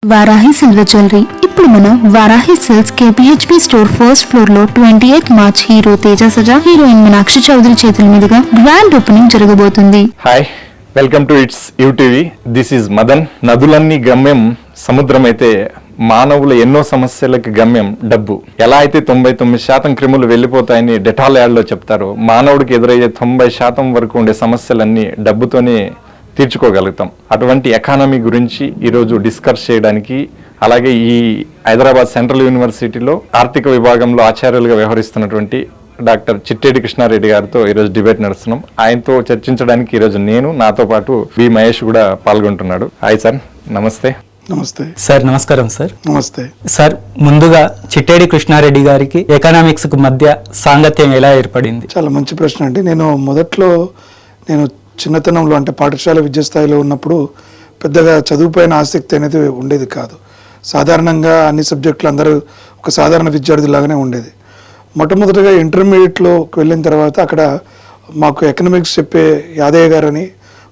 Varahi silver jewellery ఇప్పుడు మనం Varahi silks KPHP store first floor లో 28 March hero Teja Sajja heroine Meenakshi Chaudhary చేతుల మీదుగా గ్రాండ్ ఓపెనింగ్ జరగబోతుంది. Hi, welcome to it's UTV. This is Madan. నదులన్నీ గమ్యం సముద్రం అయితే మానవుల ఎన్నో సమస్యలకు గమ్యం డబ్బు. ఎలా అయితే 99% క్రిములు వెళ్ళిపోతాయని డెటాల్ యాడ్లో చెప్తారో, మానవుడికి ఎదురయ్యే 90% వరకు ఉండే సమస్యలన్నీ డబ్బుతోనే తీర్చుకోగలుగుతాం. అటువంటి ఎకానమీ గురించి ఈరోజు డిస్కస్ చేయడానికి, అలాగే ఈ హైదరాబాద్ సెంట్రల్ యూనివర్సిటీలో ఆర్థిక విభాగంలో ఆచార్యులుగా వ్యవహరిస్తున్నటువంటి డాక్టర్ చిట్టేటి కృష్ణారెడ్డి గారితో ఈరోజు డిబేట్ నడుస్తున్నాం. ఆయనతో చర్చించడానికి ఈరోజు నాతో పాటు బి మహేష్ కూడా పాల్గొంటున్నాడు. హాయ్ సార్, నమస్తే. నమస్తే సార్. నమస్కారం సార్. నమస్తే సార్. ముందుగా చిట్టేడి కృష్ణారెడ్డి గారికి ఎకనామిక్స్ కు మధ్య సాంగత్యం ఎలా ఏర్పడింది? చాలా మంచి ప్రశ్న అండి. నేను చిన్నతనంలో అంటే పాఠశాల విద్యాస్థాయిలో ఉన్నప్పుడు పెద్దగా చదువుపైన ఆసక్తి అనేది ఉండేది కాదు. సాధారణంగా అన్ని సబ్జెక్టులు అందరూ ఒక సాధారణ విద్యార్థిలాగానే ఉండేది. మొట్టమొదటిగా ఇంటర్మీడియట్లోకి వెళ్ళిన తర్వాత అక్కడ మాకు ఎకనామిక్స్ చెప్పే యాదయ్య గారని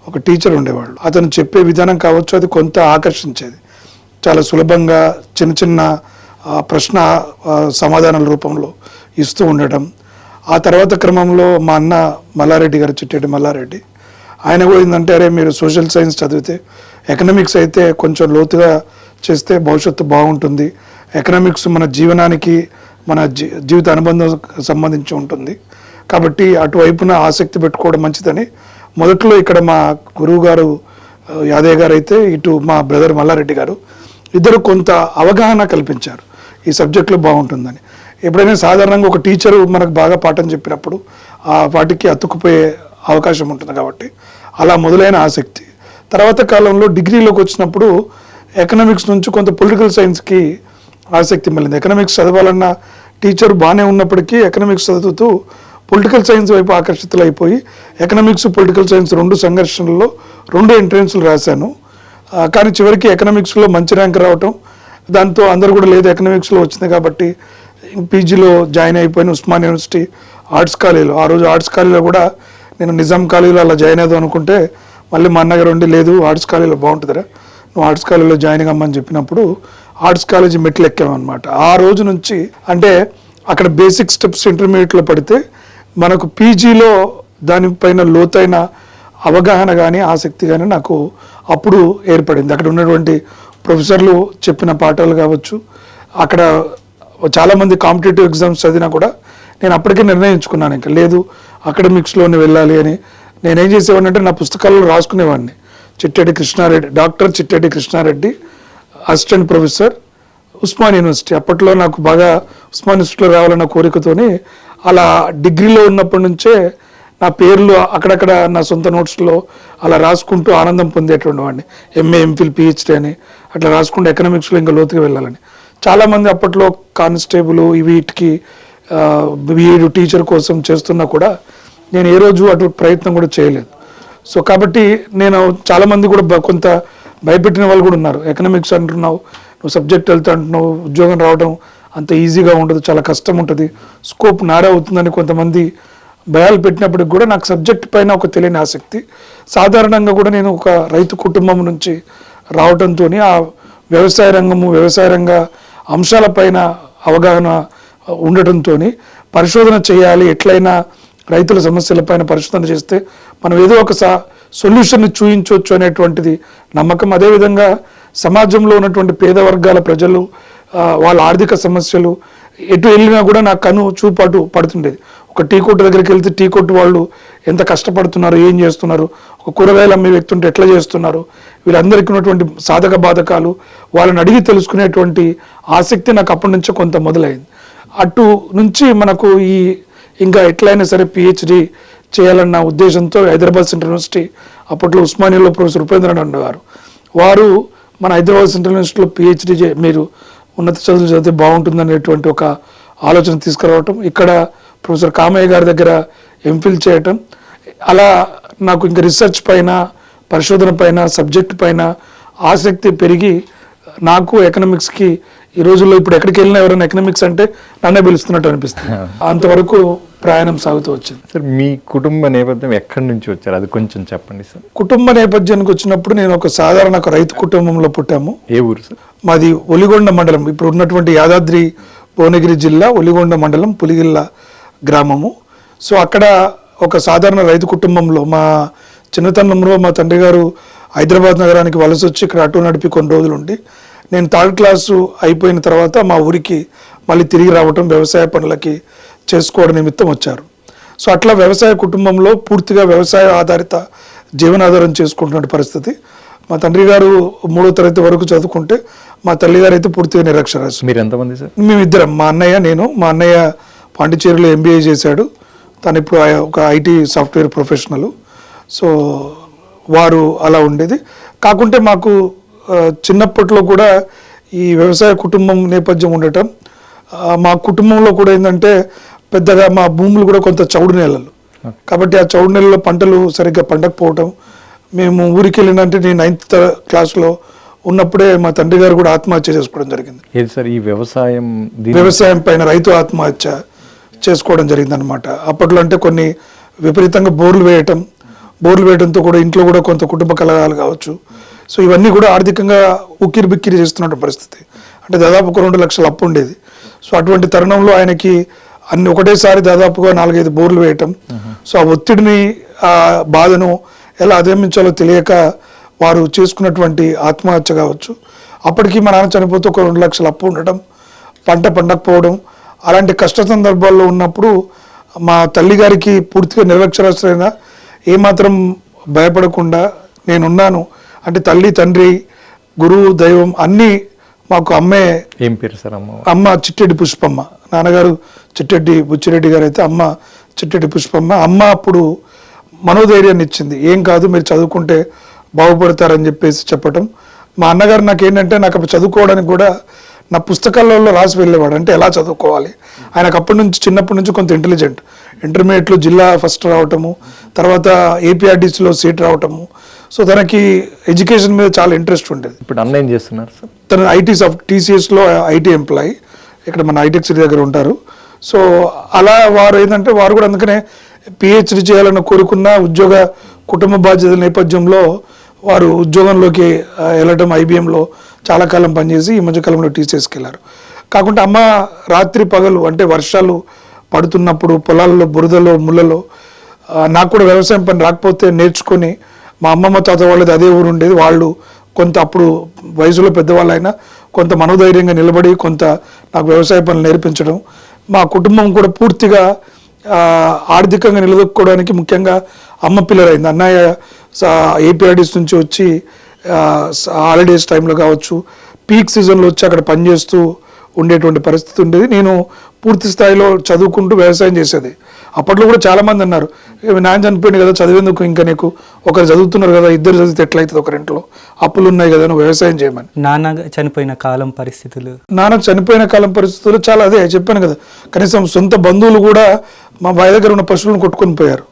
ఒక టీచర్ ఉండేవాళ్ళు. అతను చెప్పే విధానం కావచ్చు, అది కొంత ఆకర్షించేది. చాలా సులభంగా చిన్న చిన్న ప్రశ్న సమాధానాల రూపంలో ఇస్తూ ఉండటం. ఆ తర్వాత క్రమంలో మా అన్న మల్లారెడ్డి గారు, చిట్టేటి మల్లారెడ్డి, ఆయన కూడా ఏంటంటే, అరే మీరు సోషల్ సైన్స్ చదివితే ఎకనామిక్స్ అయితే కొంచెం లోతుగా చేస్తే భవిష్యత్తు బాగుంటుంది, ఎకనామిక్స్ మన జీవనానికి మన జీవిత అనుబంధం సంబంధించి ఉంటుంది, కాబట్టి అటువైపున ఆసక్తి పెట్టుకోవడం మంచిదని మొదట్లో ఇక్కడ మా గురువు గారు యాదయ్య గారు అయితే, ఇటు మా బ్రదర్ మల్లారెడ్డి గారు, ఇద్దరు కొంత అవగాహన కల్పించారు ఈ సబ్జెక్టులో బాగుంటుందని. ఎప్పుడైనా సాధారణంగా ఒక టీచరు మనకు బాగా పాఠం చెప్పినప్పుడు ఆ వాటికి అతుక్కుపోయే అవకాశం ఉంటుంది, కాబట్టి అలా మొదలైన ఆసక్తి. తర్వాత కాలంలో డిగ్రీలోకి వచ్చినప్పుడు ఎకనామిక్స్ నుంచి కొంత పొలిటికల్ సైన్స్కి ఆసక్తి మళ్ళీ. ఎకనామిక్స్ చదవాలన్న టీచర్ బాగానే ఉన్నప్పటికీ ఎకనామిక్స్ చదువుతూ పొలిటికల్ సైన్స్ వైపు ఆకర్షితులు అయిపోయి ఎకనామిక్స్ పొలిటికల్ సైన్స్ రెండు సంఘర్షణల్లో 2 ఎంట్రన్స్లు రాశాను. కానీ చివరికి ఎకనామిక్స్లో మంచి ర్యాంక్ రావటం, దాంతో అందరూ కూడా లేదు ఎకనామిక్స్లో వచ్చింది కాబట్టి పీజీలో జాయిన్ అయిపోయిన ఉస్మాన్ యూనివర్సిటీ ఆర్ట్స్ కాలేజీలో. ఆ రోజు ఆర్ట్స్ కాలేజీలో కూడా నేను నిజాం కాలేజీలో అలా జాయిన్ అవుదాం అనుకుంటే మళ్ళీ మా అన్నగారు ఉండి, లేదు ఆర్ట్స్ కాలేజీలో బాగుంటుందిరా, నువ్వు ఆర్ట్స్ కాలేజీలో జాయిన్ అమ్మని చెప్పినప్పుడు ఆర్ట్స్ కాలేజీ మెట్లు ఎక్కామన్నమాట. ఆ రోజు నుంచి అంటే అక్కడ బేసిక్ స్టెప్స్ ఇంటర్మీడియట్లో పడితే మనకు పీజీలో దానిపైన లోతైన అవగాహన కానీ ఆసక్తి కానీ నాకు అప్పుడు ఏర్పడింది. అక్కడ ఉన్నటువంటి ప్రొఫెసర్లు చెప్పిన పాఠాలు కావచ్చు, అక్కడ చాలామంది కాంపిటేటివ్ ఎగ్జామ్స్ చదివినా కూడా నేను అప్పటికే నిర్ణయించుకున్నాను, ఇంకా లేదు అకాడమిక్స్లోనే వెళ్ళాలి అని. నేనేం చేసేవాడిని అంటే నా పుస్తకాల్లో రాసుకునేవాడిని. Chitteti Krishna Reddy, doctor Chitteti Krishna Reddy, assistant professor, Osmania university. అప్పట్లో నాకు బాగా ఉస్మాన్ యూనివర్సిటీలో రావాలన్న కోరికతోని అలా డిగ్రీలో ఉన్నప్పటి నుంచే నా పేర్లు అక్కడక్కడ నా సొంత నోట్స్లో అలా రాసుకుంటూ ఆనందం పొందేటువంటి వాడిని. ఎంఏ, ఎంఫిల్, పిహెచ్డీ అని అట్లా రాసుకుంటూ ఎకనామిక్స్లో ఇంకా లోతుగా వెళ్ళాలని. చాలామంది అప్పట్లో కానిస్టేబుల్ వీటికి బీఎడ్ టీచర్ కోసం చేస్తున్నా కూడా నేను ఏ రోజు అటు ప్రయత్నం కూడా చేయలేదు. సో కాబట్టి నేను చాలామంది కూడా కొంత భయపెట్టిన వాళ్ళు కూడా ఉన్నారు. ఎకనామిక్స్ అంటున్నావు, నువ్వు సబ్జెక్ట్ వెళ్తా అంటున్నావు, ఉద్యోగం రావడం అంత ఈజీగా ఉండదు, చాలా కష్టం ఉంటుంది, స్కోప్ నారా అవుతుందని కొంతమంది భయాలు పెట్టినప్పటికి కూడా నాకు సబ్జెక్ట్ పైన ఒక తెలియని ఆసక్తి. సాధారణంగా కూడా నేను ఒక రైతు కుటుంబం నుంచి రావడంతో ఆ వ్యవసాయ రంగ అంశాలపైన అవగాహన ఉండటంతో పరిశోధన చేయాలి, ఎట్లయినా రైతుల సమస్యలపైన పరిశోధన చేస్తే మనం ఏదో ఒక సొల్యూషన్ని చూయించవచ్చు అనేటువంటిది నమ్మకం. అదేవిధంగా సమాజంలో ఉన్నటువంటి పేద వర్గాల ప్రజలు, వాళ్ళ ఆర్థిక సమస్యలు ఎటు వెళ్ళినా కూడా నా కను చూపాటు పడుతుండేది. ఒక టీ కొట్టు దగ్గరికి వెళ్తే టీ కొట్టు వాళ్ళు ఎంత కష్టపడుతున్నారు, ఏం చేస్తున్నారు, ఒక కూరగాయలు అమ్మే వ్యక్తి ఉంటే ఎట్లా చేస్తున్నారు, వీళ్ళందరికీ ఉన్నటువంటి సాధక బాధకాలు వాళ్ళని అడిగి తెలుసుకునేటువంటి ఆసక్తి నాకు అప్పటి నుంచే కొంత మొదలైంది. అటు నుంచి మనకు ఇంకా ఎట్లయినా సరే పిహెచ్డి చేయాలన్న ఉద్దేశంతో హైదరాబాద్ సెంట్రల్ యూనివర్సిటీ, అప్పట్లో ఉస్మానియాలో ప్రొఫెసర్ ఉపేంద్రనాథ్ గారు, వారు మన హైదరాబాద్ సెంట్రల్ యూనివర్సిటీలో పిహెచ్డి మీరు ఉన్నత చదువులు చదివితే బాగుంటుందనేటువంటి ఒక ఆలోచన తీసుకురావటం, ఇక్కడ ప్రొఫెసర్ కామయ్య గారి దగ్గర ఎంఫిల్ చేయటం, అలా నాకు ఇంకా రీసెర్చ్ పైన, పరిశోధన పైన, సబ్జెక్ట్ పైన ఆసక్తి పెరిగి నాకు ఎకనామిక్స్కి ఈ రోజుల్లో ఇప్పుడు ఎక్కడికి వెళ్ళినా ఎవరైనా ఎకనామిక్స్ అంటే నన్నే పిలుస్తున్నట్టు అనిపిస్తుంది. అంతవరకు ప్రయాణం సాగుతూ వచ్చింది. సార్ మీ కుటుంబ నేపథ్యం ఎక్కడి నుంచి వచ్చారు అది కొంచెం చెప్పండి సార్. కుటుంబ నేపథ్యానికి వచ్చినప్పుడు నేను ఒక సాధారణ రైతు కుటుంబంలో పుట్టాము. ఏ ఊరు సార్? మాది ఒలిగొండ మండలం, ఇప్పుడు ఉన్నటువంటి యాదాద్రి భువనగిరి జిల్లా ఒలిగొండ మండలం పులిగిల్ల గ్రామము. సో అక్కడ ఒక సాధారణ రైతు కుటుంబంలో మా చిన్నతనంలో మా తండ్రి గారు హైదరాబాద్ నగరానికి వలస వచ్చి ఇక్కడ ఆటో నడిపి కొన్ని రోజులు ఉండి నేను 3rd క్లాసు అయిపోయిన తర్వాత మా ఊరికి మళ్ళీ తిరిగి రావటం, వ్యవసాయ పనులకి చేసుకోవడం నిమిత్తం వచ్చారు. సో అట్లా వ్యవసాయ కుటుంబంలో పూర్తిగా వ్యవసాయ ఆధారిత జీవనాధారం చేసుకుంటున్న పరిస్థితి. మా తండ్రి గారు 3వ తరగతి వరకు చదువుకుంటే మా తల్లి గారు అయితే పూర్తిగా నిరక్షరాస్యులు. మీరు ఎంతమంది సార్? మేమిద్దరం, మా అన్నయ్య నేను. మా అన్నయ్య పాండిచేరిలో MBA చేశాడు, తను ఇప్పుడు ఒక IT సాఫ్ట్వేర్ ప్రొఫెషనల్. సో వారు అలా ఉండేది. కాకుంటే మాకు చిన్నప్పట్లో కూడా ఈ వ్యవసాయ కుటుంబం నేపథ్యం ఉండటం, మా కుటుంబంలో కూడా ఏంటంటే పెద్దగా మా భూములు కూడా కొంత చౌడు నేలలు కాబట్టి ఆ చౌడు నేలలో పంటలు సరిగ్గా పండకపోవటం, మేము ఊరికి వెళ్ళినంటే నేను 9th క్లాస్లో ఉన్నప్పుడే మా తండ్రి గారు కూడా ఆత్మహత్య చేసుకోవడం జరిగింది. ఏది సార్ ఈ వ్యవసాయం పైన రైతు ఆత్మహత్య చేసుకోవడం జరిగింది అనమాట. అప్పట్లో అంటే కొన్ని విపరీతంగా బోర్లు వేయడంతో కూడా ఇంట్లో కూడా కొంత కుటుంబ కలహాలు కావచ్చు. సో ఇవన్నీ కూడా ఆర్థికంగా ఉక్కిరి బిక్కిరి చేస్తున్న పరిస్థితి. అంటే దాదాపు 2 లక్షల అప్పు ఉండేది. సో అటువంటి తరుణంలో ఆయనకి అన్ని ఒకటేసారి దాదాపుగా 4-5 బోర్లు వేయటం, సో ఆ ఒత్తిడిని ఆ బాధను ఎలా అధిగమించాలో తెలియక వారు చేసుకున్నటువంటి ఆత్మహత్య కావచ్చు. అప్పటికి మా నాన్న చనిపోతే ఒక 2 లక్షల అప్పు ఉండటం, పంట పండకపోవడం, అలాంటి కష్ట సందర్భాల్లో ఉన్నప్పుడు మా తల్లి గారికి పూర్తిగా నిరక్షరాస్యులైన ఏమాత్రం భయపడకుండా నేనున్నాను అంటే తల్లి, తండ్రి, గురువు, దైవం అన్నీ మాకు అమ్మే. ఏం పేరు సార్ అమ్మ చిట్టెడ్డి పుష్పమ్మ, నాన్నగారు చిట్టెడ్డి బుచ్చిరెడ్డి గారు అయితే అమ్మ చిట్టెడ్డి పుష్పమ్మ. అమ్మ అప్పుడు మనోధైర్యాన్ని ఇచ్చింది, ఏం కాదు మీరు చదువుకుంటే బాగుపడతారని చెప్పేసి చెప్పటం. మా అన్నగారు నాకేంటంటే నాకు అప్పుడు చదువుకోవడానికి కూడా నా పుస్తకాలలో రాసి వెళ్ళేవాడు, అంటే ఎలా చదువుకోవాలి. ఆయనకు చిన్నప్పటి నుంచి కొంత ఇంటెలిజెంట్. ఇంటర్మీడియట్లో జిల్లా ఫస్ట్ రావటము, తర్వాత APRDCలో సీట్ రావటము. సో తనకి ఎడ్యుకేషన్ మీద చాలా ఇంట్రెస్ట్ ఉండేది. ఇప్పుడు అన్న ఏం చేస్తున్నారు సార్? తను TCSలో IT ఎంప్లాయీ, ఇక్కడ మన హైటెక్ సిటీ దగ్గర ఉంటారు. సో అలా వారు ఏంటంటే వారు కూడా అందుకనే PhD చేయాలని కోరుకున్న ఉద్యోగ కుటుంబ బాధ్యతల నేపథ్యంలో వారు ఉద్యోగంలోకి వెళ్ళడం, IBMలో చాలా కాలం పనిచేసి ఈ మధ్యకాలంలో TCSకి వెళ్ళారు. కాకుండా అమ్మ రాత్రి పగలు అంటే వర్షాలు పడుతున్నప్పుడు పొలాల్లో బురదలో ముళ్ళలో నాకు కూడా వ్యవసాయం పని రాకపోతే నేర్చుకొని, మా అమ్మమ్మ తాత వాళ్ళది అదే ఊరు ఉండేది, వాళ్ళు కొంత అప్పుడు వయసులో పెద్దవాళ్ళు అయినా కొంత మనోధైర్యంగా నిలబడి కొంత నాకు వ్యవసాయ పనులు నేర్పించడం, మా కుటుంబం కూడా పూర్తిగా ఆర్థికంగా నిలదొక్కుకోవడానికి ముఖ్యంగా అమ్మ పిల్లర్ అయింది. అన్నయ్య APRDC నుంచి వచ్చి హాలిడేస్ టైంలో కావచ్చు, పీక్ సీజన్లో వచ్చి అక్కడ పనిచేస్తూ ఉండేటువంటి పరిస్థితి ఉండేది. నేను పూర్తి స్థాయిలో చదువుకుంటూ వ్యవసాయం చేసేది. అప్పట్లో కూడా చాలామంది అన్నారు, నాన్న చనిపోయింది కదా చదివేందుకు, ఇంకా నీకు ఒకరు చదువుతున్నారు కదా, ఇద్దరు చదివితే ఎట్లయితుంది, ఒకరింట్లో అప్పులు ఉన్నాయి కదా, నువ్వు వ్యవసాయం చేయమని. నాన్న చనిపోయిన కాలం పరిస్థితులు చాలా, అదే చెప్పాను కదా, కనీసం సొంత బంధువులు కూడా మా బావి దగ్గర ఉన్న పశువులను కొట్టుకొని పోయారు.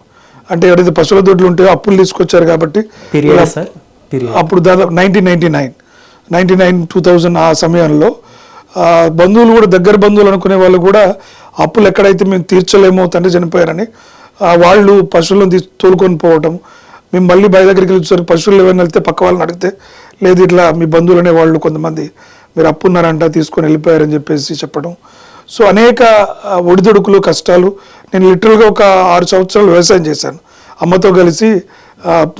అంటే ఎవరైతే పశువుల దొడ్లు ఉంటే అప్పులు తీసుకొచ్చారు కాబట్టి. అప్పుడు దాదాపు 1999-2000 ఆ సమయంలో బంధువులు కూడా, దగ్గర బంధువులు అనుకునే వాళ్ళు కూడా అప్పులు ఎక్కడైతే మేము తీర్చలేమో, తండ్రి చనిపోయారని వాళ్ళు పశువులను తోలుకొని పోవటం. మేము మళ్ళీ బావి దగ్గరికి వెళ్ళి పశువులు ఏమైనా వెళ్తే పక్క వాళ్ళని అడిగితే, లేదు ఇట్లా మీ బంధువులు అనే వాళ్ళు కొంతమంది మీరు అప్పు ఉన్నారంట తీసుకొని వెళ్ళిపోయారని చెప్పేసి చెప్పడం. సో అనేక ఒడిదొడుకులు, కష్టాలు. నేను లిటరల్గా ఒక 6 సంవత్సరాలు వ్యవసాయం చేశాను అమ్మతో కలిసి.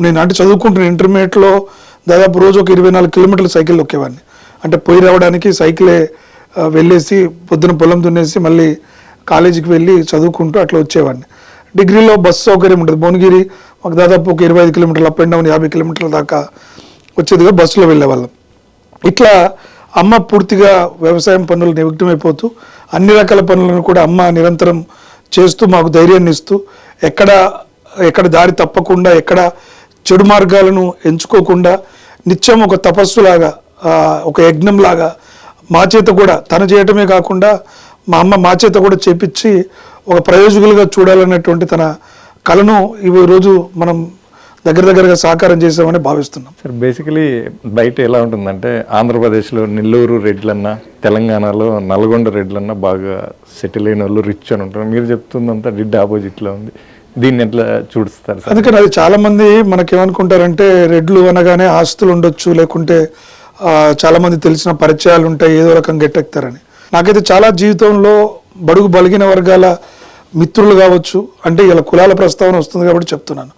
నేను అంటే చదువుకుంటున్న ఇంటర్మీడియట్లో దాదాపు రోజు ఒక 24 కిలోమీటర్లు సైకిల్ తొక్కేవాడిని. అంటే పోయి రావడానికి సైకిలే వెళ్ళేసి పొద్దున పొలం దున్నేసి మళ్ళీ కాలేజీకి వెళ్ళి చదువుకుంటూ అట్లా వచ్చేవాడిని. డిగ్రీలో బస్సు సౌకర్యం ఉంటుంది, భువనగిరి మాకు దాదాపు ఒక 25 కిలోమీటర్లు అప్ అండ్ డౌన్, 50 కిలోమీటర్ల దాకా వచ్చేదిగా బస్సులో వెళ్ళేవాళ్ళం. ఇట్లా అమ్మ పూర్తిగా వ్యవసాయం పనులు నిమగ్నమైపోతూ అన్ని రకాల పనులను కూడా అమ్మ నిరంతరం చేస్తూ మాకు ధైర్యాన్ని ఇస్తూ, ఎక్కడ దారి తప్పకుండా, ఎక్కడ చెడు మార్గాలను ఎంచుకోకుండా నిత్యం ఒక తపస్సులాగా, ఒక యజ్ఞంలాగా మా చేత కూడా, తను చేయటమే కాకుండా మా అమ్మ మా చేత కూడా చేపించి ఒక ప్రయోజకులుగా చూడాలనేటువంటి తన కళను ఈ రోజు మనం దగ్గరగా సహకారం చేసామని భావిస్తున్నాం. సార్ బేసికలీ బయట ఎలా ఉంటుందంటే ఆంధ్రప్రదేశ్లో నెల్లూరు రెడ్లన్నా, తెలంగాణలో నల్గొండ రెడ్లన్నా బాగా సెటిల్ అయిన వాళ్ళు రిచ్ అని ఉంటారు. మీరు చెప్తుందంతా డిడ్ ఆపోజిట్లో ఉంది. దీన్ని ఎట్లా చూస్తారు సార్? అందుకని అది చాలా మంది మనకేమనుకుంటారంటే రెడ్లు అనగానే ఆస్తులు ఉండొచ్చు, లేకుంటే చాలా మంది తెలిసిన పరిచయాలు ఉంటాయి, ఏదో రకంగా గట్టెక్తారని. నాకైతే చాలా జీవితంలో బడుగు బలిగిన వర్గాల మిత్రులు కావచ్చు, అంటే ఇలా కులాల ప్రస్తావన వస్తుంది కాబట్టి చెప్తున్నాను.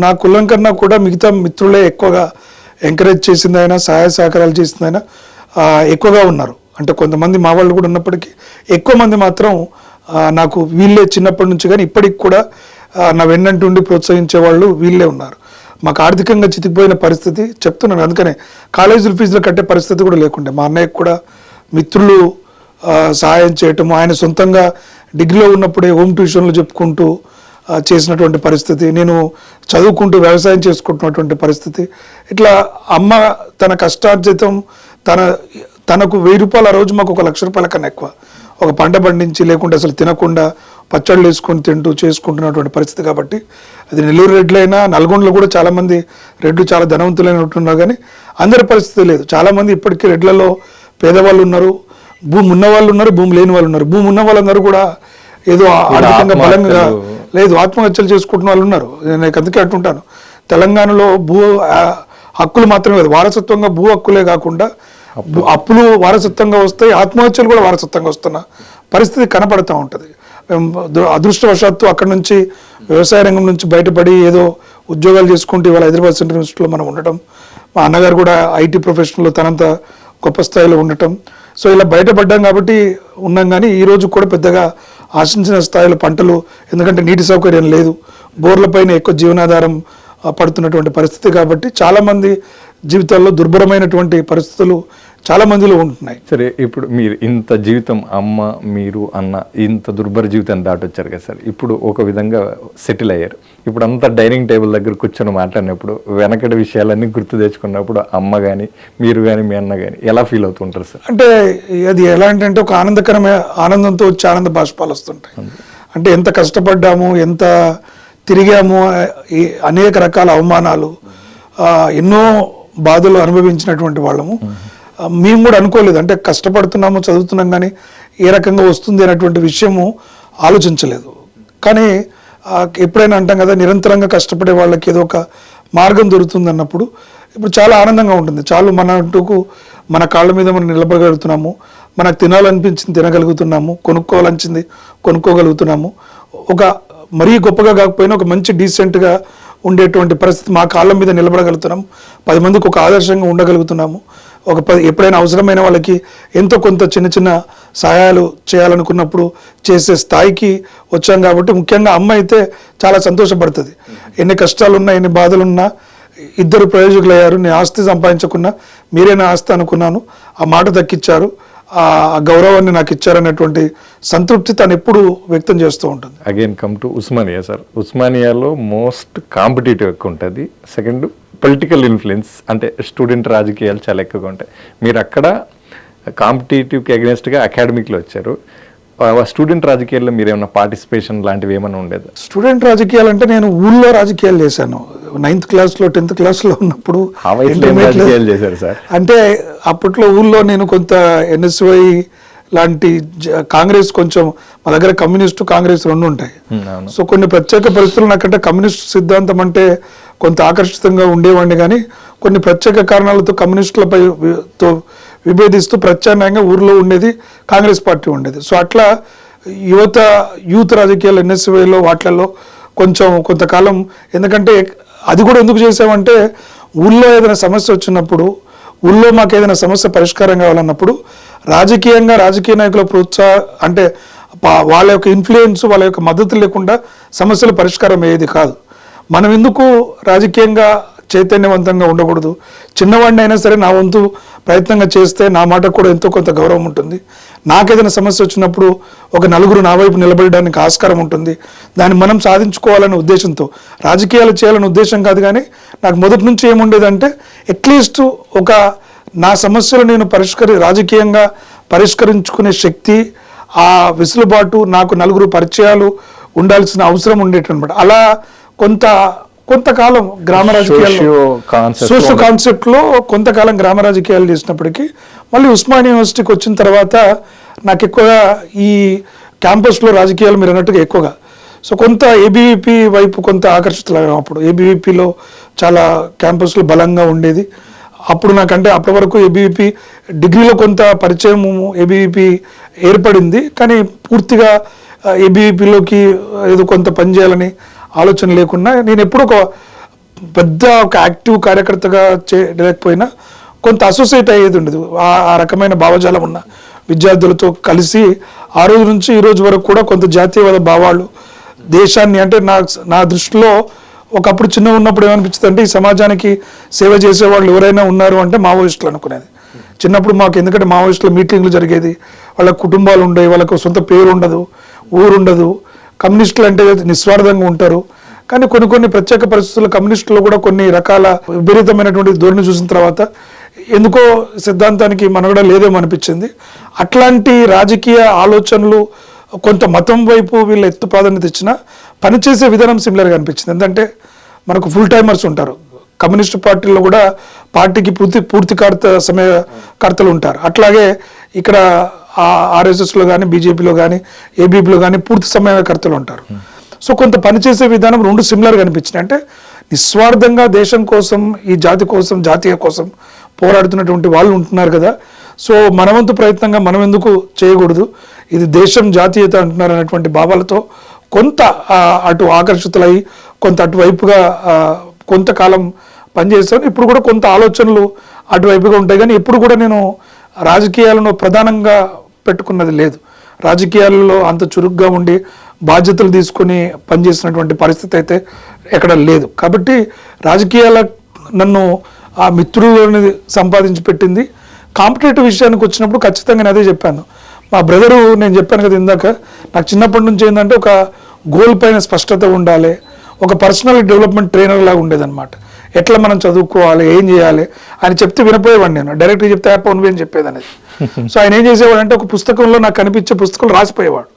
నా కులం కన్నా కూడా మిగతా మిత్రులే ఎక్కువగా ఎంకరేజ్ చేసిందైనా, సహాయ సహకారాలు చేసిందైనా ఎక్కువగా ఉన్నారు. అంటే కొంతమంది మా వాళ్ళు కూడా ఉన్నప్పటికీ ఎక్కువ మంది మాత్రం నాకు వీళ్ళే చిన్నప్పటి నుంచి కానీ ఇప్పటికి కూడా నా వెన్నంటుండి ప్రోత్సహించే వాళ్ళు వీళ్ళే ఉన్నారు. మాకు ఆర్థికంగా చితికిపోయిన పరిస్థితి చెప్తున్నాను, అందుకనే కాలేజీల ఫీజులు కట్టే పరిస్థితి కూడా లేకుండే మా అన్నయ్యకు కూడా మిత్రులు సహాయం చేయటము, ఆయన సొంతంగా డిగ్రీలో ఉన్నప్పుడే హోమ్ ట్యూషన్లు చెప్పుకుంటూ చేసినటువంటి పరిస్థితి, నేను చదువుకుంటూ వ్యవసాయం చేసుకుంటున్నటువంటి పరిస్థితి. ఇట్లా అమ్మ తన కష్టార్జితం తనకు 1000 రూపాయలు ఆ రోజు మాకు 1 లక్ష రూపాయల కన్నా ఎక్కువ ఒక పంట పండించి, లేకుంటే అసలు తినకుండా పచ్చళ్ళు వేసుకొని తింటూ చేసుకుంటున్నటువంటి పరిస్థితి. కాబట్టి అది నెల్లూరు రెడ్లైనా, నల్గొండలో కూడా చాలామంది రెడ్లు చాలా ధనవంతులైన ఉంటున్నారు, కానీ అందరి పరిస్థితి లేదు. చాలామంది ఇప్పటికీ రెడ్లలో పేదవాళ్ళు ఉన్నారు, భూమి ఉన్న వాళ్ళు ఉన్నారు, భూమి లేని వాళ్ళు ఉన్నారు. భూమి ఉన్న వాళ్ళందరూ కూడా ఏదో ఆర్థికంగా బలంగా లేదు, ఆత్మహత్యలు చేసుకుంటున్న వాళ్ళు ఉన్నారు. నేను అందుకే అంటుంటాను, తెలంగాణలో హక్కులు మాత్రమే కాదు, వారసత్వంగా భూ హక్కులే కాకుండా అప్పులు వారసత్వంగా వస్తాయి, ఆత్మహత్యలు కూడా వారసత్వంగా వస్తున్న పరిస్థితి కనపడుతూ ఉంటుంది. అదృష్టవశాత్తు అక్కడ నుంచి వ్యవసాయ రంగం నుంచి బయటపడి ఏదో ఉద్యోగాలు చేసుకుంటూ ఇవాళ హైదరాబాద్ సెంట్రల్ యూనివర్సిటీలో మనం ఉండటం, మా అన్నగారు కూడా ఐటీ ప్రొఫెషనల్లో తనంత గొప్ప స్థాయిలో ఉండటం, సో ఇలా బయటపడ్డాం కాబట్టి ఉన్నాం. కానీ ఈరోజు కూడా పెద్దగా ఆశించిన స్థాయిలో పంటలు, ఎందుకంటే నీటి సౌకర్యం లేదు, బోర్లపైన ఎక్కువ జీవనాధారం పడుతున్నటువంటి పరిస్థితి. కాబట్టి చాలామంది జీవితాల్లో దుర్భరమైనటువంటి పరిస్థితులు చాలా మందిలో ఉంటున్నాయి. సరే, ఇప్పుడు మీరు ఇంత జీవితం, అమ్మ, మీరు, అన్న, ఇంత దుర్భర జీవితాన్ని దాటొచ్చారు కదా సార్. ఇప్పుడు ఒక విధంగా సెటిల్ అయ్యారు. ఇప్పుడు అంతా డైనింగ్ టేబుల్ దగ్గర కూర్చొని మాట్లాడినప్పుడు వెనకటి విషయాలన్నీ గుర్తు తెచ్చుకున్నప్పుడు అమ్మ కానీ, మీరు కానీ, మీ అన్న కానీ ఎలా ఫీల్ అవుతుంటారు సార్? అంటే అది ఎలా అంటే ఒక ఆనందకరమైన ఆనందంతో వచ్చి ఆనంద బాష్పాలు వస్తుంటాయి. అంటే ఎంత కష్టపడ్డాము, ఎంత తిరిగాము, అనేక రకాల అవమానాలు, ఎన్నో బాధలు అనుభవించినటువంటి వాళ్ళము. మేము కూడా అనుకోలేదు, అంటే కష్టపడుతున్నాము, చదువుతున్నాం, కానీ ఏ రకంగా వస్తుంది అనేటువంటి విషయము ఆలోచించలేదు. కానీ ఎప్పుడైనా అంటాం కదా, నిరంతరంగా కష్టపడే వాళ్ళకి ఏదో ఒక మార్గం దొరుకుతుంది అన్నప్పుడు ఇప్పుడు చాలా ఆనందంగా ఉంటుంది. చాలు మన కాళ్ళ మీద మనం నిలబడగలుగుతున్నాము, మనకు తినాలనిపించింది తినగలుగుతున్నాము, కొనుక్కోవాలనిపించింది కొనుక్కోగలుగుతున్నాము. ఒక మరీ గొప్పగా కాకపోయినా ఒక మంచి డీసెంట్గా ఉండేటువంటి పరిస్థితి, మా కాళ్ళ మీద నిలబడగలుగుతున్నాము, 10 మందికి ఒక ఆదర్శంగా ఉండగలుగుతున్నాము. ఎప్పుడైనా అవసరమైన వాళ్ళకి ఎంతో కొంత చిన్న చిన్న సహాయాలు చేయాలనుకున్నప్పుడు చేసే స్థాయికి వచ్చాం. కాబట్టి ముఖ్యంగా అమ్మ అయితే చాలా సంతోషపడుతుంది. ఎన్ని కష్టాలున్నా, ఎన్ని బాధలున్నా, 2 ప్రయోజకులు అయ్యారు. నేను ఆస్తి సంపాదించకున్నా మీరే నా ఆస్తి అనుకున్నాను, ఆ మాట దక్కిచ్చారు, ఆ గౌరవాన్ని నాకు ఇచ్చారనేటువంటి సంతృప్తి తను ఎప్పుడు వ్యక్తం చేస్తూ ఉంటుంది. Again come to Osmania sir. ఉస్మానియాలో మోస్ట్ కాంపిటేటివ్ ఎక్కువ ఉంటుంది. సెకండ్, పొలిటికల్ ఇన్ఫ్లుయెన్స్, అంటే స్టూడెంట్ రాజకీయాలు చాలా ఎక్కువగా ఉంటాయి. మీరు అక్కడ కాంపిటేటివ్కి అగెన్స్ట్గా అకాడమిక్లో వచ్చారు. స్టూడెంట్ రాజకీయాల్లో మీరు ఏమైనా పార్టిసిపేషన్ లాంటివి ఏమైనా ఉండేది? స్టూడెంట్ రాజకీయాలు అంటే నేను ఊళ్ళో రాజకీయాలు చేశాను. 9th క్లాస్లో 10th క్లాస్లో ఉన్నప్పుడు చేశారు సార్. అంటే అప్పట్లో ఊళ్ళో నేను కొంత NSY లాంటి కాంగ్రెస్, కొంచెం మా దగ్గర కమ్యూనిస్టు కాంగ్రెస్ 2 ఉంటాయి. సో కొన్ని ప్రత్యేక పరిస్థితులు నాకంటే కమ్యూనిస్ట్ సిద్ధాంతం అంటే కొంత ఆకర్షితంగా ఉండేవాడిని, కానీ కొన్ని ప్రత్యేక కారణాలతో కమ్యూనిస్టులపై విభేదిస్తూ ప్రత్యామ్నాయంగా ఊర్లో ఉండేది కాంగ్రెస్ పార్టీ ఉండేది. సో అట్లా యూత్ రాజకీయాలు NSYలో వాటిల్లో కొంతకాలం, ఎందుకంటే అది కూడా ఎందుకు చేసామంటే ఊళ్ళో ఏదైనా సమస్య వచ్చినప్పుడు, ఊళ్ళో మాకు ఏదైనా సమస్య పరిష్కారం కావాలన్నప్పుడు రాజకీయ నాయకుల అంటే వాళ్ళ యొక్క ఇన్ఫ్లుయెన్స్, వాళ్ళ యొక్క మద్దతు లేకుండా సమస్యల పరిష్కారం అయ్యేది కాదు. మనం ఎందుకు రాజకీయంగా చైతన్యవంతంగా ఉండకూడదు? చిన్నవాడిని అయినా సరే నా వంతు ప్రయత్నంగా చేస్తే నా మాటకు కూడా ఎంతో కొంత గౌరవం ఉంటుంది. నాకేదైనా సమస్య వచ్చినప్పుడు ఒక 4 నా వైపు నిలబడడానికి ఆస్కారం ఉంటుంది. దాన్ని మనం సాధించుకోవాలనే ఉద్దేశంతో రాజకీయాలు చేయాలనే ఉద్దేశం కాదు. కానీ నాకు మొదటి నుంచి ఏముండేదంటే అట్లీస్ట్ ఒక నా సమస్యలు నేను రాజకీయంగా పరిష్కరించుకునే శక్తి, ఆ వెసులుబాటు, నాకు 4 పరిచయాలు ఉండాల్సిన అవసరం ఉండేటనమాట. అలా కొంత కొంతకాలం గ్రామ రాజకీయాల్లో సోషియో కాన్సెప్ట్లో కొంతకాలం గ్రామ రాజకీయాలు చేసినప్పటికీ మళ్ళీ ఉస్మానియా యూనివర్సిటీకి వచ్చిన తర్వాత నాకు ఎక్కువగా ఈ క్యాంపస్లో రాజకీయాలు మీరు అన్నట్టుగా ఎక్కువగా సో కొంత ఏబీవీపీ వైపు కొంత ఆకర్షితులయ్యాం. అప్పుడు ఏబీవీపీలో చాలా క్యాంపస్లో బలంగా ఉండేది. అప్పుడు నాకంటే అప్పటి వరకు ఏబీవీపీ డిగ్రీలో కొంత పరిచయం ఏబీవీపీ ఏర్పడింది, కానీ పూర్తిగా ఏబీవీపీలోకి ఏదో కొంత పనిచేయాలని ఆలోచన లేకుండా నేను ఎప్పుడు ఒక పెద్ద ఒక యాక్టివ్ కార్యకర్తగా చేయలేకపోయినా కొంత అసోసియేట్ అయ్యేది ఉండదు. ఆ రకమైన భావజాలం ఉన్న విద్యార్థులతో కలిసి ఆ రోజు నుంచి ఈ రోజు వరకు కూడా కొంత జాతీయవాద భావాలు దేశాన్ని అంటే నా దృష్టిలో ఒకప్పుడు చిన్న ఉన్నప్పుడు ఏమనిపించింది అంటే ఈ సమాజానికి సేవ చేసే వాళ్ళు ఎవరైనా ఉన్నారు అంటే మావోయిస్టులు అనుకునేది. చిన్నప్పుడు మాకు ఎందుకంటే మావోయిస్టుల మీటింగ్లు జరిగేది, వాళ్ళ కుటుంబాలు ఉండేవి, వాళ్ళకు సొంత పేరు ఉండదు, ఊరు ఉండదు. కమ్యూనిస్టులు అంటే నిస్వార్థంగా ఉంటారు, కానీ కొన్ని ప్రత్యేక పరిస్థితుల్లో కమ్యూనిస్టులు కూడా కొన్ని రకాల విపరీతమైనటువంటి ధోరణి చూసిన తర్వాత ఎందుకో సిద్ధాంతానికి మనగడ లేదేమో అనిపించింది. అట్లాంటి రాజకీయ ఆలోచనలు కొంత మతం వైపు వీళ్ళు ఎత్తు ప్రాధాన్యత ఇచ్చినా పనిచేసే విధానం సిమిలర్గా అనిపించింది. ఎందుకంటే మనకు ఫుల్ టైమర్స్ ఉంటారు, కమ్యూనిస్ట్ పార్టీలో కూడా పార్టీకి సమయకర్తలు ఉంటారు. అట్లాగే ఇక్కడ ఆర్ఎస్ఎస్లో కానీ బీజేపీలో కానీ ఏబీపీలో కానీ పూర్తి సమయకర్తలు ఉంటారు. సో కొంత పనిచేసే విధానం రెండు సిమిలర్గా అనిపించినాయి. అంటే నిస్వార్థంగా దేశం కోసం, ఈ జాతి కోసం, జాతీయ కోసం పోరాడుతున్నటువంటి వాళ్ళు ఉంటున్నారు కదా. సో మనవంతు ప్రయత్నంగా మనం ఎందుకు చేయకూడదు, ఇది దేశం జాతీయత అంటున్నారు అనేటువంటి భావాలతో కొంత అటు ఆకర్షితులై కొంత అటువైపుగా కొంతకాలం పనిచేస్తాను. ఇప్పుడు కూడా కొంత ఆలోచనలు అటువైపుగా ఉంటాయి, కానీ ఎప్పుడు కూడా నేను రాజకీయాలను ప్రధానంగా పెట్టుకున్నది లేదు. రాజకీయాలలో అంత చురుగ్గా ఉండి బాధ్యతలు తీసుకొని పనిచేసినటువంటి పరిస్థితి అయితే ఎక్కడ లేదు. కాబట్టి రాజకీయాల నన్ను ఆ మిత్రులని సంపాదించి పెట్టింది. కాంపిటేటివ్ విషయానికి వచ్చినప్పుడు ఖచ్చితంగా నేను అదే చెప్పాను. మా బ్రదరు, నేను చెప్పాను కదా ఇందాక, నాకు చిన్నప్పటి నుంచి ఏంటంటే ఒక గోల్ పైన స్పష్టత ఉండాలి, ఒక పర్సనల్ డెవలప్మెంట్ ట్రైనర్ లాగా ఉండేదన్నమాట. ఎట్లా మనం చదువుకోవాలి, ఏం చేయాలి ఆయన చెప్తే వినపోయేవాడు. నేను డైరెక్ట్గా చెప్తే నువ్వేం చెప్పేది అనేది. సో ఆయన ఏం చేసేవాడు అంటే ఒక పుస్తకంలో నాకు కనిపించే పుస్తకాలు రాసిపోయేవాడు.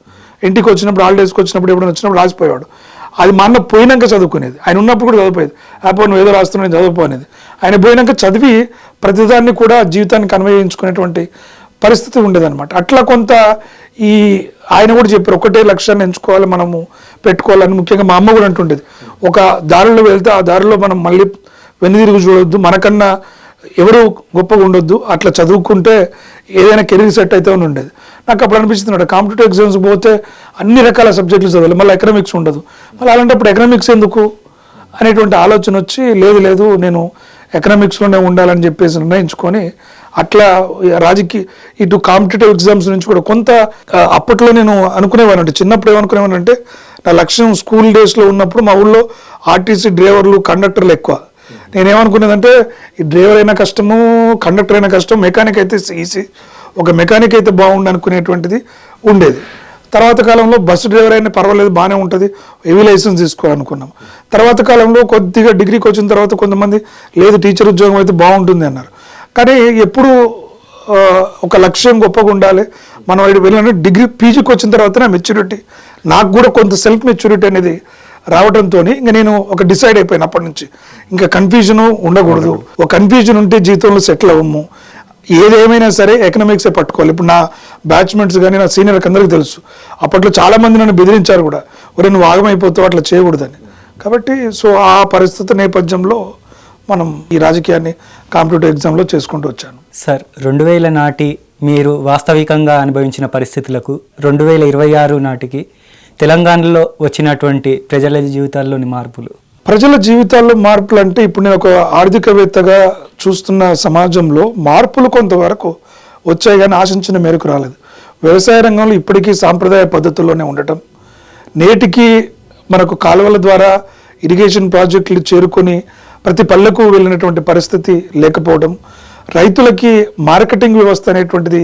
ఇంటికి వచ్చినప్పుడు, హాలిడేస్కి వచ్చినప్పుడు, ఎప్పుడైనా వచ్చినప్పుడు రాసిపోయేవాడు. అది మా అన్న పోయినాక చదువుకునేది, ఆయన ఉన్నప్పుడు కూడా చదివిపోయేది. నువ్వు ఏదో రాస్తున్నావు, నేను చదువుకో అనేది. ఆయన పోయినాక చదివి ప్రతిదాన్ని కూడా జీవితానికి అన్వయించుకునేటువంటి పరిస్థితి ఉండేదన్నమాట. అట్లా కొంత ఈ ఆయన కూడా చెప్పారు, ఒకటే లక్ష్యాన్ని ఎంచుకోవాలి, మనము పెట్టుకోవాలని. ముఖ్యంగా మా అమ్మ కూడా అంటుండేది, ఒక దారిలో వెళ్తే ఆ దారిలో మనం మళ్ళీ వెనుదిరుగు చూడొద్దు, మనకన్నా ఎవరు గొప్పగా ఉండొద్దు, అట్లా చదువుకుంటే ఏదైనా కెరీర్ సెట్ అయితే అని ఉండేది. నాకు అప్పుడు అనిపిస్తుంది, కాంపిటేటివ్ ఎగ్జామ్స్ పోతే అన్ని రకాల సబ్జెక్టులు చదవాలి, మళ్ళీ ఎకనామిక్స్ ఉండదు, మళ్ళీ అలాంటప్పుడు ఎకనామిక్స్ ఎందుకు అనేటువంటి ఆలోచన వచ్చి లేదు నేను ఎకనామిక్స్లోనే ఉండాలని చెప్పేసి నిర్ణయించుకొని అట్లా ఇటు కాంపిటేటివ్ ఎగ్జామ్స్ నుంచి కూడా కొంత అప్పట్లో నేను అనుకునేవాను. అంటే చిన్నప్పుడు ఏమనుకునేవాను అంటే నా లక్ష్యం స్కూల్ డేస్లో ఉన్నప్పుడు మా ఊళ్ళో ఆర్టీసీ డ్రైవర్లు, కండక్టర్లు ఎక్కువ. నేనేమనుకునేదంటే ఈ డ్రైవర్ అయినా కష్టము, కండక్టర్ అయినా కష్టం, మెకానిక్ అయితే ఈజీ, ఒక మెకానిక్ అయితే బాగుండు అనుకునేటువంటిది ఉండేది. తర్వాత కాలంలో బస్సు డ్రైవర్ అయినా పర్వాలేదు, బాగానే ఉంటుంది, హెవీ లైసెన్స్ తీసుకోవాలనుకున్నాం. తర్వాత కాలంలో కొద్దిగా డిగ్రీకి వచ్చిన తర్వాత కొంతమంది లేదు టీచర్ ఉద్యోగం అయితే బాగుంటుంది అన్నారు. కానీ ఎప్పుడు ఒక లక్ష్యం గొప్పగా ఉండాలి, మనం వెళ్ళాలంటే డిగ్రీ పీజీకి వచ్చిన తర్వాత మెచ్యూరిటీ, నాకు కూడా కొంత సెల్ఫ్ మెచ్యూరిటీ అనేది రావడంతో ఇంకా నేను ఒక డిసైడ్ అయిపోయాను. అప్పటి నుంచి ఇంకా కన్ఫ్యూజన్ ఉండకూడదు, ఒక కన్ఫ్యూజన్ ఉంటే జీవితంలో సెటిల్ అవ్వము, ఏదేమైనా సరే ఎకనామిక్సే పట్టుకోవాలి. ఇప్పుడు నా బ్యాచ్మెంట్స్ కానీ నా సీనియర్కి అందరికీ తెలుసు, అప్పట్లో చాలామంది నన్ను బెదిరించారు కూడా, నువ్వు ఆగమైపోతావు, అట్లా చేయకూడదని. కాబట్టి సో ఆ పరిస్థితి నేపథ్యంలో మనం ఈ రాజకీయాన్ని కాంపిటేటివ్ ఎగ్జామ్లో చేసుకుంటూ వచ్చాను. సార్, 2000 నాటి మీరు వాస్తవికంగా అనుభవించిన పరిస్థితులకు 2026 నాటికి తెలంగాణలో వచ్చినటువంటి ప్రజల జీవితాల్లోని మార్పులు. ప్రజల జీవితాల్లో మార్పులు అంటే ఇప్పుడు నేను ఒక ఆర్థికవేత్తగా చూస్తున్న సమాజంలో మార్పులు కొంతవరకు వచ్చాయి, కానీ ఆశించిన మేరకు రాలేదు. వ్యవసాయ రంగంలో ఇప్పటికీ సాంప్రదాయ పద్ధతుల్లోనే ఉండటం, నేటికి మనకు కాలువల ద్వారా ఇరిగేషన్ ప్రాజెక్టులు చేరుకొని ప్రతి పల్లెకు వెళ్ళినటువంటి పరిస్థితి లేకపోవడం, రైతులకి మార్కెటింగ్ వ్యవస్థ అనేటువంటిది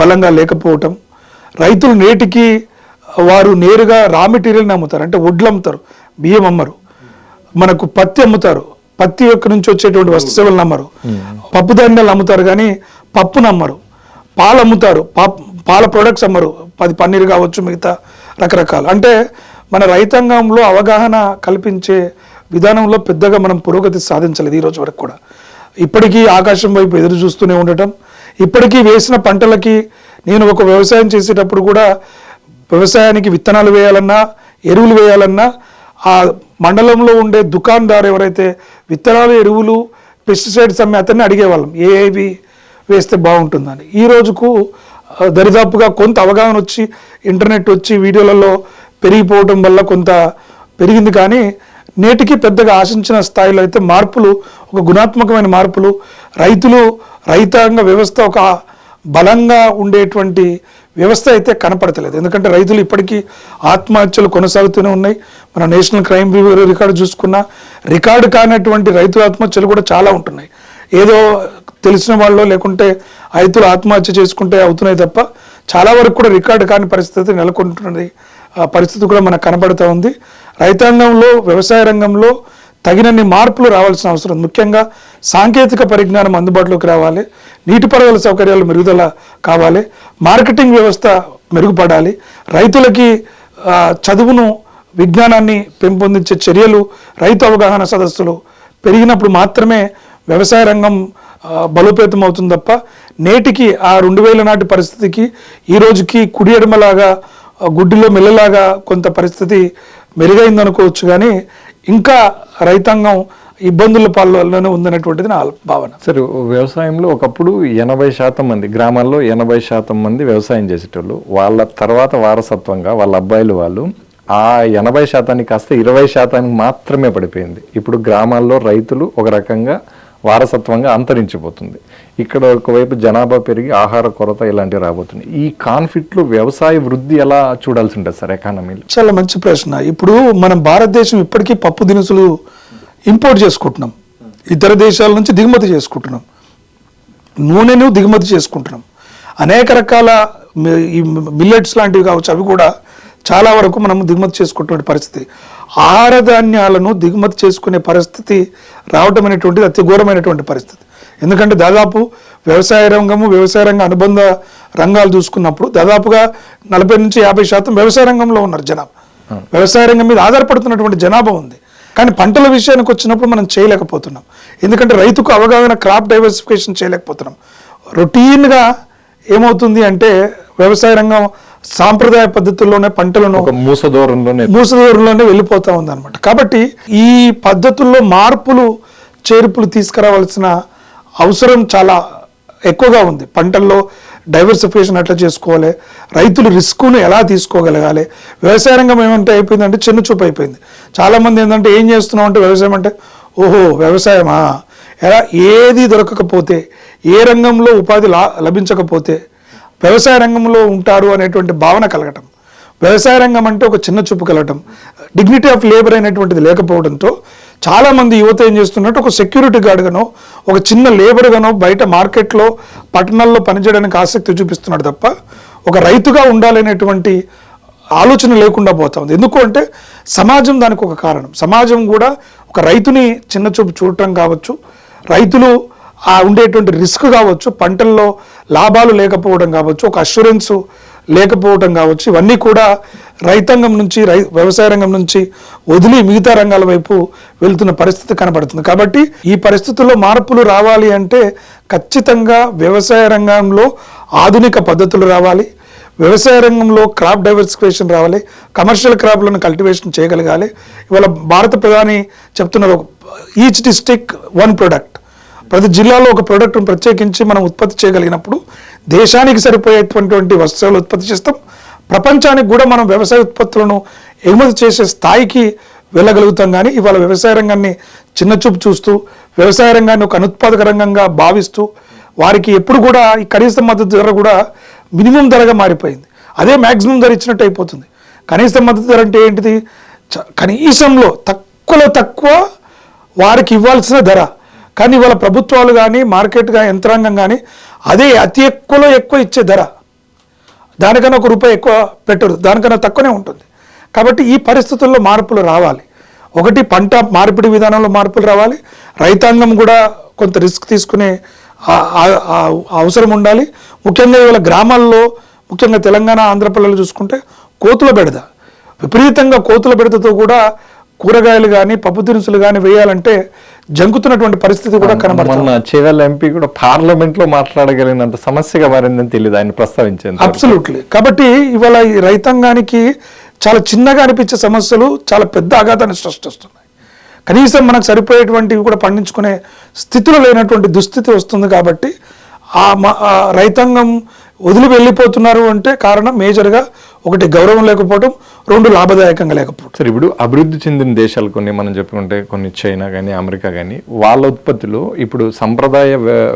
బలంగా లేకపోవటం, రైతులు నేటికి వారు నేరుగా రా మెటీరియల్ని అమ్ముతారు, అంటే వడ్లు అమ్ముతారు, బియ్యం అమ్మరు, మనకు పత్తి అమ్ముతారు, పత్తి యొక్క నుంచి వచ్చేటువంటి వస్తు సేవలను అమ్మరు, పప్పు ధాన్యాలు అమ్ముతారు కానీ పప్పును అమ్మరు, పాలు అమ్ముతారు, పాల ప్రొడక్ట్స్ అమ్మరు, పన్నీరు కావచ్చు, మిగతా రకరకాలు. అంటే మన రైతాంగంలో అవగాహన కల్పించే విధానంలో పెద్దగా మనం పురోగతి సాధించలేదు ఈ రోజు వరకు కూడా. ఇప్పటికీ ఆకాశం వైపు ఎదురు చూస్తూనే ఉండటం, ఇప్పటికీ వేసిన పంటలకి నేను ఒక వ్యవసాయం చేసేటప్పుడు కూడా వ్యవసాయానికి విత్తనాలు వేయాలన్నా ఎరువులు వేయాలన్నా ఆ మండలంలో ఉండే దుకాణదారు ఎవరైతే విత్తనాలు ఎరువులు పెస్టిసైడ్స్ అమ్మే అతన్ని అడిగేవాళ్ళం ఏవి వేస్తే బాగుంటుందని. ఈ రోజుకు దరిదాపుగా కొంత అవగాహన వచ్చి ఇంటర్నెట్ వచ్చి వీడియోలలో పెరిగిపోవటం వల్ల కొంత పెరిగింది, కానీ నేటికి పెద్దగా ఆశించిన స్థాయిలో అయితే మార్పులు, ఒక గుణాత్మకమైన మార్పులు, రైతాంగ వ్యవస్థ ఒక బలంగా ఉండేటువంటి వ్యవస్థ అయితే కనపడతలేదు. ఎందుకంటే రైతులు ఇప్పటికీ ఆత్మహత్యలు కొనసాగుతూనే ఉన్నాయి. మన నేషనల్ క్రైమ్ బ్యూరో రికార్డు చూసుకున్నా రికార్డు కానటువంటి రైతు ఆత్మహత్యలు కూడా చాలా ఉంటున్నాయి. ఏదో తెలిసిన వాళ్ళు లేకుంటే రైతులు ఆత్మహత్య చేసుకుంటే అవుతున్నాయి తప్ప చాలా వరకు కూడా రికార్డు కాని పరిస్థితి నెలకొంటున్నది. ఆ పరిస్థితి కూడా మనకు కనబడుతూ ఉంది. రైతాంగంలో, వ్యవసాయ రంగంలో తగినన్ని మార్పులు రావాల్సిన అవసరం. ముఖ్యంగా సాంకేతిక పరిజ్ఞానం అందుబాటులోకి రావాలి, నీటిపారుదల సౌకర్యాలు మెరుగుదల కావాలి, మార్కెటింగ్ వ్యవస్థ మెరుగుపడాలి, రైతులకి చదువును, విజ్ఞానాన్ని పెంపొందించే చర్యలు, రైతు అవగాహన సదస్సులు పెరిగినప్పుడు మాత్రమే వ్యవసాయ రంగం బలోపేతం అవుతుంది తప్ప నేటికి ఆ 2000 నాటి పరిస్థితికి ఈ రోజుకి కుడి ఎడమలాగా గుడ్డిలో మెల్లలాగా కొంత పరిస్థితి మెరుగైందనుకోవచ్చు, కానీ ఇంకా రైతాంగం ఇబ్బందుల పాల్లోనే ఉందనేటువంటిది నా భావన. సరే, వ్యవసాయంలో ఒకప్పుడు 80% మంది, గ్రామాల్లో 80% మంది వ్యవసాయం చేసేటోళ్ళు. వాళ్ళ తర్వాత వారసత్వంగా వాళ్ళ అబ్బాయిలు వాళ్ళు ఆ 80% కాస్త 20% మాత్రమే పడిపోయింది. ఇప్పుడు గ్రామాల్లో రైతులు ఒక రకంగా వారసత్వంగా అంతరించిపోతుంది. ఇక్కడ ఒకవైపు జనాభా పెరిగి ఆహార కొరత ఇలాంటివి రాబోతున్నాయి. ఈ కాన్ఫ్లిక్ట్లు వ్యవసాయ వృద్ధి ఎలా చూడాల్సి ఉంటుంది సార్ ఎకానమీలో? చాలా మంచి ప్రశ్న. ఇప్పుడు మనం భారతదేశం ఇప్పటికీ పప్పు దినుసులు ఇంపోర్ట్ చేసుకుంటున్నాం, ఇతర దేశాల నుంచి దిగుమతి చేసుకుంటున్నాం, నూనెను దిగుమతి చేసుకుంటున్నాం, అనేక రకాల ఈ మిల్లెట్స్ లాంటివి కావచ్చు, అవి కూడా చాలా వరకు మనం దిగుమతి చేసుకుంటున్న పరిస్థితి. ఆహార ధాన్యాలను దిగుమతి చేసుకునే పరిస్థితి రావటం అనేటువంటిది అతి ఘోరమైనటువంటి పరిస్థితి. ఎందుకంటే దాదాపు వ్యవసాయ రంగ అనుబంధ రంగాలు చూసుకున్నప్పుడు దాదాపుగా 40 నుంచి 50% వ్యవసాయ రంగంలో ఉన్నారు జనాభా. వ్యవసాయ రంగం మీద ఆధారపడుతున్నటువంటి జనాభా ఉంది. కానీ పంటల విషయానికి వచ్చినప్పుడు మనం చేయలేకపోతున్నాం. ఎందుకంటే రైతుకు అవగాహన, క్రాప్ డైవర్సిఫికేషన్ చేయలేకపోతున్నాం. రొటీన్గా ఏమవుతుంది అంటే వ్యవసాయ రంగం సాంప్రదాయ పద్ధతుల్లోనే పంటలను మూసధోరణిలోనే వెళ్ళిపోతా ఉంది అనమాట. కాబట్టి ఈ పద్ధతుల్లో మార్పులు చేర్పులు తీసుకురావాల్సిన అవసరం చాలా ఎక్కువగా ఉంది. పంటల్లో డైవర్సిఫికేషన్ ఎట్లా చేసుకోవాలి, రైతులు రిస్క్ను ఎలా తీసుకోగలగాలి. వ్యవసాయ రంగం ఏమంటే అయిపోయిందంటే చిన్న చూపు అయిపోయింది. చాలామంది ఏంటంటే ఏం చేస్తున్నాం అంటే వ్యవసాయం అంటే ఓహో వ్యవసాయమా, ఎలా ఏది దొరకకపోతే, ఏ రంగంలో ఉపాధి లభించకపోతే వ్యవసాయ రంగంలో ఉంటారు అనేటువంటి భావన కలగటం, వ్యవసాయ రంగం అంటే ఒక చిన్న చూపు కలగటం, డిగ్నిటీ ఆఫ్ లేబర్ అనేటువంటిది లేకపోవడంతో చాలామంది యువత ఏం చేస్తున్నట్టు ఒక సెక్యూరిటీ గార్డ్గానో, ఒక చిన్న లేబర్గానో బయట మార్కెట్లో, పట్టణాల్లో పనిచేయడానికి ఆసక్తి చూపిస్తున్నాడు తప్ప ఒక రైతుగా ఉండాలనేటువంటి ఆలోచన లేకుండా పోతుంది. ఎందుకు అంటే సమాజం దానికి ఒక కారణం. సమాజం కూడా ఒక రైతుని చిన్న చూపు చూడటం కావచ్చు, రైతులు ఉండేటువంటి రిస్క్ కావచ్చు, పంటల్లో లాభాలు లేకపోవడం కావచ్చు, ఒక అష్యూరెన్స్ లేకపోవడం కావచ్చు, ఇవన్నీ కూడా రైతాంగం నుంచి, వ్యవసాయ రంగం నుంచి వదిలి మిగతా రంగాల వైపు వెళ్తున్న పరిస్థితి కనబడుతుంది. కాబట్టి ఈ పరిస్థితుల్లో మార్పులు రావాలి అంటే ఖచ్చితంగా వ్యవసాయ రంగంలో ఆధునిక పద్ధతులు రావాలి, వ్యవసాయ రంగంలో క్రాప్ డైవర్సిఫికేషన్ రావాలి, కమర్షియల్ క్రాప్లను కల్టివేషన్ చేయగలగాలి. ఇవాళ భారత ప్రధాని చెప్తున్నారు, ఈచ్ డిస్ట్రిక్ట్ వన్ ప్రొడక్ట్. ప్రతి జిల్లాలో ఒక ప్రోడక్ట్ను ప్రత్యేకించి మనం ఉత్పత్తి చేయగలిగినప్పుడు దేశానికి సరిపోయేటువంటి వస్తువులు ఉత్పత్తి చేస్తాం, ప్రపంచానికి కూడా మనం వ్యవసాయ ఉత్పత్తులను ఎగుమతి చేసే స్థాయికి వెళ్ళగలుగుతాం. కానీ ఇవాళ వ్యవసాయ రంగాన్ని చిన్నచూపు చూస్తూ, వ్యవసాయ రంగాన్ని ఒక అనుత్పాదక రంగంగా భావిస్తూ, వారికి ఎప్పుడు కూడా ఈ కనీస మద్దతు ధర కూడా మినిమం ధరగా మారిపోయింది. అదే మ్యాక్సిమం ధర ఇచ్చినట్టు అయిపోతుంది. కనీస మద్దతు ధర అంటే ఏంటిది? కనీసంలో తక్కువలో తక్కువ వారికి ఇవ్వాల్సిన ధర. కానీ ఇవాళ ప్రభుత్వాలు కానీ, మార్కెట్ కానీ, యంత్రాంగం కానీ అదే అతి ఎక్కువలో ఎక్కువ ఇచ్చే ధర, దానికన్నా ₹1 ఎక్కువ పెట్టరు, దానికన్నా తక్కువనే ఉంటుంది. కాబట్టి ఈ పరిస్థితుల్లో మార్పులు రావాలి. ఒకటి, పంట మార్పిడి విధానంలో మార్పులు రావాలి, రైతాంగం కూడా కొంత రిస్క్ తీసుకునే అవసరం ఉండాలి. ముఖ్యంగా ఇవాళ గ్రామాల్లో, ముఖ్యంగా తెలంగాణ, ఆంధ్రప్రదేశ్లో చూసుకుంటే కోతుల బెడద విపరీతంగా, కోతుల బెడదతో కూడా కూరగాయలు కానీ పప్పు దినుసులు కానీ వేయాలంటే జంకుతున్నటువంటి పరిస్థితి కూడా కనబడుతుంది. మొన్న చేవెళ్ళ ఎంపీ కూడా పార్లమెంట్ లో మాట్లాడగలిగినంత సమస్యగా మారిందని తెలియదు ఆయన ప్రస్తావించింది. అబ్సల్యూట్లీ. కాబట్టి ఇవాళ ఈ రైతాంగానికి చాలా చిన్నగా అనిపించే సమస్యలు చాలా పెద్ద ఆఘాతాన్ని సృష్టిస్తున్నాయి. కనీసం మనకు సరిపోయేటువంటివి కూడా పండించుకునే స్థితిలో లేనటువంటి దుస్థితి వస్తుంది. కాబట్టి ఆ రైతాంగం వదిలి వెళ్ళిపోతున్నారు అంటే కారణం మేజర్గా ఒకటి గౌరవం లేకపోవడం, రెండు లాభదాయకంగా లేకపోవడం. సరే, ఇప్పుడు అభివృద్ధి చెందిన దేశాలు కొన్ని మనం చెప్పుకుంటే కొన్ని చైనా కానీ అమెరికా కానీ వాళ్ళ ఉత్పత్తిలో ఇప్పుడు సంప్రదాయ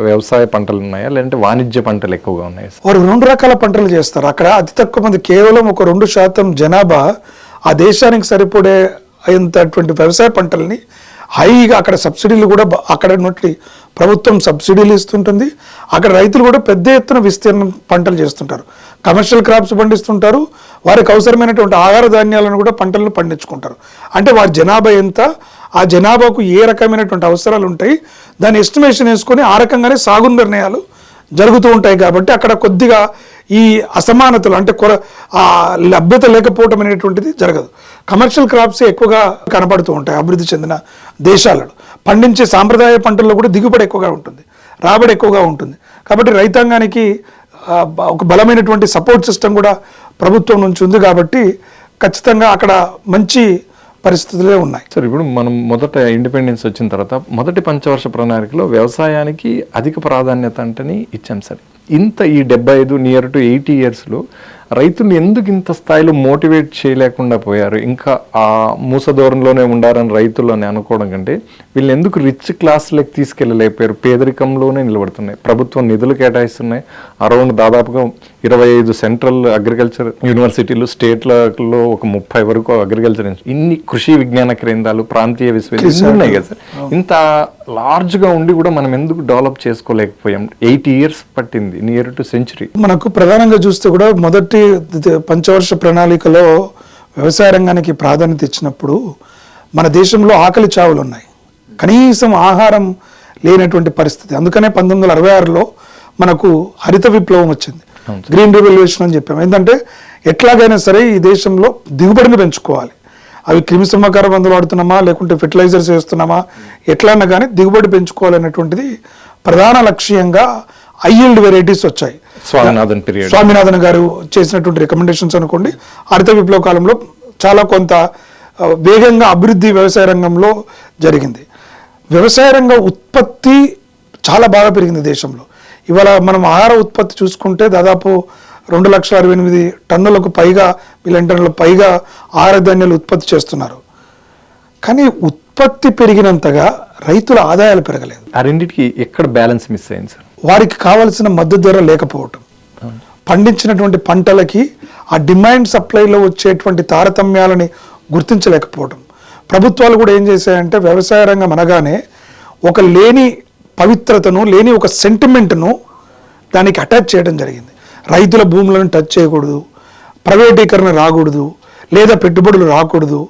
వ్యవసాయ పంటలు ఉన్నాయా లేదంటే వాణిజ్య పంటలు ఎక్కువగా ఉన్నాయి? వారు 2 రకాల పంటలు చేస్తారు. అక్కడ అతి తక్కువ మంది, కేవలం ఒక 2% జనాభా ఆ దేశానికి సరిపడే అయినటువంటి వ్యవసాయ పంటల్ని హైగా అక్కడ సబ్సిడీలు కూడా అక్కడ నుండి ప్రభుత్వం సబ్సిడీలు ఇస్తుంటుంది. అక్కడ రైతులు కూడా పెద్ద ఎత్తున విస్తీర్ణం పంటలు చేస్తుంటారు, కమర్షియల్ క్రాప్స్ పండిస్తుంటారు, వారికి అవసరమైనటువంటి ఆహార ధాన్యాలను కూడా పంటలను పండించుకుంటారు. అంటే వారి జనాభా ఎంత, ఆ జనాభాకు ఏ రకమైనటువంటి అవసరాలు ఉంటాయి దాన్ని ఎస్టిమేషన్ వేసుకొని ఆ రకంగానే సాగు నిర్ణయాలు జరుగుతూ ఉంటాయి. కాబట్టి అక్కడ కొద్దిగా ఈ అసమానతలు అంటే లభ్యత లేకపోవటం అనేటువంటిది జరగదు. కమర్షియల్ క్రాప్స్ ఎక్కువగా కనపడుతూ ఉంటాయి అభివృద్ధి చెందిన దేశాలలో. పండించే సాంప్రదాయ పంటల్లో కూడా దిగుబడి ఎక్కువగా ఉంటుంది, రాబడి ఎక్కువగా ఉంటుంది. కాబట్టి రైతాంగానికి ఒక బలమైనటువంటి సపోర్ట్ సిస్టమ్ కూడా ప్రభుత్వం నుంచి ఉంది. కాబట్టి ఖచ్చితంగా అక్కడ మంచి పరిస్థితులే ఉన్నాయి. సార్, ఇప్పుడు మనం మొదట ఇండిపెండెన్స్ వచ్చిన తర్వాత మొదటి పంచవర్ష ప్రణాళికలో వ్యవసాయానికి అధిక ప్రాధాన్యత అంటని ఇచ్చాం సార్. ఇంత ఈ 75 నియర్ టు 80 ఇయర్స్లో రైతులు ఎందుకు ఇంత స్థాయిలో మోటివేట్ చేయలేకుండా పోయారు? ఇంకా ఆ మూసధోరణిలోనే ఉండారని రైతులు అని అనుకోవడం కంటే వీళ్ళు ఎందుకు రిచ్ క్లాస్లోకి తీసుకెళ్ళలేకపోయారు? పేదరికంలోనే నిలబడుతున్నాయి. ప్రభుత్వం నిధులు కేటాయిస్తున్నాయి. అరౌండ్ దాదాపుగా 25 సెంట్రల్ అగ్రికల్చర్ యూనివర్సిటీలు, స్టేట్లలో ఒక 30 వరకు అగ్రికల్చర్, ఇన్ని కృషి విజ్ఞాన కేంద్రాలు, ప్రాంతీయ విశ్వవిద్యాలయాలు ఉన్నాయి కదా సార్. ఇంత లార్జ్గా ఉండి కూడా మనం ఎందుకు డెవలప్ చేసుకోలేకపోయాం? 80 ఇయర్స్ పట్టింది, నియర్ టు సెంచరీ. మనకు ప్రధానంగా చూస్తే కూడా మొదటి పంచవర్ష ప్రణాళికలో వ్యవసాయ రంగానికి ప్రాధాన్యత ఇచ్చినప్పుడు మన దేశంలో ఆకలి చావులు ఉన్నాయి, కనీసం ఆహారం లేనటువంటి పరిస్థితి. అందుకనే 1966లో మనకు హరిత విప్లవం వచ్చింది, గ్రీన్ రెవల్యూషన్ అని చెప్పాము. ఏంటంటే ఎట్లాగైనా సరే ఈ దేశంలో దిగుబడిని పెంచుకోవాలి. అవి క్రిమి సంహారక మందులు వాడుతున్నామా లేకుంటే ఫెర్టిలైజర్స్ వేస్తున్నామా, ఎట్లన్నా కానీ దిగుబడి పెంచుకోవాలనేటువంటిది ప్రధాన లక్ష్యంగా ఐల్డ్ వెరైటీస్ వచ్చాయి. స్వామినాథన్ గారు చేసినటువంటి రికమెండేషన్స్ అనుకోండి, హరిత విప్లవ కాలంలో చాలా కొంత వేగంగా అభివృద్ధి వ్యవసాయ రంగంలో జరిగింది. వ్యవసాయ రంగ ఉత్పత్తి చాలా బాగా పెరిగింది దేశంలో. ఇవాళ మనం ఆహార ఉత్పత్తి చూసుకుంటే దాదాపు 2,68,000 టన్నులకు పైగా, మిలియన్ టన్నుల పైగా ఆహార ధాన్యాలు ఉత్పత్తి చేస్తున్నారు. కానీ ఉత్పత్తి పెరిగినంతగా రైతుల ఆదాయాలు పెరగలేదు. ఆ రెండింటికి ఎక్కడ బ్యాలెన్స్ మిస్ అయింది సార్? వారికి కావాల్సిన మద్దతు ధర లేకపోవటం, పండించినటువంటి పంటలకి ఆ డిమాండ్ సప్లైలో వచ్చేటువంటి తారతమ్యాలని గుర్తించలేకపోవటం. ప్రభుత్వాలు కూడా ఏం చేశాయంటే వ్యవసాయ రంగం అనగానే ఒక లేని పవిత్రతను, లేని ఒక సెంటిమెంట్ను దానికి అటాచ్ చేయడం జరిగింది. రైతుల భూములను టచ్ చేయకూడదు, ప్రైవేటీకరణ రాకూడదు, లేదా పెట్టుబడులు రాకూడదు,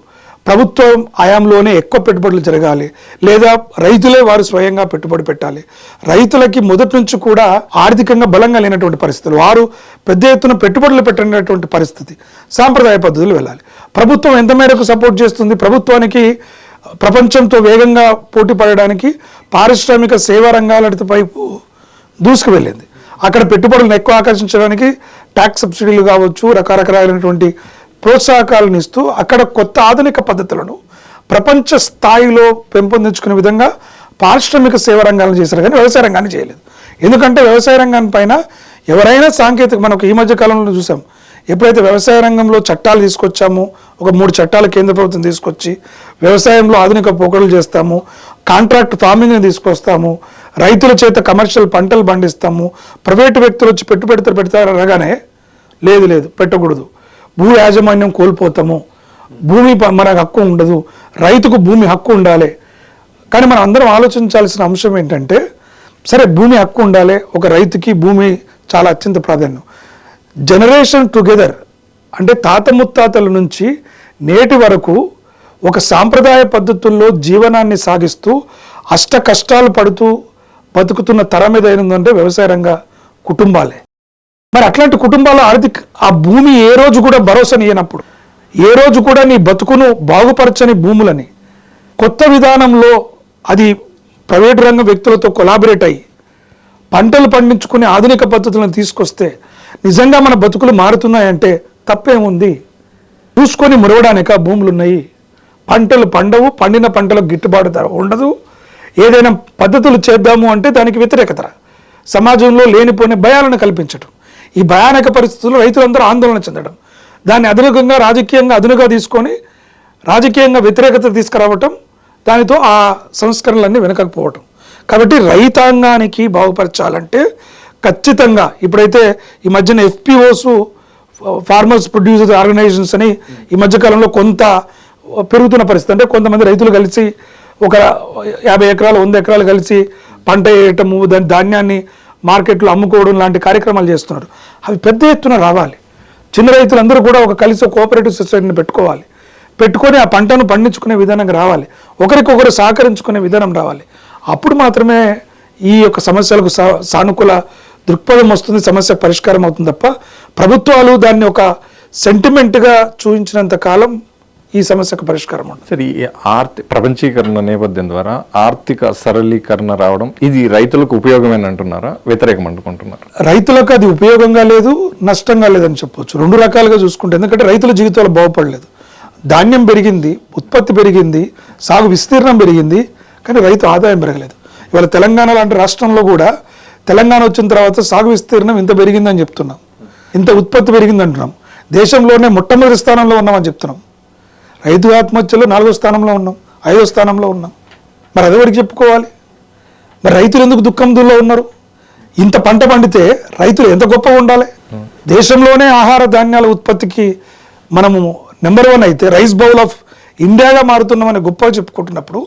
ప్రభుత్వం ఆయాంలోనే ఎక్కువ పెట్టుబడులు జరగాలి, లేదా రైతులే వారు స్వయంగా పెట్టుబడి పెట్టాలి. రైతులకి మొదటి నుంచి కూడా ఆర్థికంగా బలంగా లేనటువంటి పరిస్థితులు, వారు పెద్ద ఎత్తున పెట్టుబడులు పెట్టినటువంటి పరిస్థితి, సాంప్రదాయ పద్ధతులు వెళ్ళాలి. ప్రభుత్వం ఎంత మేరకు సపోర్ట్ చేస్తుంది? ప్రభుత్వానికి ప్రపంచంతో వేగంగా పోటీ పడడానికి పారిశ్రామిక సేవా రంగాల వైపు దూసుకు వెళ్ళింది. అక్కడ పెట్టుబడులను ఎక్కువ ఆకర్షించడానికి ట్యాక్స్ సబ్సిడీలు కావచ్చు, రకరకాలైనటువంటి ప్రోత్సాహకాలను ఇస్తూ అక్కడ కొత్త ఆధునిక పద్ధతులను ప్రపంచ స్థాయిలో పెంపొందించుకునే విధంగా పారిశ్రామిక సేవా రంగాలను చేశారు, కానీ వ్యవసాయ రంగాన్ని చేయలేదు. ఎందుకంటే వ్యవసాయ రంగాన్ని పైన ఎవరైనా సాంకేతిక, మనకు ఈ మధ్య కాలంలో చూసాం, ఎప్పుడైతే వ్యవసాయ రంగంలో చట్టాలు తీసుకొచ్చామో, ఒక 3 చట్టాలు కేంద్ర ప్రభుత్వం తీసుకొచ్చి వ్యవసాయంలో ఆధునిక పోకడలు చేస్తాము, కాంట్రాక్ట్ ఫార్మింగ్ని తీసుకొస్తాము, రైతుల చేత కమర్షియల్ పంటలు పండిస్తాము, ప్రైవేటు వ్యక్తులు వచ్చి పెడతారు అనగానే లేదు పెట్టకూడదు, భూ యాజమాన్యం కోల్పోతాము, భూమి మనకు హక్కు ఉండదు, రైతుకు భూమి హక్కు ఉండాలి. కానీ మనం అందరం ఆలోచించాల్సిన అంశం ఏంటంటే, సరే భూమి హక్కు ఉండాలి, ఒక రైతుకి భూమి చాలా అత్యంత ప్రాధాన్యం. జనరేషన్ టుగెదర్ అంటే తాత ముత్తాతల నుంచి నేటి వరకు ఒక సాంప్రదాయ పద్ధతుల్లో జీవనాన్ని సాగిస్తూ అష్ట కష్టాలు పడుతూ బతుకుతున్న తరం మీద ఏంటంటే వ్యవసాయ రంగ కుటుంబాలే. మరి అట్లాంటి కుటుంబాల ఆ భూమి ఏ రోజు కూడా భరోసానియనప్పుడు ఏ రోజు కూడా నీ బతుకును బాగుపరచని భూములని కొత్త విధానంలో అది ప్రైవేట్ రంగ వ్యక్తులతో కొలాబరేట్ అయ్యి పంటలు పండించుకునే ఆధునిక పద్ధతులను తీసుకొస్తే నిజంగా మన బతుకులు మారుతున్నాయంటే తప్పేముంది? చూసుకొని మురవడానిక భూములు ఉన్నాయి. పంటలు పండవు, పండిన పంటలకు గిట్టుబాటు ధర ఉండదు. ఏదైనా పద్ధతులు చేద్దాము అంటే దానికి వ్యతిరేకత, సమాజంలో లేనిపోని భయాలను కల్పించడం, ఈ భయానక పరిస్థితుల్లో రైతులందరూ ఆందోళన చెందడం, దాన్ని అదనుకంగా రాజకీయంగా అదునుగా తీసుకొని రాజకీయంగా వ్యతిరేకత తీసుకురావటం, దానితో ఆ సంస్కరణలన్నీ వెనకపోవటం. కాబట్టి రైతాంగానికి బాగుపరచాలంటే ఖచ్చితంగా ఇప్పుడైతే ఈ మధ్యన FPOs, ఫార్మర్స్ ప్రొడ్యూసర్ ఆర్గనైజేషన్స్ అని ఈ మధ్యకాలంలో కొంత పెరుగుతున్న పరిస్థితి. అంటే కొంతమంది రైతులు కలిసి ఒక 50 ఎకరాలు 100 ఎకరాలు కలిసి పంట వేయటము, దాని ధాన్యాన్ని మార్కెట్లో అమ్ముకోవడం లాంటి కార్యక్రమాలు చేస్తున్నారు. అవి పెద్ద ఎత్తున రావాలి. చిన్న రైతులందరూ కూడా కలిసి కోఆపరేటివ్ సొసైటీని పెట్టుకొని ఆ పంటను పండించుకునే విధానంగా రావాలి. ఒకరికొకరు సహకరించుకునే విధానం రావాలి. అప్పుడు మాత్రమే ఈ యొక్క సమస్యలకు సానుకూల దృక్పథం వస్తుంది, సమస్య పరిష్కారం అవుతుంది. తప్ప ప్రభుత్వాలు దాన్ని ఒక సెంటిమెంట్గా చూపించినంత కాలం ఈ సమస్యకు పరిష్కారం ఉంటుంది. సరే, ఈ ప్రపంచీకరణ నేపథ్యం ద్వారా ఆర్థిక సరళీకరణ రావడం ఇది రైతులకు ఉపయోగమేనా అంటున్నారా, వ్యతిరేకం అనుకుంటున్నారా? రైతులకు అది ఉపయోగంగా లేదు, నష్టంగా లేదని చెప్పవచ్చు. రెండు రకాలుగా చూసుకుంటే, ఎందుకంటే రైతుల జీవితాలు బాగుపడలేదు. ధాన్యం పెరిగింది, ఉత్పత్తి పెరిగింది, సాగు విస్తీర్ణం పెరిగింది, కానీ రైతు ఆదాయం పెరగలేదు. ఇవాళ తెలంగాణ లాంటి రాష్ట్రంలో కూడా తెలంగాణ వచ్చిన తర్వాత సాగు విస్తీర్ణం ఇంత పెరిగిందని చెప్తున్నాం, ఇంత ఉత్పత్తి పెరిగింది అంటున్నాం. దేశంలోనే మొట్టమొదటి స్థానంలో ఉన్నామని చెప్తున్నాం. రైతు ఆత్మహత్యలో 4వ స్థానంలో ఉన్నాం, 5వ స్థానంలో ఉన్నాం. మరి అదెవరికి చెప్పుకోవాలి? మరి రైతులు ఎందుకు దుఃఖంలో ఉన్నారు? ఇంత పంట పండితే రైతులు ఎంత గొప్పగా ఉండాలి? దేశంలోనే ఆహార ధాన్యాల ఉత్పత్తికి మనము నెంబర్ 1 అయితే రైస్ బౌల్ ఆఫ్ ఇండియాగా మారుతున్నామని గొప్పగా చెప్పుకుంటున్నప్పుడు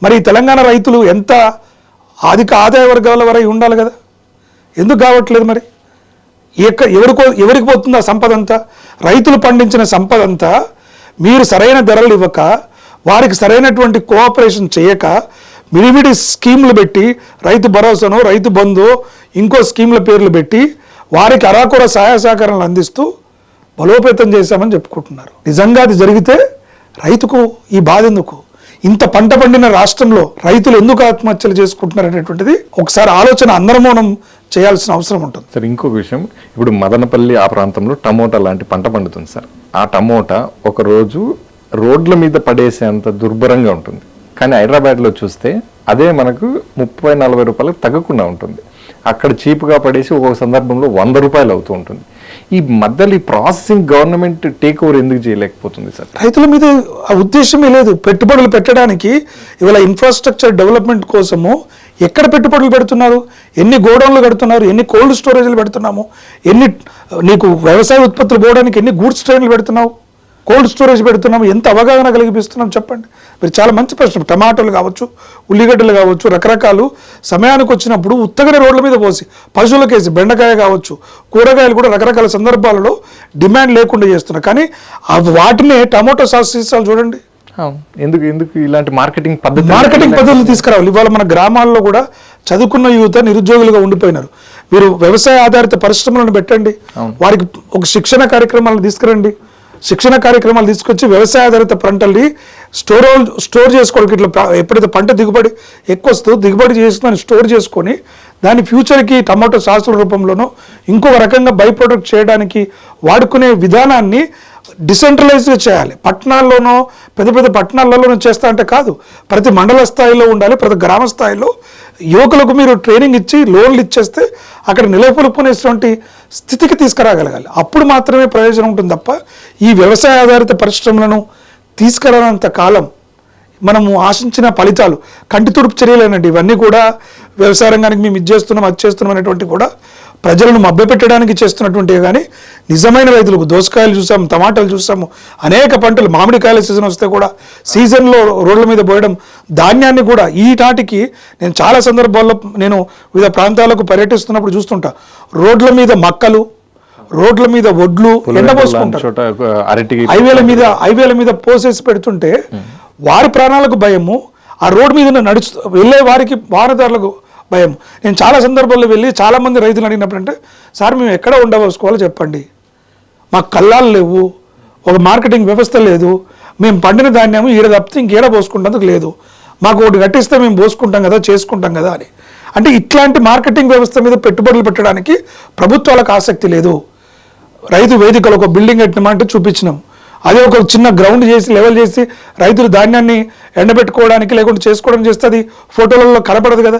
మరి తెలంగాణ రైతులు ఎంత అధిక ఆదాయ వర్గాల వరకు ఉండాలి కదా? ఎందుకు కావట్లేదు? మరి ఎవరికి పోతుంది ఆ సంపద అంతా? రైతులు పండించిన సంపద అంతా మీరు సరైన ధరలు ఇవ్వక, వారికి సరైనటువంటి కోఆపరేషన్ చేయక, మిడిమిడి స్కీములు పెట్టి, రైతు భరోసానో రైతు బంధు ఇంకో స్కీముల పేర్లు పెట్టి వారికి అరాకొర సహాయ సహకారాలు అందిస్తూ బలోపేతం చేశామని చెప్పుకుంటున్నారు. నిజంగా అది జరిగితే రైతుకు ఈ బాధ ఎందుకు? ఇంత పంట పండిన రాష్ట్రంలో రైతులు ఎందుకు ఆత్మహత్యలు చేసుకుంటున్నారు అనేటువంటిది ఒకసారి ఆలోచన అందరం మనం చేయాల్సిన అవసరం ఉంటుంది. సార్, ఇంకొక విషయం, ఇప్పుడు మదనపల్లి ఆ ప్రాంతంలో టమోటా లాంటి పంట పండుతుంది సార్. ఆ టమోటా ఒకరోజు రోడ్ల మీద పడేసేంత దుర్భరంగా ఉంటుంది. కానీ హైదరాబాద్లో చూస్తే అదే మనకు 30-40 రూపాయలకు తగ్గకుండా ఉంటుంది. అక్కడ చీప్గా పడేసి ఒక్కొక్క సందర్భంలో 100 రూపాయలు అవుతూ ఉంటుంది. ఈ మధ్యలో ఈ ప్రాసెసింగ్ గవర్నమెంట్ టేక్ ఓవర్ ఎందుకు చేయలేకపోతుంది సార్? రైతుల మీద ఆ ఉద్దేశమే లేదు. పెట్టుబడులు పెట్టడానికి ఇవాళ ఇన్ఫ్రాస్ట్రక్చర్ డెవలప్మెంట్ కోసము ఎక్కడ పెట్టుబడులు పెడుతున్నారు? ఎన్ని గోడౌన్లు కడుతున్నారు? ఎన్ని కోల్డ్ స్టోరేజ్లు పెడుతున్నాము? నీకు వ్యవసాయ ఉత్పత్తులు పోవడానికి ఎన్ని గూడ్స్ ట్రైన్లు పెడుతున్నావు? కోల్డ్ స్టోరేజ్ పెడుతున్నాము? ఎంత అవగాహన కలిగిస్తున్నాం చెప్పండి. మీరు చాలా మంచి ప్రశ్న. టమాటోలు కావచ్చు, ఉల్లిగడ్డలు కావచ్చు, రకరకాలు సమయానికి వచ్చినప్పుడు ఉత్తగనే రోడ్ల మీద పోసి పశువులకేసి, బెండకాయ కావచ్చు, కూరగాయలు కూడా రకరకాల సందర్భాలలో డిమాండ్ లేకుండా చేస్తున్నారు. కానీ వాటినే టమాటో సాస్ సీసాలు చూడండి. ఎందుకు ఇలాంటి మార్కెటింగ్ పద్ధతులు తీసుకురావాలి. ఇవాళ మన గ్రామాల్లో కూడా చదువుకున్న యువత నిరుద్యోగులుగా ఉండిపోయినారు. మీరు వ్యవసాయ ఆధారిత పరిశ్రమలను పెట్టండి, వారికి ఒక శిక్షణ కార్యక్రమాలను తీసుకురండి. శిక్షణ కార్యక్రమాలు తీసుకొచ్చి వ్యవసాయ ఆధారిత పంటల్ని స్టోర్ చేసుకోవడానికి, ఇట్లా ఎప్పుడైతే పంట దిగుబడి ఎక్కువ వస్తుందో దిగుబడి చేసుకుని స్టోర్ చేసుకొని దాని ఫ్యూచర్కి టమాటో సాసుల రూపంలోనో ఇంకొక రకంగా బై ప్రొడక్ట్ చేయడానికి వాడుకునే విధానాన్ని డిసెంట్రలైజ్గా చేయాలి. పట్టణాల్లోనో పెద్ద పట్టణాలలోనో చేస్తా అంటే కాదు, ప్రతి మండల స్థాయిలో ఉండాలి. ప్రతి గ్రామ స్థాయిలో యువకులకు మీరు ట్రైనింగ్ ఇచ్చి లోన్లు ఇచ్చేస్తే అక్కడ నిలబొల్పుకునేటువంటి స్థితికి తీసుకురాగలగాలి. అప్పుడు మాత్రమే ప్రయోజనం ఉంటుంది. తప్ప ఈ వ్యవసాయ ఆధారిత పరిశ్రమలను తీసుకురానంత కాలం మనము ఆశించిన ఫలితాలు కంటి తుడుపు చర్యలేనండి. ఇవన్నీ కూడా వ్యవసాయ రంగానికి మేము ఇది చేస్తున్నాం అది చేస్తున్నాం అనేటువంటి కూడా ప్రజలను మభ్యపెట్టడానికి చేస్తున్నటువంటివి. కానీ నిజమైన రైతులకు దోసకాయలు చూసాము, టమాటాలు చూసాము, అనేక పంటలు, మామిడికాయల సీజన్ వస్తే కూడా సీజన్లో రోడ్ల మీద పోయడం, ధాన్యాన్ని కూడా ఈ నాటికి నేను చాలా సందర్భాల్లో నేను వివిధ ప్రాంతాలకు పర్యటిస్తున్నప్పుడు చూస్తుంటా, రోడ్ల మీద మక్కలు, రోడ్ల మీద వడ్లు ఎండబోసుకుంటారు. హైవేల మీద పోసేసి పెడుతుంటే వారి ప్రాణాలకు భయము, ఆ రోడ్ మీద వెళ్ళే వారికి వాహనదారులకు భయం. నేను చాలా సందర్భాల్లో వెళ్ళి చాలామంది రైతులు అడిగినప్పుడు అంటే, సార్ మేము ఎక్కడ ఉండబోసుకోవాలో చెప్పండి, మాకు కళ్ళాలు లేవు, ఒక మార్కెటింగ్ వ్యవస్థ లేదు, మేము పండిన ధాన్యం ఈడ తప్పితే ఇంకేడ పోసుకుంటందుకు లేదు, మాకు ఒకటి కట్టిస్తే మేము పోసుకుంటాం కదా, చేసుకుంటాం కదా అని. అంటే ఇట్లాంటి మార్కెటింగ్ వ్యవస్థ మీద పెట్టుబడులు పెట్టడానికి ప్రభుత్వాలకు ఆసక్తి లేదు. రైతు వేదికలు ఒక బిల్డింగ్ కట్టినామంటే చూపించినాం, అదే ఒక చిన్న గ్రౌండ్ చేసి లెవెల్ చేసి రైతులు ధాన్యాన్ని ఎండబెట్టుకోవడానికి లేకుంటే చేసుకోవడానికి చేస్తే అది ఫోటోలలో కనపడదు కదా,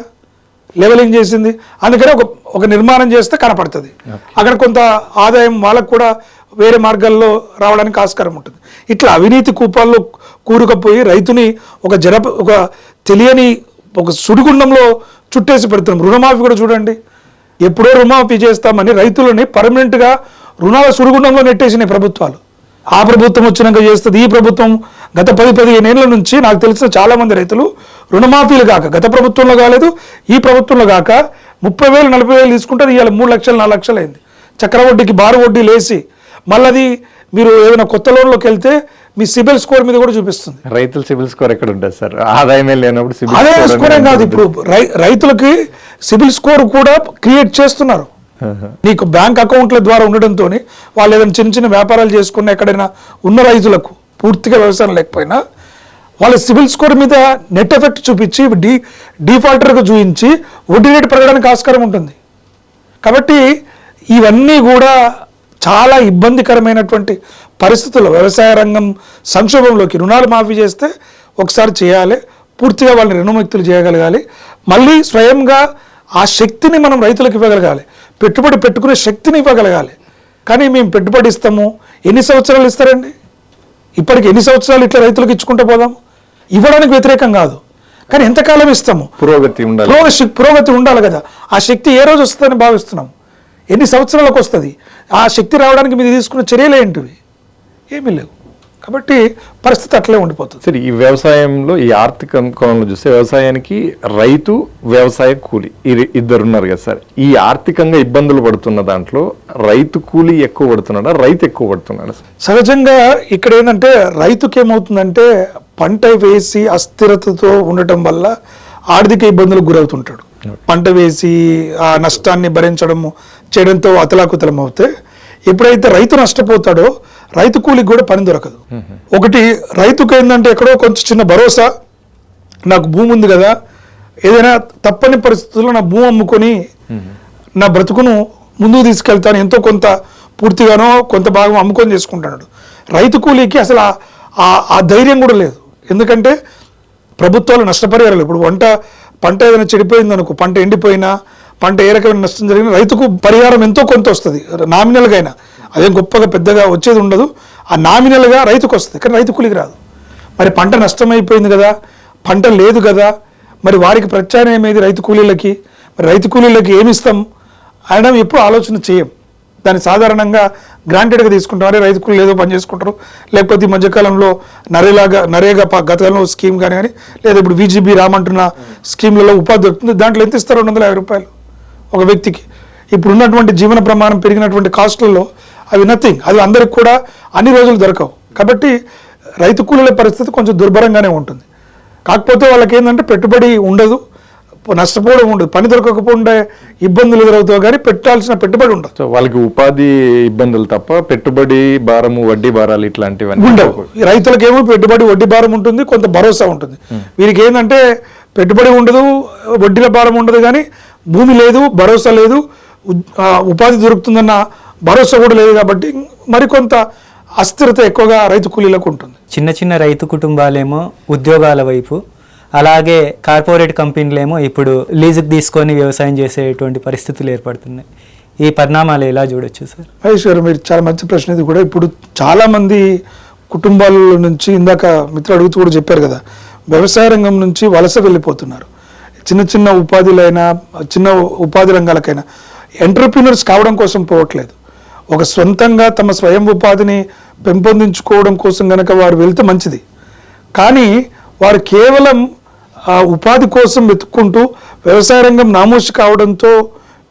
లెవెలింగ్ చేసింది. అందుకనే ఒక నిర్మాణం చేస్తే కనపడుతుంది, అక్కడ కొంత ఆదాయం వాళ్ళకు కూడా వేరే మార్గాల్లో రావడానికి ఆస్కారం ఉంటుంది. ఇట్లా అవినీతి కూపాల్లో కూరుకుపోయి రైతుని ఒక తెలియని ఒక సుడిగుండంలో చుట్టేసి పెడుతున్నాం. రుణమాఫీ కూడా చూడండి, ఎప్పుడో రుణమాఫీ చేస్తామని రైతులని పర్మనెంట్గా రుణాల సుడిగుండంలో నెట్టేసినాయి ప్రభుత్వాలు. ఆ ప్రభుత్వం వచ్చినాక చేస్తుంది, ఈ ప్రభుత్వం గత 10-15 ఏళ్ల నుంచి నాకు తెలిసిన చాలామంది రైతులు రుణమాఫీలు కాక, గత ప్రభుత్వంలో కాలేదు ఈ ప్రభుత్వంలో కాక 30,000 40,000 తీసుకుంటారు, ఇవాళ 3 లక్షలు 4 లక్షలు అయింది. చక్రవడ్డీకి బారు వడ్డీ లేసి మళ్ళీ మీరు ఏదైనా కొత్త లోన్లోకి వెళ్తే మీ సిబిల్ స్కోర్ మీద కూడా చూపిస్తుంది. రైతుల సిబిల్ స్కోర్ ఎక్కడ ఉంటుంది సార్? ఆదాయమే లేనప్పుడు ఆదాయ స్కోర్ ఏం కాదు, ఇప్పుడు రైతులకి సిబిల్ స్కోర్ కూడా క్రియేట్ చేస్తున్నారు. నీకు బ్యాంక్ అకౌంట్ల ద్వారా ఉండడంతో వాళ్ళు ఏదైనా చిన్న చిన్న వ్యాపారాలు చేసుకున్న ఎక్కడైనా ఉన్న రైతులకు పూర్తిగా వ్యవసాయం లేకపోయినా వాళ్ళ సిబిల్ స్కోర్ మీద నెట్ ఎఫెక్ట్ చూపించి డిఫాల్టర్గా చూపించి వడ్డీ రేటు పెరగడానికి ఆస్కారం ఉంటుంది. కాబట్టి ఇవన్నీ కూడా చాలా ఇబ్బందికరమైనటువంటి పరిస్థితుల్లో వ్యవసాయ రంగం సంక్షోభంలోకి రుణాలు మాఫీ చేస్తే ఒకసారి చేయాలి, పూర్తిగా వాళ్ళని రుణముక్తులు చేయగలగాలి, మళ్ళీ స్వయంగా ఆ శక్తిని మనం రైతులకు ఇవ్వగలగాలి, పెట్టుబడి పెట్టుకునే శక్తిని ఇవ్వగలగాలి. కానీ మేము పెట్టుబడి ఇస్తాము, ఎన్ని సంవత్సరాలు ఇస్తారండి? ఇప్పటికి ఎన్ని సంవత్సరాలు ఇట్లా రైతులకు ఇచ్చుకుంటూ పోదాము? ఇవ్వడానికి వ్యతిరేకం కాదు, కానీ ఎంతకాలం ఇస్తాము? పురోగతి ఉండాలి కదా. ఆ శక్తి ఏ రోజు వస్తుందని భావిస్తున్నాం? ఎన్ని సంవత్సరాలకు వస్తుంది? ఆ శక్తి రావడానికి మీరు తీసుకున్న చర్యలు ఏంటివి? ఏమీ లేవు. కాబట్టి పరిస్థితి అట్లే ఉండిపోతుంది. సరే, ఈ వ్యవసాయంలో ఈ ఆర్థిక కోణంలో చూస్తే వ్యవసాయానికి రైతు, వ్యవసాయ కూలి ఇద్దరున్నారు కదా సార్. ఈ ఆర్థికంగా ఇబ్బందులు పడుతున్న దాంట్లో రైతు కూలి ఎక్కువ పడుతున్నాడా, రైతు ఎక్కువ పడుతున్నాడా? సహజంగా ఇక్కడ ఏంటంటే రైతుకి ఏమవుతుందంటే పంట వేసి అస్థిరతతో ఉండటం వల్ల ఆర్థిక ఇబ్బందులకు గురవుతుంటాడు. పంట వేసి ఆ నష్టాన్ని భరించడము చేయడంతో అతలాకుతలం అవుతే ఎప్పుడైతే రైతు నష్టపోతాడో రైతు కూలికి కూడా పని దొరకదు. ఒకటి రైతుకు ఏంటంటే ఎక్కడో కొంచెం చిన్న భరోసా, నాకు భూమి ఉంది కదా, ఏదైనా తప్పని పరిస్థితుల్లో నా భూమి అమ్ముకొని నా బ్రతుకును ముందుకు తీసుకెళ్తాను, ఎంతో కొంత పూర్తిగానో కొంత భాగం అమ్ముకొని చేసుకుంటాడు. రైతు కూలీకి అసలు ఆ ధైర్యం కూడా లేదు. ఎందుకంటే ప్రభుత్వాలు నష్టపరిహారాలు, ఇప్పుడు పంట ఏదైనా చెడిపోయింది అనుకో, పంట ఎండిపోయినా, పంట ఏ రకమైన నష్టం జరిగినా రైతుకు పరిహారం ఎంతో కొంత వస్తుంది, నామినల్గా అయినా. అదేం గొప్పగా పెద్దగా వచ్చేది ఉండదు, ఆ నామినల్గా రైతుకు వస్తుంది, కానీ రైతు కూలికి రాదు. మరి పంట నష్టమైపోయింది కదా, పంట లేదు కదా, మరి వారికి ప్రత్యామ్నాయం ఏది రైతు కూలీలకి? మరి రైతు కూలీలకి ఏమి ఇస్తాం అనడం ఎప్పుడు ఆలోచన చేయం. దాన్ని సాధారణంగా గ్రాంటెడ్గా తీసుకుంటాం, అరే రైతు కూలీలు ఏదో పని చేసుకుంటారు, లేకపోతే ఈ మధ్యకాలంలో నరేగా గతంలో స్కీమ్ కానీ లేదా ఇప్పుడు VGB రామంటున్న స్కీమ్లలో ఉపాధి దొరుకుతుంది, దాంట్లో ఎంత ఇస్తారు? 250 రూపాయలు ఒక వ్యక్తికి. ఇప్పుడు ఉన్నటువంటి జీవన ప్రమాణం పెరిగినటువంటి కాస్ట్లలో అవి నథింగ్, అవి అందరికి కూడా అన్ని రోజులు దొరకవు. కాబట్టి రైతు కూలీల పరిస్థితి కొంచెం దుర్భరంగానే ఉంటుంది. కాకపోతే వాళ్ళకి ఏంటంటే పెట్టుబడి ఉండదు, నష్టపోవడం ఉండదు, పని దొరకకపోతే ఇబ్బందులు ఎదురవుతావు, కానీ పెట్టాల్సిన పెట్టుబడి ఉండదు. సో వాళ్ళకి ఉపాధి ఇబ్బందులు తప్ప పెట్టుబడి భారము, వడ్డీ భారాలు ఇట్లాంటివన్నీ ఉండవు. రైతులకేమో పెట్టుబడి వడ్డీ భారం ఉంటుంది, కొంత భరోసా ఉంటుంది. వీరికి ఏంటంటే పెట్టుబడి ఉండదు, వడ్డీల భారం ఉండదు, కానీ భూమి లేదు, భరోసా లేదు, ఉపాధి దొరుకుతుందన్న భరోసా కూడా లేదు. కాబట్టి మరికొంత అస్థిరత ఎక్కువగా రైతు కూలీలకు ఉంటుంది. చిన్న చిన్న రైతు కుటుంబాలేమో ఉద్యోగాల వైపు, అలాగే కార్పొరేట్ కంపెనీలేమో ఇప్పుడు లీజుకు తీసుకొని వ్యవసాయం చేసేటువంటి పరిస్థితులు ఏర్పడుతున్నాయి. ఈ పరిణామాలు ఎలా చూడొచ్చు సార్? మహేష్ గారు, మీరు చాలా మంచి ప్రశ్న. ఇది కూడా ఇప్పుడు చాలామంది కుటుంబాల నుంచి, ఇందాక మిత్రులు అడుగుతూ కూడా చెప్పారు కదా, వ్యవసాయ రంగం నుంచి వలస వెళ్ళిపోతున్నారు. చిన్న చిన్న ఉపాధులైనా, చిన్న ఉపాధి రంగాలకైనా ఎంటర్ప్రీనర్స్ కావడం కోసం పోవట్లేదు, ఒక సొంతంగా తమ స్వయం ఉపాధిని పెంపొందించుకోవడం కోసం కనుక వారు వెళ్తే మంచిది. కానీ వారు కేవలం ఉపాధి కోసం వెతుక్కుంటూ వ్యవసాయ రంగం నామోషి కావడంతో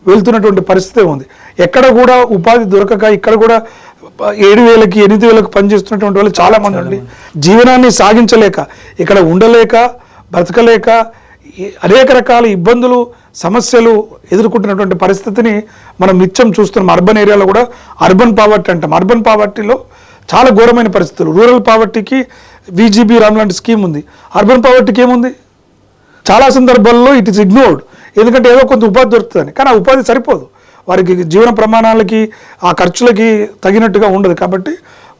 వెళ్తున్నటువంటి పరిస్థితి ఉంది. ఎక్కడ కూడా ఉపాధి దొరకక, ఇక్కడ కూడా 7,000కి 8,000కి పనిచేస్తున్నటువంటి వాళ్ళు చాలామంది ఉండి జీవనాన్ని సాగించలేక, ఇక్కడ ఉండలేక, బ్రతకలేక అనేక రకాల ఇబ్బందులు, సమస్యలు ఎదుర్కొంటున్నటువంటి పరిస్థితిని మనం నిత్యం చూస్తున్నాం. అర్బన్ ఏరియాలో కూడా అర్బన్ పావర్టీ అంటాం. అర్బన్ పావర్టీలో చాలా ఘోరమైన పరిస్థితులు. రూరల్ పావర్టీకి విజీబీ రామ్ లాంటి స్కీమ్ ఉంది, అర్బన్ పావర్టీకి ఏముంది? చాలా సందర్భాల్లో ఇట్ ఈస్ ఇగ్నోర్డ్. ఎందుకంటే ఏదో కొంత ఉపాధి దొరుకుతుంది, కానీ ఆ ఉపాధి సరిపోదు, వారికి జీవన ప్రమాణాలకి ఆ ఖర్చులకి తగినట్టుగా ఉండదు. కాబట్టి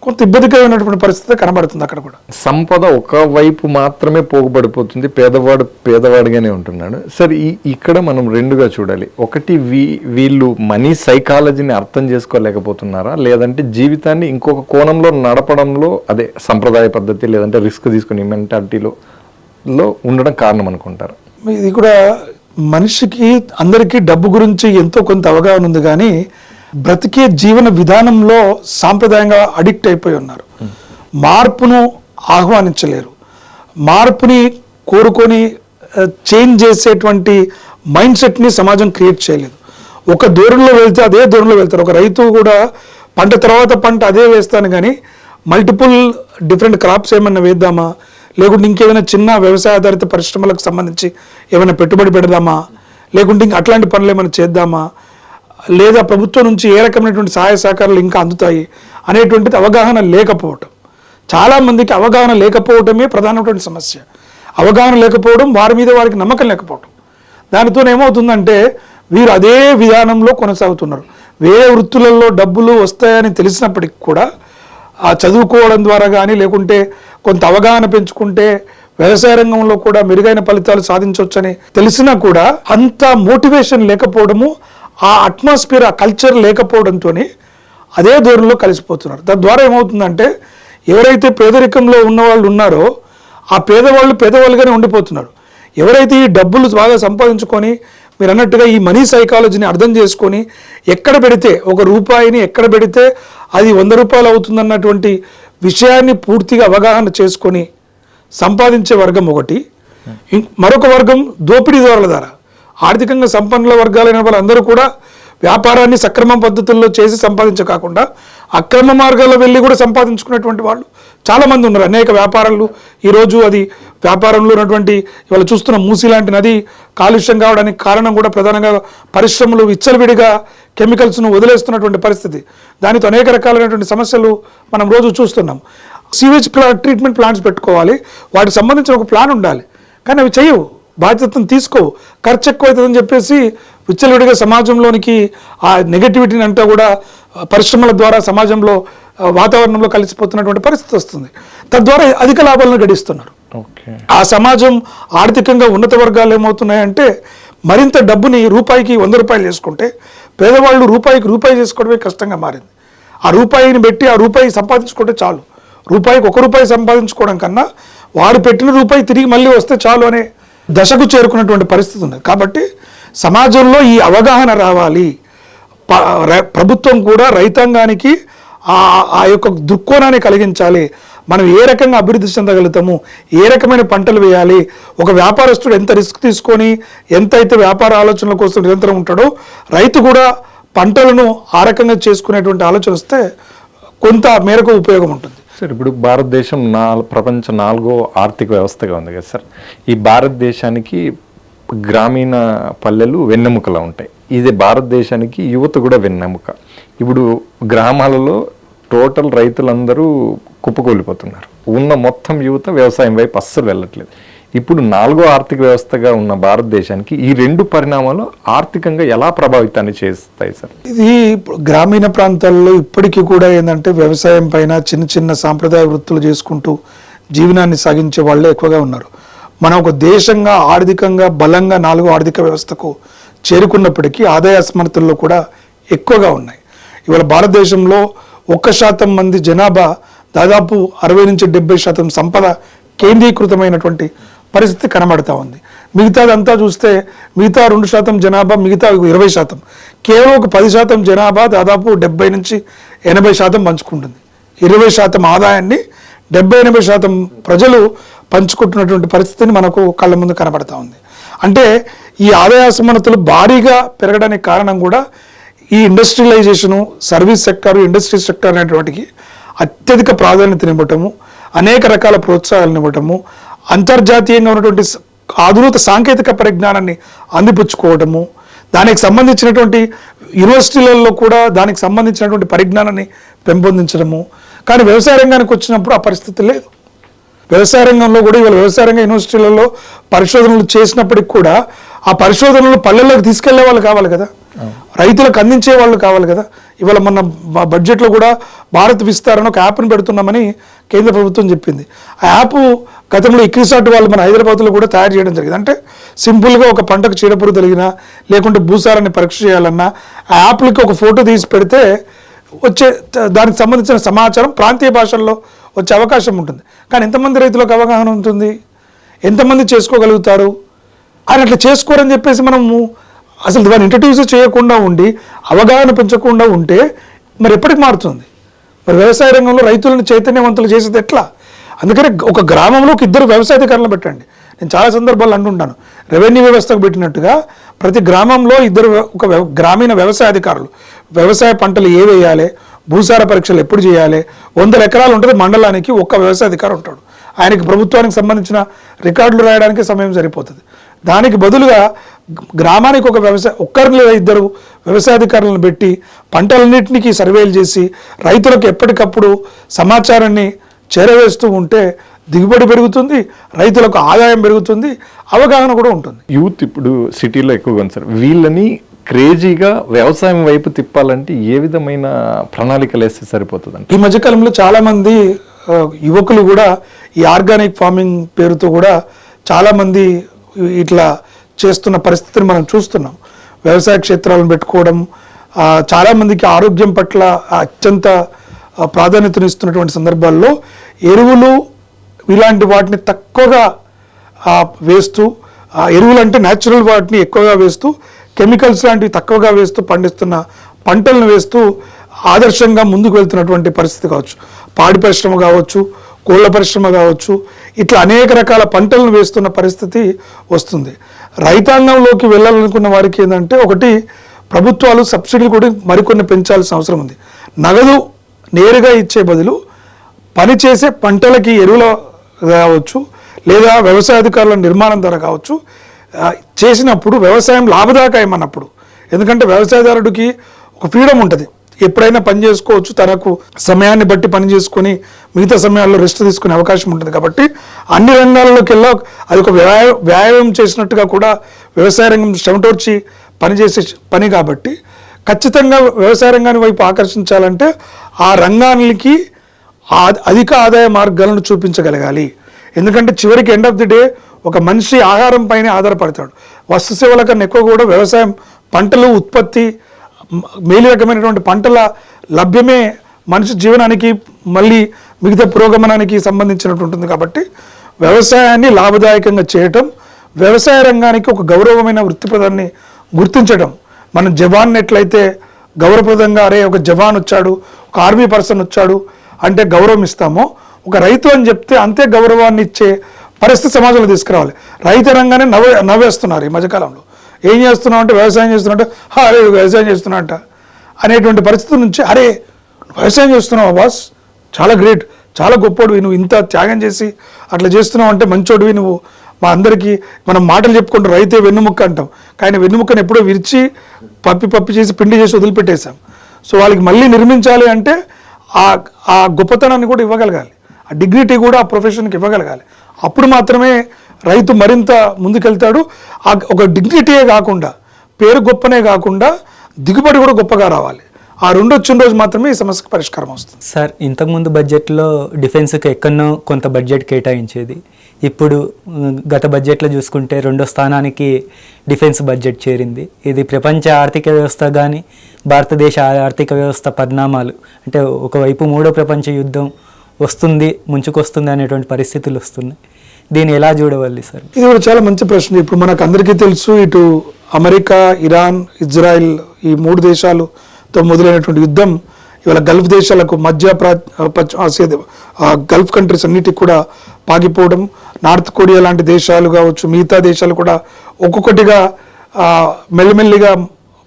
కొంత ఇబ్బందికరమైనటువంటి పరిస్థితి కనబడుతుంది అక్కడ కూడా. సంపద ఒకవైపు మాత్రమే పోగుపడిపోతుంది, పేదవాడు పేదవాడిగానే ఉంటున్నాడు. సరే, ఇక్కడ మనం రెండుగా చూడాలి. ఒకటి, వీళ్ళు మనీ సైకాలజీని అర్థం చేసుకోలేకపోతున్నారా, లేదంటే జీవితాన్ని ఇంకొక కోణంలో నడపడంలో, అదే సంప్రదాయ పద్ధతి లేదంటే రిస్క్ తీసుకునే మెంటాలిటీలో ఉండడం కారణం అనుకుంటారు? ఇది కూడా మనిషికి అందరికీ డబ్బు గురించి ఎంతో కొంత అవగాహన ఉంది, కానీ బ్రతికే జీవన విధానంలో సాంప్రదాయంగా అడిక్ట్ అయిపోయి ఉన్నారు. మార్పును ఆహ్వానించలేరు, మార్పుని కోరుకొని చేంజ్ చేసేటువంటి మైండ్ సెట్ని సమాజం క్రియేట్ చేయలేదు. ఒక దూరంలో వెళ్తే అదే దూరంలో వెళ్తారు. ఒక రైతు కూడా పంట తర్వాత పంట అదే వేస్తాను, కానీ మల్టిపుల్ డిఫరెంట్ క్రాప్స్ ఏమన్నా వేద్దామా, లేకుంటే ఇంకేమైనా చిన్న వ్యవసాయ ఆధారిత పరిశ్రమలకు సంబంధించి ఏమైనా పెట్టుబడి పెడదామా, లేకుంటే ఇంక అట్లాంటి పనులు ఏమైనా చేద్దామా, లేదా ప్రభుత్వం నుంచి ఏ రకమైనటువంటి సహాయ సహకారాలు ఇంకా అందుతాయి అనేటువంటిది అవగాహన లేకపోవటం. చాలామందికి అవగాహన లేకపోవటమే ప్రధానమైనటువంటి సమస్య. అవగాహన లేకపోవడం, వారి మీద వారికి నమ్మకం లేకపోవడం. దానితో ఏమవుతుందంటే వీరు అదే విధానంలో కొనసాగుతున్నారు. వేరే వృత్తులలో డబ్బులు వస్తాయని తెలిసినప్పటికి కూడా ఆ చదువుకోవడం ద్వారా కానీ, లేకుంటే కొంత అవగాహన పెంచుకుంటే వ్యవసాయ రంగంలో కూడా మెరుగైన ఫలితాలు సాధించవచ్చని తెలిసినా కూడా అంత మోటివేషన్ లేకపోవడము, ఆ అట్మాస్ఫియర్, ఆ కల్చర్ లేకపోవడంతో అదే దూరంలో కలిసిపోతున్నారు. తద్వారా ఏమవుతుందంటే ఎవరైతే పేదరికంలో ఉన్నవాళ్ళు ఉన్నారో ఆ పేదవాళ్ళు పేదవాళ్ళుగానే ఉండిపోతున్నారు. ఎవరైతే ఈ డబ్బులు బాగా సంపాదించుకొని, మీరు అన్నట్టుగా ఈ మనీ సైకాలజీని అర్థం చేసుకొని, ఎక్కడ పెడితే ఒక రూపాయిని ఎక్కడ పెడితే అది 100 రూపాయలు అవుతుందన్నటువంటి విషయాన్ని పూర్తిగా అవగాహన చేసుకొని సంపాదించే వర్గం ఒకటి. మరొక వర్గం దోపిడీదారుల ద్వారా, ఆర్థికంగా సంపన్నుల వర్గాలైన వాళ్ళందరూ కూడా వ్యాపారాన్ని సక్రమ పద్ధతుల్లో చేసి సంపాదించకాకుండా అక్రమ మార్గాల్లో వెళ్ళి కూడా సంపాదించుకునేటువంటి వాళ్ళు చాలామంది ఉన్నారు. అనేక వ్యాపారాలు ఈరోజు అది వ్యాపారంలో ఉన్నటువంటి ఇవాళ చూస్తున్న మూసీ లాంటి నది కాలుష్యం కావడానికి కారణం కూడా ప్రధానంగా పరిశ్రమలు విచ్చలవిడిగా కెమికల్స్ను వదిలేస్తున్నటువంటి పరిస్థితి. దానితో అనేక రకాలైనటువంటి సమస్యలు మనం రోజు చూస్తున్నాం. సీవేజ్ ట్రీట్మెంట్ ప్లాంట్స్ పెట్టుకోవాలి, వాటికి సంబంధించిన ఒక ప్లాన్ ఉండాలి, కానీ అవి చేయవు, బాధ్యతను తీసుకోవు, ఖర్చు ఎక్కువ అవుతుందని చెప్పేసి విచ్చలవిడిగా సమాజంలోనికి ఆ నెగటివిటీని అంతా కూడా పరిశ్రమల ద్వారా సమాజంలో వాతావరణంలో కలిసిపోతున్నటువంటి పరిస్థితి వస్తుంది. తద్వారా అధిక లాభాలను గడిస్తున్నారు. ఆ సమాజం ఆర్థికంగా ఉన్నత వర్గాలు ఏమవుతున్నాయంటే మరింత డబ్బుని రూపాయికి 100 రూపాయలు చేసుకుంటే పేదవాళ్ళు రూపాయికి రూపాయి చేసుకోవడమే కష్టంగా మారింది. ఆ రూపాయిని పెట్టి ఆ రూపాయి సంపాదించుకుంటే చాలు, రూపాయికి 1 రూపాయి సంపాదించుకోవడం కన్నా వారు పెట్టిన రూపాయి తిరిగి మళ్ళీ వస్తే చాలు అనే దశకు చేరుకున్నటువంటి పరిస్థితి ఉంది. కాబట్టి సమాజంలో ఈ అవగాహన రావాలి. ప్రభుత్వం కూడా రైతాంగానికి ఆ యొక్క దృక్కోణాన్ని కలిగించాలి. మనం ఏ రకంగా అభివృద్ధి చెందగలుగుతాము, ఏ రకమైన పంటలు వేయాలి, ఒక వ్యాపారస్తుడు ఎంత రిస్క్ తీసుకొని ఎంతైతే వ్యాపార ఆలోచనల కోసం నిరంతరం ఉంటాడో రైతు కూడా పంటలను ఆ రకంగా చేసుకునేటువంటి ఆలోచన వస్తే కొంత మేరకు ఉపయోగం ఉంటుంది. సార్, ఇప్పుడు భారతదేశం ప్రపంచ 4వ ఆర్థిక వ్యవస్థగా ఉంది కదా సార్. ఈ భారతదేశానికి గ్రామీణ పల్లెలు వెన్నెముకలా ఉంటాయి. ఇది భారతదేశానికి యువత కూడా వెన్నెముక. ఇప్పుడు గ్రామాలలో టోటల్ రైతులందరూ కుప్పకూలిపోతున్నారు. ఉన్న మొత్తం యువత వ్యవసాయం వైపు అస్సలు వెళ్ళట్లేదు. ఇప్పుడు 4వ ఆర్థిక వ్యవస్థగా ఉన్న భారతదేశానికి ఈ 2 పరిణామాలు ఆర్థికంగా ఎలా ప్రభావితాన్ని చేస్తాయి సార్? ఇది గ్రామీణ ప్రాంతాల్లో ఇప్పటికీ కూడా ఏంటంటే వ్యవసాయం పైన చిన్న చిన్న సాంప్రదాయ వృత్తులు చేసుకుంటూ జీవనాన్ని సాగించే వాళ్ళే ఎక్కువగా ఉన్నారు. మనం ఒక దేశంగా ఆర్థికంగా బలంగా 4వ ఆర్థిక వ్యవస్థకు చేరుకున్నప్పటికీ ఆదాయ అసమర్థతల్లో కూడా ఎక్కువగా ఉన్నాయి. ఇవాళ భారతదేశంలో 1% మంది జనాభా దాదాపు 60 నుంచి 70% సంపద కేంద్రీకృతమైనటువంటి పరిస్థితి కనబడతా ఉంది. మిగతాదంతా చూస్తే మిగతా 2% జనాభా, మిగతా 20%, కేవలం ఒక 10% జనాభా దాదాపు 70 నుంచి 80% పంచుకుంటుంది. 20% ఆదాయాన్ని 70-80% ప్రజలు పంచుకుంటున్నటువంటి పరిస్థితిని మనకు కళ్ళ ముందు కనబడతా ఉంది. అంటే ఈ ఆదాయ అసమానతలు భారీగా పెరగడానికి కారణం కూడా ఈ ఇండస్ట్రియలైజేషను, సర్వీస్ సెక్టారు, ఇండస్ట్రీ సెక్టార్ అనేటువంటికి అత్యధిక ప్రాధాన్యతనివ్వటము, అనేక రకాల ప్రోత్సాహాలను ఇవ్వటము, అంతర్జాతీయంగా ఉన్నటువంటి ఆధునిక సాంకేతిక పరిజ్ఞానాన్ని అందిపుచ్చుకోవటము, దానికి సంబంధించినటువంటి యూనివర్సిటీలలో కూడా దానికి సంబంధించినటువంటి పరిజ్ఞానాన్ని పెంపొందించడము, కానీ వ్యవసాయ రంగానికి వచ్చినప్పుడు ఆ పరిస్థితి లేదు. వ్యవసాయ రంగంలో కూడా ఇవాళ వ్యవసాయ రంగ యూనివర్సిటీలలో పరిశోధనలు చేసినప్పటికి కూడా ఆ పరిశోధనలు పల్లెల్లోకి తీసుకెళ్లే వాళ్ళు కావాలి కదా, రైతులకు అందించే వాళ్ళు కావాలి కదా. ఇవాళ మొన్న బడ్జెట్లో కూడా భారత్ విస్తారణ ఒక యాప్ని పెడుతున్నామని కేంద్ర ప్రభుత్వం చెప్పింది. ఆ యాప్ గతంలో ఇక్రిసాట్ వాళ్ళు మన హైదరాబాద్లో కూడా తయారు చేయడం జరిగింది. అంటే సింపుల్గా ఒక పంటకు చీడపురుగు తగిలినా లేకుంటే భూసారాన్ని పరీక్ష చేయాలన్నా ఆ యాప్లకి ఒక ఫోటో తీసి పెడితే వచ్చే దానికి సంబంధించిన సమాచారం ప్రాంతీయ భాషల్లో వచ్చే అవకాశం ఉంటుంది. కానీ ఎంతమంది రైతులకు అవగాహన ఉంటుంది, ఎంతమంది చేసుకోగలుగుతారు అని అట్లా చేసుకోరని చెప్పేసి మనము అసలు దాన్ని ఇంట్రడ్యూస్ చేయకుండా ఉండి అవగాహన పెంచకుండా ఉంటే మరి ఎప్పటికి మారుతుంది? మరి వ్యవసాయ రంగంలో రైతులను చైతన్యవంతులు చేసేది ఎట్లా? అందుకని ఒక గ్రామంలో ఒక ఇద్దరు వ్యవసాయాధికారులను పెట్టండి. నేను చాలా సందర్భాలు అంటుంటాను, రెవెన్యూ వ్యవస్థకు పెట్టినట్టుగా ప్రతి గ్రామంలో ఇద్దరు ఒక గ్రామీణ వ్యవసాయ అధికారులు వ్యవసాయ పంటలు ఏ వేయాలి, భూసార పరీక్షలు ఎప్పుడు చేయాలి, 100 ఎకరాలు ఉంటుంది మండలానికి ఒక్క వ్యవసాయ అధికారి ఉంటాడు. ఆయనకి ప్రభుత్వానికి సంబంధించిన రికార్డులు రాయడానికి సమయం సరిపోతుంది. దానికి బదులుగా గ్రామానికి ఒక ఒక్కరిని లేదా ఇద్దరు వ్యవసాయాధికారులను పెట్టి పంటలన్నింటినీ సర్వేలు చేసి రైతులకు ఎప్పటికప్పుడు సమాచారాన్ని చేరవేస్తూ ఉంటే దిగుబడి పెరుగుతుంది, రైతులకు ఆదాయం పెరుగుతుంది, అవగాహన కూడా ఉంటుంది. యూత్ ఇప్పుడు సిటీలో ఎక్కువగా ఉంది సార్, వీళ్ళని క్రేజీగా వ్యవసాయం వైపు తిప్పాలంటే ఏ విధమైన ప్రణాళికలు వేస్తే సరిపోతుందండి? ఈ మధ్యకాలంలో చాలామంది యువకులు కూడా ఈ ఆర్గానిక్ ఫార్మింగ్ పేరుతో కూడా చాలామంది ఇట్లా చేస్తున్న పరిస్థితిని మనం చూస్తున్నాం. వ్యవసాయ క్షేత్రాలను పెట్టుకోవడం, చాలామందికి ఆరోగ్యం పట్ల అత్యంత ప్రాధాన్యతనిస్తున్నటువంటి సందర్భాల్లో ఎరువులు ఇలాంటి వాటిని తక్కువగా వేస్తూ, ఎరువులు అంటే న్యాచురల్ వాటిని ఎక్కువగా వేస్తూ, కెమికల్స్ లాంటివి తక్కువగా వేస్తూ పండిస్తున్న పంటలను వేస్తూ ఆదర్శంగా ముందుకు వెళ్తున్నటువంటి పరిస్థితి కావచ్చు, పాడి పరిశ్రమ కావచ్చు, కోళ్ళ పరిశ్రమ కావచ్చు, ఇట్లా అనేక రకాల పంటలను వేస్తున్న పరిస్థితి వస్తుంది. రైతాంగంలోకి వెళ్ళాలనుకున్న వారికి ఏంటంటే, ఒకటి ప్రభుత్వాలు సబ్సిడీలు కూడా మరికొన్ని పెంచాల్సిన అవసరం ఉంది. నగదు నేరుగా ఇచ్చే బదులు పనిచేసే పంటలకి ఎరువులు కావచ్చు లేదా వ్యవసాయ అధికారుల నిర్మాణం ద్వారా కావచ్చు చేసినప్పుడు వ్యవసాయం లాభదాయకం అన్నప్పుడు, ఎందుకంటే వ్యవసాయదారుడికి ఒక ఫ్రీడమ్ ఉంటుంది, ఎప్పుడైనా పని చేసుకోవచ్చు, తనకు సమయాన్ని బట్టి పని చేసుకొని మిగతా సమయాల్లో రెస్ట్ తీసుకునే అవకాశం ఉంటుంది. కాబట్టి అన్ని రంగాల్లోకి వెళ్ళా అది ఒక వ్యాయామం చేసినట్టుగా కూడా వ్యవసాయ రంగం శ్రమటోర్చి పనిచేసే పని. కాబట్టి ఖచ్చితంగా వ్యవసాయ రంగాన్ని వైపు ఆకర్షించాలంటే ఆ రంగానికి అధిక ఆదాయ మార్గాలను చూపించగలగాలి. ఎందుకంటే చివరికి ఎండ్ ఆఫ్ ది డే ఒక మనిషి ఆహారం పైన ఆధారపడతాడు. వస్తు సేవల కన్నా ఎక్కువ కూడా వ్యవసాయం, పంటలు ఉత్పత్తి, మేలు రకమైనటువంటి పంటల లభ్యమే మనిషి జీవనానికి మళ్ళీ మిగతా పురోగమనానికి సంబంధించినట్టు ఉంటుంది. కాబట్టి వ్యవసాయాన్ని లాభదాయకంగా చేయటం, వ్యవసాయ రంగానికి ఒక గౌరవమైన వృత్తిపదాన్ని గుర్తించడం. మనం జవాన్ ఎట్లయితే గౌరవప్రదంగా అరే ఒక జవాన్ వచ్చాడు, ఒక ఆర్మీ పర్సన్ వచ్చాడు అంటే గౌరవం ఇస్తామో, ఒక రైతు అని చెప్తే అంతే గౌరవాన్ని ఇచ్చే పరిస్థితి సమాజంలో తీసుకురావాలి. రైతు రంగానే నవ్వేస్తున్నారు ఈ మధ్యకాలంలో. ఏం చేస్తున్నావు అంటే వ్యవసాయం చేస్తున్నట్టు, అరే వ్యవసాయం చేస్తున్నట్ట అనేటువంటి పరిస్థితి నుంచి, అరే వ్యవసాయం చేస్తున్నావు బాస్, చాలా గ్రేట్, చాలా గొప్పోడివి, నువ్వు ఇంత త్యాగం చేసి అట్లా చేస్తున్నావు అంటే మంచోడివి నువ్వు. మా అందరికీ మనం మాటలు చెప్పుకుంటూ రైతే వెన్నుముక్క అంటాం, కానీ వెన్నుముక్కను ఎప్పుడో విరిచి పప్పి చేసి పిండి చేసి వదిలిపెట్టేశాం. సో వాళ్ళకి మళ్ళీ నిర్మించాలి అంటే ఆ గొప్పతనాన్ని కూడా ఇవ్వగలగాలి, ఆ డిగ్నిటీ కూడా ఆ ప్రొఫెషన్కి ఇవ్వగలగాలి. అప్పుడు మాత్రమే రైతు మరింత ముందుకెళ్తాడు. ఒక డిగ్నిటీయే కాకుండా, పేరు గొప్పనే కాకుండా దిగుబడి కూడా గొప్పగా రావాలి. ఆ రెండు వచ్చిన రోజు మాత్రమే ఈ సమస్యకు పరిష్కారం వస్తుంది. సార్, ఇంతకుముందు బడ్జెట్లో డిఫెన్స్కి ఎక్కడనో కొంత బడ్జెట్ కేటాయించేది. ఇప్పుడు గత బడ్జెట్లో చూసుకుంటే 2వ స్థానానికి డిఫెన్స్ బడ్జెట్ చేరింది. ఇది ప్రపంచ ఆర్థిక వ్యవస్థ కానీ భారతదేశ ఆర్థిక వ్యవస్థ పరిణామాలు అంటే ఒకవైపు 3వ ప్రపంచ యుద్ధం వస్తుంది, ముంచుకొస్తుంది అనేటువంటి పరిస్థితులు వస్తున్నాయి. దీన్ని ఎలా చూడవాలి సార్? ఇది కూడా చాలా మంచి ప్రశ్న. ఇప్పుడు మనకు అందరికీ తెలుసు, ఇటు అమెరికా, ఇరాన్, ఇజ్రాయిల్ ఈ 3 దేశాలతో మొదలైనటువంటి యుద్ధం ఇవాళ గల్ఫ్ దేశాలకు మధ్య ఆసియా గల్ఫ్ కంట్రీస్ అన్నిటికి కూడా పాకిపోవడం, నార్త్ కొరియా లాంటి దేశాలు కావచ్చు, మిగతా దేశాలు కూడా ఒక్కొక్కటిగా మెల్లిమెల్లిగా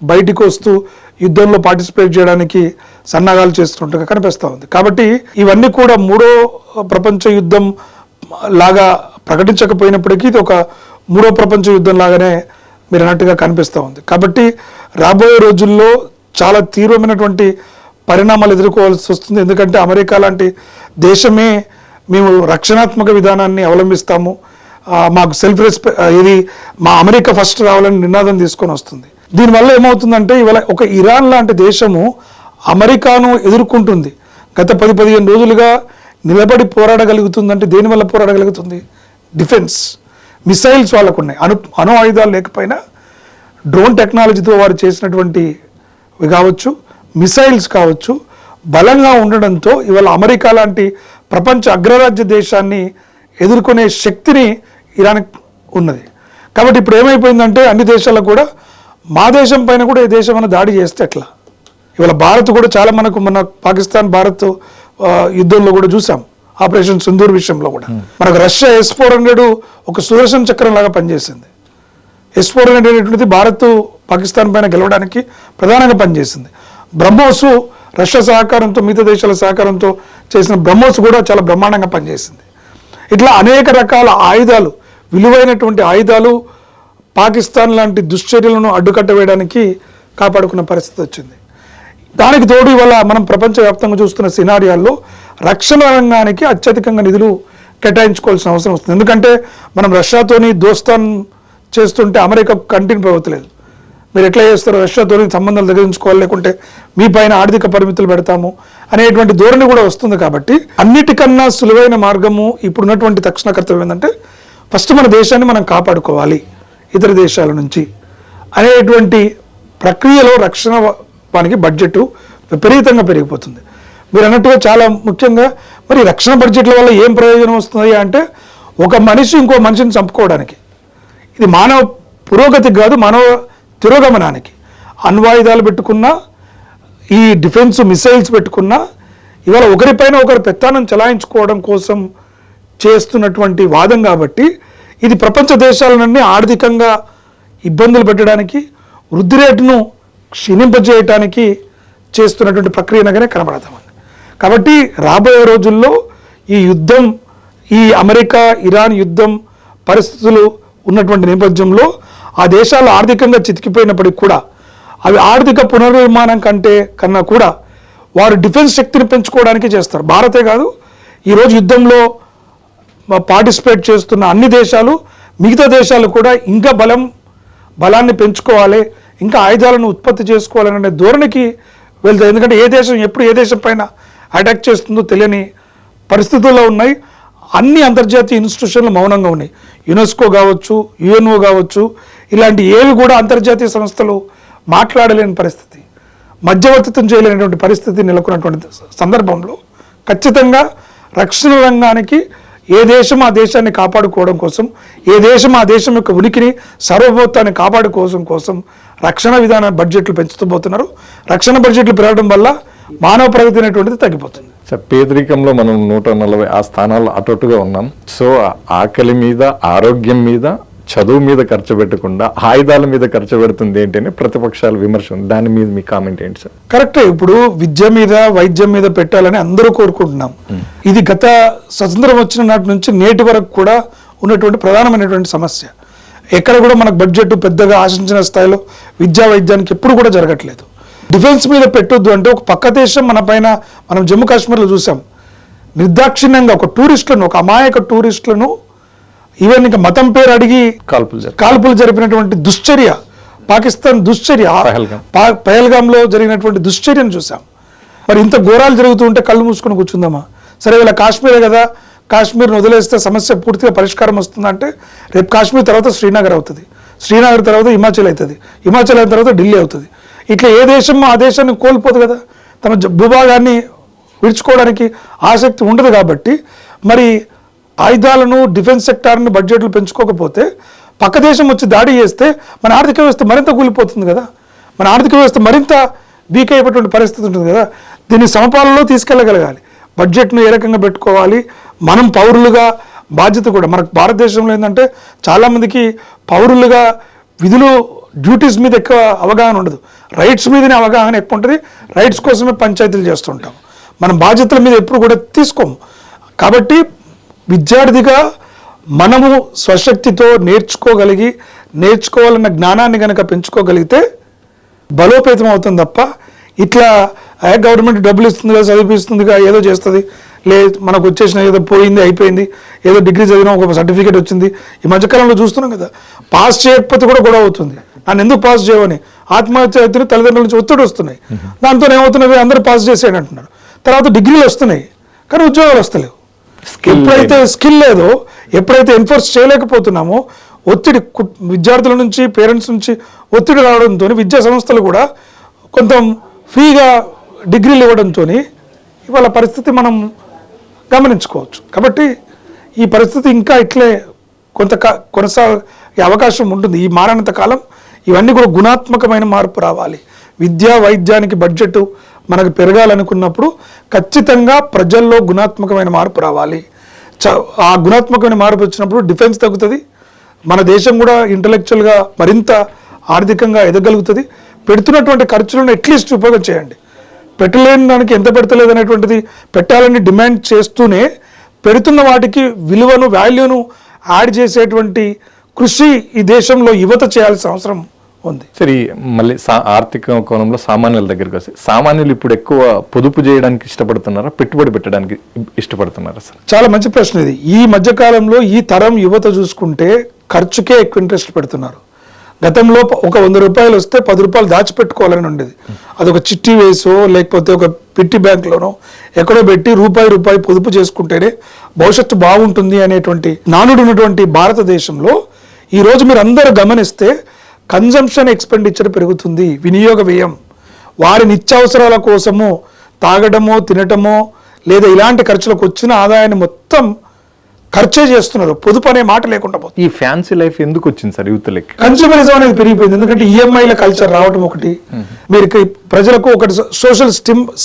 బయటికి వస్తూ యుద్ధంలో పార్టిసిపేట్ చేయడానికి సన్నాహాలు చేస్తున్నట్టుగా కనిపిస్తూ ఉంది. కాబట్టి ఇవన్నీ కూడా 3వ ప్రపంచ యుద్ధం లాగా ప్రకటించకపోయినప్పటికీ ఇది ఒక 3వ ప్రపంచ యుద్ధం లాగానే మీరు అన్నట్టుగా కనిపిస్తూ ఉంది. కాబట్టి రాబోయే రోజుల్లో చాలా తీవ్రమైనటువంటి పరిణామాలు ఎదుర్కోవాల్సి వస్తుంది. ఎందుకంటే అమెరికా లాంటి దేశమే మేము రక్షణాత్మక విధానాన్ని అవలంబిస్తాము, మాకు సెల్ఫ్ ఇది మా అమెరికా ఫస్ట్ రావాలని నినాదం తీసుకొని వస్తుంది. దీనివల్ల ఏమవుతుందంటే ఇవాళ ఒక ఇరాన్ లాంటి దేశము అమెరికాను ఎదుర్కొంటుంది. గత 10-15 రోజులుగా నిలబడి పోరాడగలుగుతుందంటే దేనివల్ల పోరాడగలుగుతుంది? డిఫెన్స్ మిసైల్స్ వాళ్ళకు ఉన్నాయి. అణు ఆయుధాలు లేకపోయినా డ్రోన్ టెక్నాలజీతో వారు చేసినటువంటివి కావచ్చు, మిసైల్స్ కావచ్చు, బలంగా ఉండడంతో ఇవాళ అమెరికా లాంటి ప్రపంచ అగ్రరాజ్య దేశాన్ని ఎదుర్కొనే శక్తిని ఇరాన్ ఉన్నది. కాబట్టి ఇప్పుడు ఏమైపోయిందంటే అన్ని దేశాలకు కూడా మా దేశం పైన కూడా ఈ దేశం అన్న దాడి చేస్తే ఎట్లా? ఇవాళ భారత్ కూడా చాలా మన పాకిస్తాన్ భారత్ యుద్ధంలో కూడా చూసాం, ఆపరేషన్ సింధూర్ విషయంలో కూడా మనకు రష్యా S-400 ఒక సుదర్శన చక్రం లాగా పనిచేసింది. S-400 అనేటువంటిది భారత్ పాకిస్తాన్ పైన గెలవడానికి ప్రధానంగా పనిచేసింది. బ్రహ్మోస్ రష్యా సహకారంతో మిగతా దేశాల సహకారంతో చేసిన బ్రహ్మోస్ కూడా చాలా బ్రహ్మాండంగా పనిచేసింది. ఇట్లా అనేక రకాల ఆయుధాలు, విలువైనటువంటి ఆయుధాలు పాకిస్తాన్ లాంటి దుశ్చర్యలను అడ్డుకట్ట వేయడానికి కాపాడుకున్న పరిస్థితి వచ్చింది. దానికి తోడు ఇవాళ మనం ప్రపంచవ్యాప్తంగా చూస్తున్న సినారియాల్లో రక్షణ రంగానికి అత్యధికంగా నిధులు కేటాయించుకోవాల్సిన అవసరం వస్తుంది. ఎందుకంటే మనం రష్యాతోని దోస్తాన్ చేస్తుంటే అమెరికా కంటిన్యూ పోవట్లేదు. మీరు ఎట్లా చేస్తారు, రష్యాతోని సంబంధాలు తగ్గించుకోవాలి, లేకుంటే మీ పైన ఆర్థిక పరిమితులు పెడతాము అనేటువంటి ధోరణి కూడా వస్తుంది. కాబట్టి అన్నిటికన్నా సులువైన మార్గము ఇప్పుడున్నటువంటి తక్షణ కర్తవ్యం ఏంటంటే ఫస్ట్ మన దేశాన్ని మనం కాపాడుకోవాలి ఇతర దేశాల నుంచి అనేటువంటి ప్రక్రియలో రక్షణ వానికి బడ్జెట్ విపరీతంగా పెరిగిపోతుంది. మీరు అన్నట్టుగా చాలా ముఖ్యంగా మరి రక్షణ బడ్జెట్ల వల్ల ఏం ప్రయోజనం వస్తుంది అంటే ఒక మనిషి ఇంకో మనిషిని చంపుకోవడానికి, ఇది మానవ పురోగతికి కాదు, మానవ తిరోగమనానికి. అణ్వాయుధాలు పెట్టుకున్నా, ఈ డిఫెన్స్ మిసైల్స్ పెట్టుకున్నా ఇవాళ ఒకరిపైన ఒకరు పెత్తానం చలాయించుకోవడం కోసం చేస్తున్నటువంటి వాదం. కాబట్టి ఇది ప్రపంచ దేశాలన్నీ ఆర్థికంగా ఇబ్బందులు పెట్టడానికి, వృద్ధి రేటును క్షీణింపజేయటానికి చేస్తున్నటువంటి ప్రక్రియనగానే కనబడతామండి. కాబట్టి రాబోయే రోజుల్లో ఈ యుద్ధం, ఈ అమెరికా ఇరాన్ యుద్ధం పరిస్థితులు ఉన్నటువంటి నేపథ్యంలో ఆ దేశాలు ఆర్థికంగా చితికిపోయినప్పటికీ కూడా అవి ఆర్థిక పునర్నిర్మాణం కన్నా కూడా వారు డిఫెన్స్ శక్తిని పెంచుకోవడానికి చేస్తారు. భారతే కాదు, ఈరోజు యుద్ధంలో పార్టిసిపేట్ చేస్తున్న అన్ని దేశాలు, మిగతా దేశాలు కూడా ఇంకా బలాన్ని పెంచుకోవాలి, ఇంకా ఆయుధాలను ఉత్పత్తి చేసుకోవాలనే ధోరణికి వెళ్తాయి. ఎందుకంటే ఏ దేశం ఎప్పుడు ఏ దేశం పైన అటాక్ చేస్తుందో తెలియని పరిస్థితుల్లో ఉన్నాయి. అన్ని అంతర్జాతీయ ఇన్స్టిట్యూషన్లు మౌనంగా ఉన్నాయి. యునెస్కో కావచ్చు, UNO కావచ్చు, ఇలాంటి ఏవి కూడా అంతర్జాతీయ సంస్థలు మాట్లాడలేని పరిస్థితి, మధ్యవర్తిత్వం చేయలేనటువంటి పరిస్థితి నెలకొన్నటువంటి సందర్భంలో ఖచ్చితంగా రక్షణ రంగానికి ఏ దేశం ఆ దేశాన్ని కాపాడుకోవడం కోసం, ఏ దేశం ఆ దేశం యొక్క ఉనికిని సార్వభౌమత్వాన్ని కాపాడుకోవడం కోసం రక్షణ విధాన బడ్జెట్లు పెంచుతూ పోతున్నారు. రక్షణ బడ్జెట్లు పెరగడం వల్ల మానవ ప్రగతి అనేటువంటిది తగ్గిపోతుంది. పేదరికంలో మనం 140 ఆ స్థానాల్లో అటొట్టుగా ఉన్నాం. సో ఆకలి మీద, ఆరోగ్యం మీద, చదువు మీద ఖర్చు పెట్టకుండా ఆయుధాల మీద ఖర్చు పెడుతుంది ఏంటని ప్రతిపక్షాల విమర్శ ఉంది. దాని మీద మీ కామెంట్ ఏంటి సార్? కరెక్టే. ఇప్పుడు విద్య మీద, వైద్యం మీద పెట్టాలని అందరూ కోరుకుంటున్నాం. ఇది గత స్వతంత్రం వచ్చిన నాటి నుంచి నేటి వరకు కూడా ఉన్నటువంటి ప్రధానమైనటువంటి సమస్య. ఎక్కడ కూడా మనకు బడ్జెట్ పెద్దగా ఆశించిన స్థాయిలో విద్యా వైద్యానికి ఎప్పుడు కూడా జరగట్లేదు. డిఫెన్స్ మీద పెట్టొద్దు అంటే ఒక పక్క దేశం మన పైన, మనం జమ్మూ కాశ్మీర్లో చూసాం, నిర్దాక్షిణ్యంగా ఒక అమాయక టూరిస్టులను ఈవెన్ ఇంకా మతం పేరు అడిగి కాల్పులు జరిపినటువంటి దుశ్చర్య, పాకిస్తాన్ దుశ్చర్య, పహల్గాంలో జరిగినటువంటి దుశ్చర్యను చూసాం. మరి ఇంత ఘోరాలు జరుగుతూ ఉంటే కళ్ళు మూసుకొని కూర్చుందామా? సరే వీళ్ళ కాశ్మీరే కదా, కాశ్మీర్ను వదిలేస్తే సమస్య పూర్తిగా పరిష్కారం వస్తుందంటే రేపు కాశ్మీర్ తర్వాత శ్రీనగర్ అవుతుంది, శ్రీనగర్ తర్వాత హిమాచల్ అవుతుంది, హిమాచల్ అయిన తర్వాత ఢిల్లీ అవుతుంది. ఇట్లా ఏ దేశం ఆ దేశాన్ని కోల్పోదు కదా, తమ భూభాగాన్ని విడుచుకోవడానికి ఆసక్తి ఉండదు. కాబట్టి మరి ఆయుధాలను, డిఫెన్స్ సెక్టార్ని బడ్జెట్లు పెంచుకోకపోతే పక్క దేశం వచ్చి దాడి చేస్తే మన ఆర్థిక వ్యవస్థ మరింత కూలిపోతుంది కదా, మన ఆర్థిక వ్యవస్థ మరింత వీక్ అయిపోయేటువంటి పరిస్థితి ఉంటుంది కదా. దీన్ని సమపాలనలో తీసుకెళ్ళగలగాలి. బడ్జెట్ను ఏ రకంగా పెట్టుకోవాలి, మనం పౌరులుగా బాధ్యత కూడా. మనకు భారతదేశంలో ఏంటంటే చాలామందికి పౌరులుగా విధులు, డ్యూటీస్ మీద ఎక్కువ అవగాహన ఉండదు, రైట్స్ మీదనే అవగాహన ఎక్కువ ఉంటుంది. రైట్స్ కోసమే పంచాయతీలు చేస్తుంటాం, మనం బాధ్యతల మీద ఎప్పుడు కూడా తీసుకోము. కాబట్టి విద్యార్థిగా మనము స్వశక్తితో నేర్చుకోవాలన్న జ్ఞానాన్ని కనుక పెంచుకోగలిగితే బలోపేతం అవుతుంది తప్ప ఇట్లా గవర్నమెంట్ డబ్బులు ఇస్తుందిగా, చదివిస్తుందిగా, ఏదో చేస్తుంది, మనకు వచ్చేసిన ఏదో పోయింది అయిపోయింది, ఏదో డిగ్రీ చదివినా ఒక సర్టిఫికేట్ వచ్చింది. ఈ మధ్యకాలంలో చూస్తున్నాం కదా, పాస్ చేయకపోతే కూడా గొడవ అవుతుంది. నన్ను ఎందుకు పాస్ చేయవని ఆత్మహత్య అయితే తల్లిదండ్రుల నుంచి ఒత్తిడి వస్తున్నాయి. దాంతో ఏమవుతున్నది, అందరూ పాస్ చేసేయండి అంటున్నారు. తర్వాత డిగ్రీలు వస్తున్నాయి కానీ ఉద్యోగాలు వస్తలేవు. ఎప్పుడైతే స్కిల్ లేదో, ఎప్పుడైతే ఎన్ఫోర్స్ చేయలేకపోతున్నామో, ఒత్తిడి విద్యార్థుల నుంచి, పేరెంట్స్ నుంచి ఒత్తిడి రావడంతో విద్యా సంస్థలు కూడా కొంత ఫ్రీగా డిగ్రీలు ఇవ్వడంతో ఇవాళ పరిస్థితి మనం గమనించుకోవచ్చు. కాబట్టి ఈ పరిస్థితి ఇంకా ఇట్లే కొనసాగే అవకాశం ఉంటుంది. ఈ మారనంత కాలం ఇవన్నీ కూడా గుణాత్మకమైన మార్పు రావాలి. విద్యా వైద్యానికి బడ్జెట్ మనకు పెరగాలనుకున్నప్పుడు ఖచ్చితంగా ప్రజల్లో గుణాత్మకమైన మార్పు రావాలి. ఆ గుణాత్మకమైన మార్పు వచ్చినప్పుడు డిఫెన్స్ తగ్గుతుంది, మన దేశం కూడా ఇంటలెక్చువల్గా మరింత ఆర్థికంగా ఎదగలుగుతుంది. పెడుతున్నటువంటి ఖర్చులను అట్లీస్ట్ ఉపయోగం చేయండి. పెట్టలేని దానికి ఎంత పెడతలేదు అనేటువంటిది పెట్టాలని డిమాండ్ చేస్తూనే పెడుతున్న వాటికి విలువను, వాల్యూను యాడ్ చేసేటువంటి కృషి ఈ దేశంలో యువత చేయాల్సిన అవసరం ఉంది. సరే, మళ్ళీ ఆర్థిక కోణంలో సామాన్యుల దగ్గరికి వస్తే, సామాన్యులు ఇప్పుడు ఎక్కువ పొదుపు చేయడానికి ఇష్టపడుతున్నారా, పెట్టుబడి పెట్టడానికి ఇష్టపడుతున్నారా సార్? చాలా మంచి ప్రశ్న ఇది. ఈ మధ్యకాలంలో ఈ తరం యువత చూసుకుంటే ఖర్చుకే ఎక్కువ ఇంట్రెస్ట్ పెడుతున్నారు. గతంలో ఒక 100 రూపాయలు వస్తే 10 రూపాయలు దాచిపెట్టుకోవాలని ఉండేది. అదొక చిట్టి వేసో లేకపోతే ఒక పిట్టి బ్యాంక్లోనో ఎక్కడో పెట్టి రూపాయి పొదుపు చేసుకుంటేనే భవిష్యత్తు బాగుంటుంది అనేటువంటి నానుడు ఉన్నటువంటి భారతదేశంలో ఈరోజు మీరు అందరూ గమనిస్తే కన్జంప్షన్ ఎక్స్పెండిచర్ పెరుగుతుంది, వినియోగ వ్యయం. వారి నిత్యావసరాల కోసము తాగడమో, తినటమో లేదా ఇలాంటి ఖర్చులకు వచ్చిన ఆదాయాన్ని మొత్తం ఖర్చే చేస్తున్నారు. పొదుపు అనే మాట లేకుండా పోతుంది. ఈ ఫ్యాన్సీ లైఫ్ ఎందుకు వచ్చింది సార్ యూత్లకి? కన్స్యూమరిజం అనేది పెరిగిపోయింది. ఎందుకంటే ఈఎంఐల కల్చర్ రావడం ఒకటి, మీరు ప్రజలకు ఒకటి సోషల్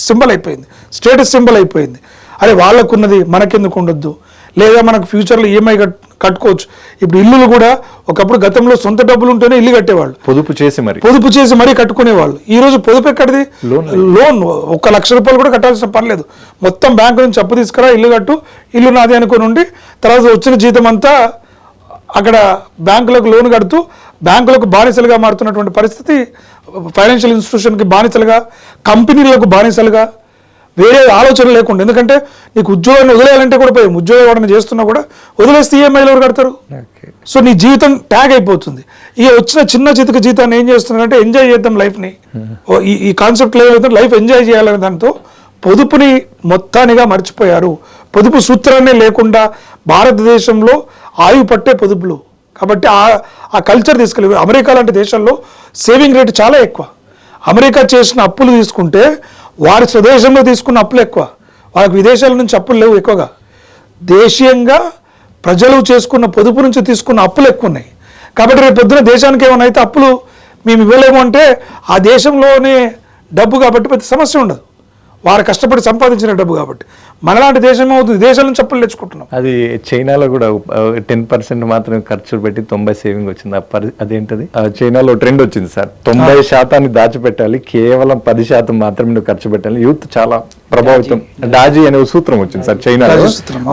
సింబల్ అయిపోయింది, స్టేటస్ సింబల్ అయిపోయింది. అరే వాళ్ళకున్నది మనకెందుకు ఉండొద్దు, లేదా మనకు ఫ్యూచర్లో ఈఎంఐ కట్టుకోవచ్చు. ఇప్పుడు ఇల్లులు కూడా ఒకప్పుడు గతంలో సొంత డబ్బులు ఉంటేనే ఇల్లు కట్టేవాళ్ళు, పొదుపు చేసి మరీ కట్టుకునేవాళ్ళు. ఈ రోజు పొదుపు ఎక్కడిది? లోన్. 1 లక్ష రూపాయలు కూడా కట్టాల్సిన పని లేదు. మొత్తం బ్యాంకు నుంచి అప్పు తీసుకురా, ఇల్లు కట్టు, ఇల్లు నాది అనుకుని ఉండి తర్వాత వచ్చిన జీతం అంతా అక్కడ బ్యాంకులకు లోన్ కడుతూ బ్యాంకులకు బానిసలుగా మారుతున్నటువంటి పరిస్థితి. ఫైనాన్షియల్ ఇన్స్టిట్యూషన్కి బానిసలుగా, కంపెనీలకు బానిసలుగా, వేరే ఆలోచన లేకుండా. ఎందుకంటే నీకు ఉద్యోగాన్ని వదిలేయాలంటే కూడా పోయి ఉద్యోగం ఎవరైనా చేస్తున్నా కూడా వదిలేస్తే ఈఎంఐలు ఎవరు కడతారు? సో నీ జీవితం ట్యాగ్ అయిపోతుంది. ఇక వచ్చిన చిన్న చితక జీతాన్ని ఏం చేస్తున్నారంటే ఎంజాయ్ చేద్దాం లైఫ్ని, ఈ కాన్సెప్ట్ ఏదైతే లైఫ్ ఎంజాయ్ చేయాలనే దాంతో పొదుపుని మొత్తానిగా మర్చిపోయారు. పొదుపు సూత్రాన్నే లేకుండా భారతదేశంలో ఆయువు పట్టే పొదుపులు. కాబట్టి ఆ కల్చర్ తీసుకెళ్ళి అమెరికా లాంటి దేశాల్లో సేవింగ్ రేట్ చాలా ఎక్కువ. అమెరికా చేసిన అప్పులు తీసుకుంటే వారి స్వదేశంలో తీసుకున్న అప్పులు ఎక్కువ, వాళ్ళకి విదేశాల నుంచి అప్పులు లేవు ఎక్కువగా. దేశీయంగా ప్రజలు చేసుకున్న పొదుపు నుంచి తీసుకున్న అప్పులు ఎక్కువ ఉన్నాయి. కాబట్టి రేపు పొద్దున దేశానికి ఏమైనా అయితే అప్పులు మేము ఇవ్వలేము అంటే ఆ దేశంలోనే డబ్బు కాబట్టి పెద్ద సమస్య ఉండదు, వారు కష్టపడి సంపాదించిన డబ్బు కాబట్టి. మనలాంటి దేశం అవుతుంది, దేశం నుంచి అప్పులు తెచ్చుకుంటున్నాం. అది చైనాలో కూడా 10% మాత్రమే ఖర్చు పెట్టి 90 సేవింగ్ వచ్చింది. అదేంటది? చైనాలో ట్రెండ్ వచ్చింది సార్, 90% దాచిపెట్టాలి, కేవలం 10% మాత్రమే నువ్వు ఖర్చు పెట్టాలి. యూత్ చాలా ప్రభావితం. డాజీ అనే సూత్రం వచ్చింది సార్ చైనాలో.